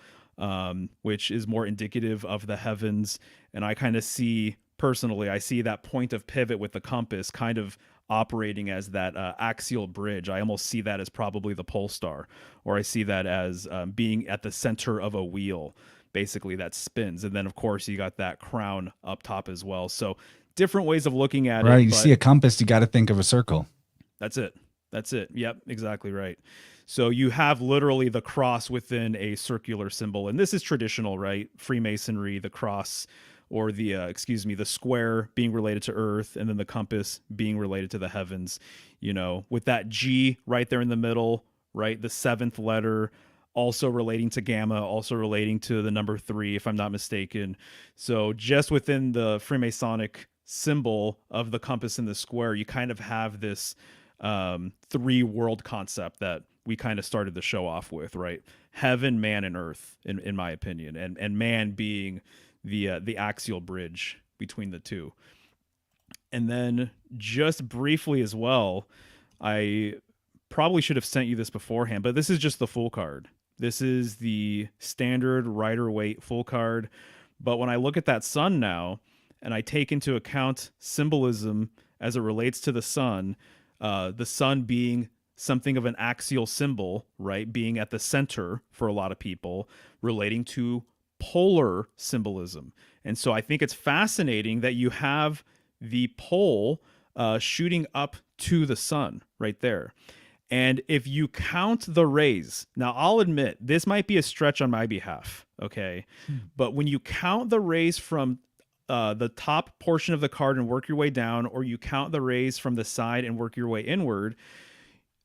which is more indicative of the heavens. And I kind of see, personally, I see that point of pivot with the compass kind of operating as that axial bridge. I almost see that as probably the pole star, or I see that as being at the center of a wheel, basically, that spins. And then, of course, you got that crown up top as well. So different ways of looking at it. Right. You see a compass, you got to think of a circle. That's it. Yep, exactly right. So you have literally the cross within a circular symbol. And this is traditional, right? Freemasonry, the cross, or the square being related to Earth, and then the compass being related to the heavens, with that G right there in the middle, right? The seventh letter also relating to gamma, also relating to the number 3, if I'm not mistaken. So just within the Freemasonic symbol of the compass and the square, you kind of have this 3 world concept that we kind of started the show off with, right? Heaven, man, and earth, in my opinion, and man being the axial bridge between the two. And then just briefly as well, I probably should have sent you this beforehand, but this is just the full card. This is the standard Rider-Waite full card. But when I look at that sun now, and I take into account symbolism as it relates to the sun being something of an axial symbol, right? Being at the center for a lot of people, relating to polar symbolism. And so I think it's fascinating that you have the pole shooting up to the sun right there. And if you count the rays, now I'll admit this might be a stretch on my behalf, okay? But when you count the rays from the top portion of the card and work your way down, or you count the rays from the side and work your way inward,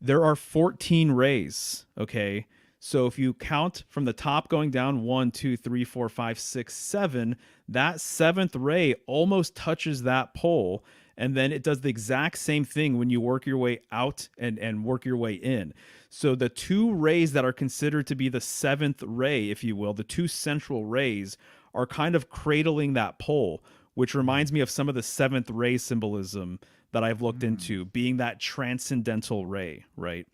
there are 14 rays, okay? So if you count from the top going down, 1, 2, 3, 4, 5, 6, 7, that 7th ray almost touches that pole. And then it does the exact same thing when you work your way out and work your way in. So the 2 rays that are considered to be the 7th ray, if you will, the 2 central rays, are kind of cradling that pole, which reminds me of some of the 7th ray symbolism that I've looked into, being that transcendental ray, right?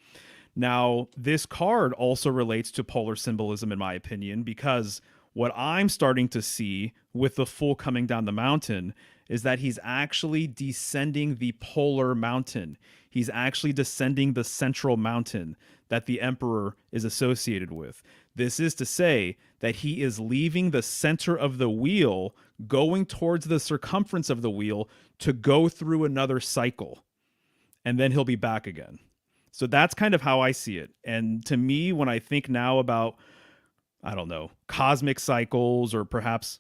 Now, this card also relates to polar symbolism, in my opinion, because what I'm starting to see with the full coming down the mountain is that he's actually descending the polar mountain. He's actually descending the central mountain that the emperor is associated with. This is to say that he is leaving the center of the wheel, going towards the circumference of the wheel to go through another cycle, and then he'll be back again. So that's kind of how I see it. And to me, when I think now about, I don't know, cosmic cycles or perhaps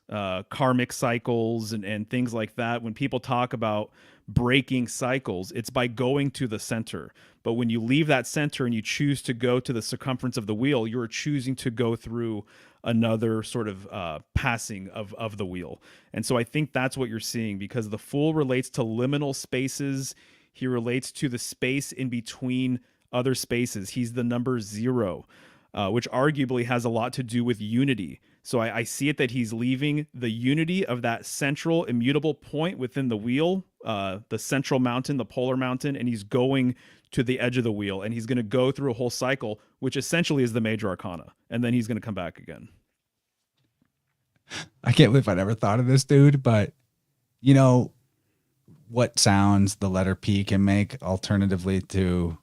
karmic cycles and things like that, when people talk about breaking cycles, it's by going to the center. But when you leave that center and you choose to go to the circumference of the wheel, you're choosing to go through another sort of passing of the wheel. And so I think that's what you're seeing, because the Fool relates to liminal spaces. He relates to the space in between other spaces. He's the number 0. Which arguably has a lot to do with unity. So I see it that he's leaving the unity of that central immutable point within the wheel, the central mountain, the polar mountain, and he's going to the edge of the wheel, and he's going to go through a whole cycle, which essentially is the major arcana, and then he's going to come back again. I can't believe I never thought of this, dude, but you know what sounds the letter P can make alternatively to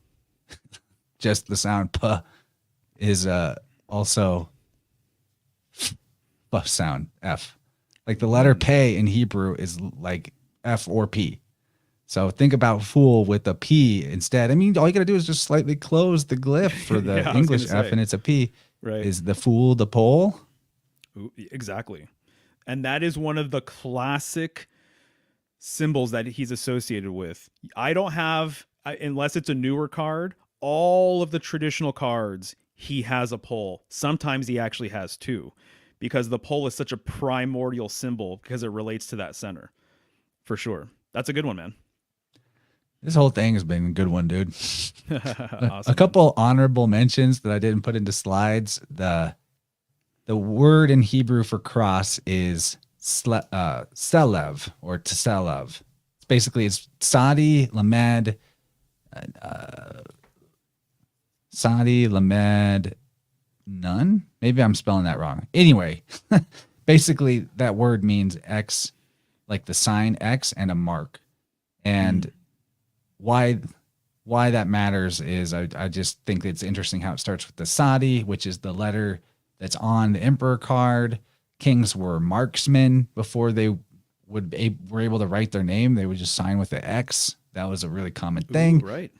just the sound P is also F sound, F. Like the letter P in Hebrew is like F or P. So think about fool with a P instead. I mean, all you got to do is just slightly close the glyph for the Yeah, English F and it's a P. Right. Is the fool the pole? Ooh, exactly. And that is one of the classic symbols that he's associated with. I don't have, unless it's a newer card, all of the traditional cards, he has a pole. Sometimes he actually has 2, because the pole is such a primordial symbol because it relates to that center. For sure. That's a good one, man. This whole thing has been a good one, dude. Awesome, a couple honorable mentions that I didn't put into slides. The word in Hebrew for cross is selev or tselev. It's Sadi, Lamed, Sadi, Lamed, none. Maybe I'm spelling that wrong. Anyway, basically that word means X, like the sign X and a mark. And why that matters is I just think it's interesting how it starts with the Sadi, which is the letter that's on the emperor card. Kings were marksmen before they were able to write their name. They would just sign with the X. That was a really common thing. Ooh, right.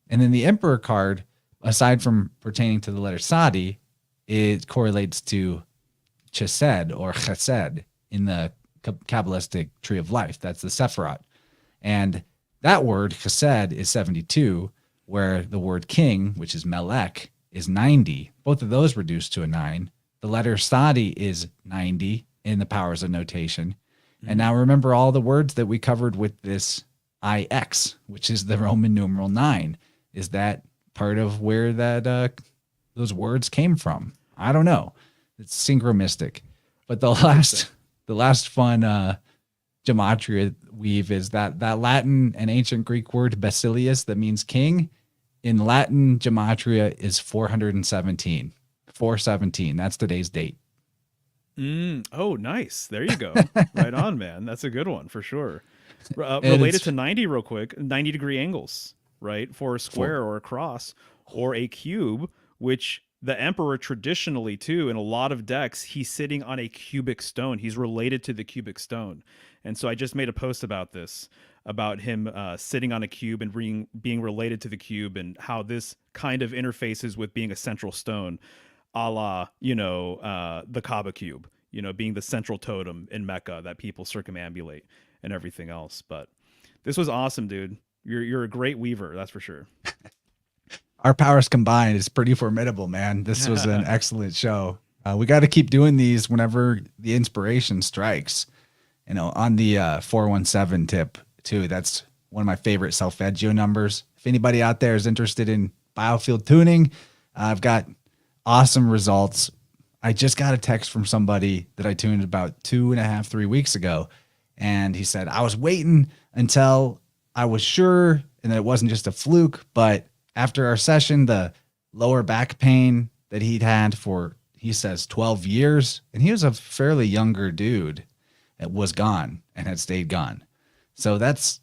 And then the emperor card, aside from pertaining to the letter Sadi, it correlates to chesed or chesed in the Kabbalistic tree of life. That's the Sephirot. And that word, chesed, is 72, where the word king, which is melech, is 90. Both of those reduced to a 9. The letter Sadi is 90 in the powers of notation. And now remember all the words that we covered with this IX, which is the Roman numeral 9. Is that part of where that those words came from? I don't know. It's synchromistic. But the last fun gematria weave is that Latin and ancient Greek word basileus that means king. In Latin, gematria is 417. 417. That's today's date. Oh, nice. There you go. Right on, man. That's a good one for sure. Related to 90 real quick, 90-degree angles, right? For a square or a cross or a cube, which the emperor traditionally too, in a lot of decks, he's sitting on a cubic stone. He's related to the cubic stone. And so I just made a post about this, about him sitting on a cube and being related to the cube, and how this kind of interfaces with being a central stone, a la, the Kaaba cube, being the central totem in Mecca that people circumambulate and everything else. But this was awesome, dude. You're a great weaver, that's for sure. Our powers combined is pretty formidable, man. This was an excellent show. We got to keep doing these whenever the inspiration strikes. On the 417 tip too, that's one of my favorite solfeggio numbers. If anybody out there is interested in biofield tuning, I've got awesome results. I just got a text from somebody that I tuned about 2.5, 3 weeks ago. And he said, I was waiting until I was sure and that it wasn't just a fluke, but after our session, the lower back pain that he'd had for, he says, 12 years, and he was a fairly younger dude. it was gone and had stayed gone. So that's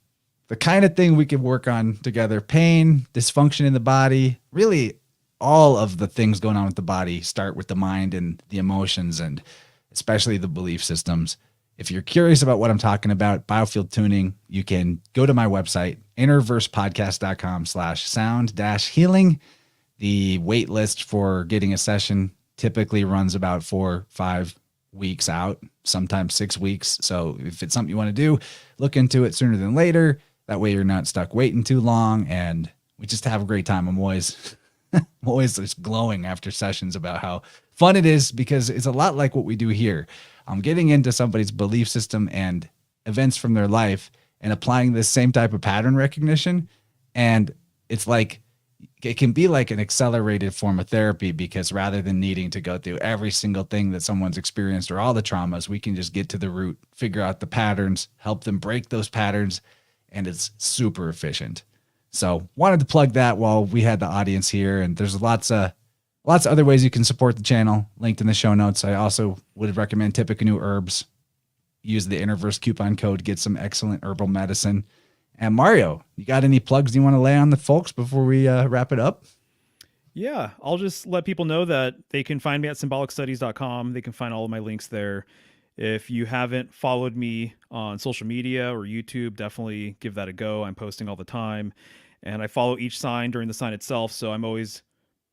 the kind of thing we could work on together. Pain, dysfunction in the body, really all of the things going on with the body start with the mind and the emotions, and especially the belief systems. If you're curious about what I'm talking about, biofield tuning, you can go to my website, innerversepodcast.com/sound-healing. The wait list for getting a session typically runs about 4-5 weeks out, sometimes 6 weeks. So if it's something you want to do, look into it sooner than later. That way you're not stuck waiting too long, and we just have a great time. I'm always just glowing after sessions about how fun it is, because it's a lot like what we do here. I'm getting into somebody's belief system and events from their life and applying this same type of pattern recognition. And it's like, it can be like an accelerated form of therapy, because rather than needing to go through every single thing that someone's experienced or all the traumas, we can just get to the root, figure out the patterns, help them break those patterns, and it's super efficient. So wanted to plug that while we had the audience here. And there's lots of other ways you can support the channel linked in the show notes. I also would recommend Tippecanoe Herbs. Use the Interverse coupon code, get some excellent herbal medicine. And Mario, you got any plugs you want to lay on the folks before we wrap it up? Yeah, I'll just let people know that they can find me at symbolicstudies.com. They can find all of my links there. If you haven't followed me on social media or YouTube, definitely give that a go. I'm posting all the time, and I follow each sign during the sign itself, so I'm always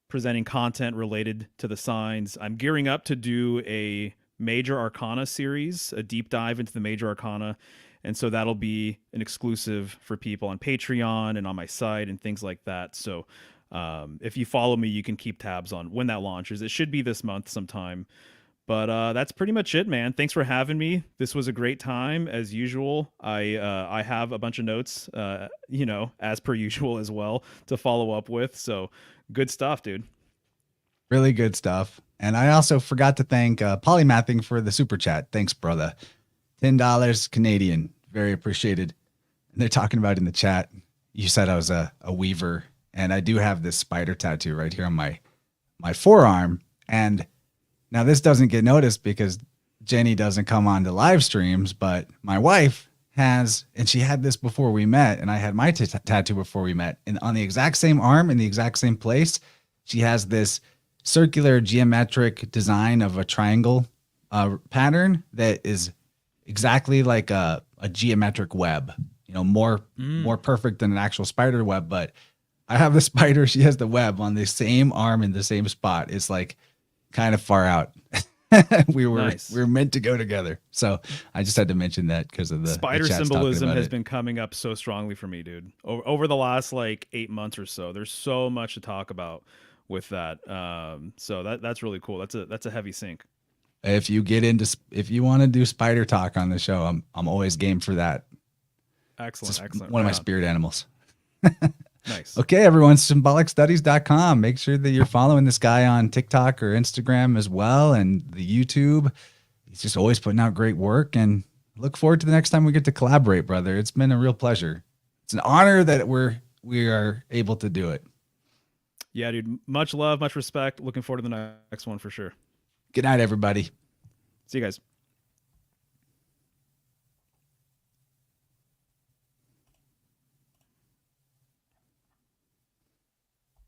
presenting content related to the signs. I'm gearing up to do a Major Arcana series, a deep dive into the Major Arcana, and so that'll be an exclusive for people on Patreon and on my site and things like that. So if you follow me, you can keep tabs on when that launches. It should be this month sometime. But that's pretty much it, man. Thanks for having me. This was a great time, as usual. I have a bunch of notes, as per usual as well, to follow up with. So good stuff, dude. Really good stuff. And I also forgot to thank Polymathing for the super chat. Thanks, brother. $10 Canadian. Very appreciated. And they're talking about in the chat, you said I was a weaver, and I do have this spider tattoo right here on my forearm. And now this doesn't get noticed because Jenny doesn't come on to live streams, but my wife has, and she had this before we met, and I had my tattoo before we met. And on the exact same arm, in the exact same place, she has this circular geometric design of a triangle pattern that is exactly like a geometric web, more perfect than an actual spider web. But I have the spider, she has the web on the same arm in the same spot. It's like kind of far out. we were meant to go together. So I just had to mention that because of the spider symbolism has been coming up so strongly for me, dude. Over the last 8 months or so. There's so much to talk about with that. So that's really cool. That's a heavy sync. If you want to do spider talk on the show, I'm always game for that. Excellent. One of my spirit animals. Nice. Okay, everyone, symbolicstudies.com. Make sure that you're following this guy on TikTok or Instagram as well, and the YouTube. He's just always putting out great work, and look forward to the next time we get to collaborate, brother. It's been a real pleasure. It's an honor that we are able to do it. Yeah, dude. Much love, much respect. Looking forward to the next one for sure. Good night, everybody. See you guys.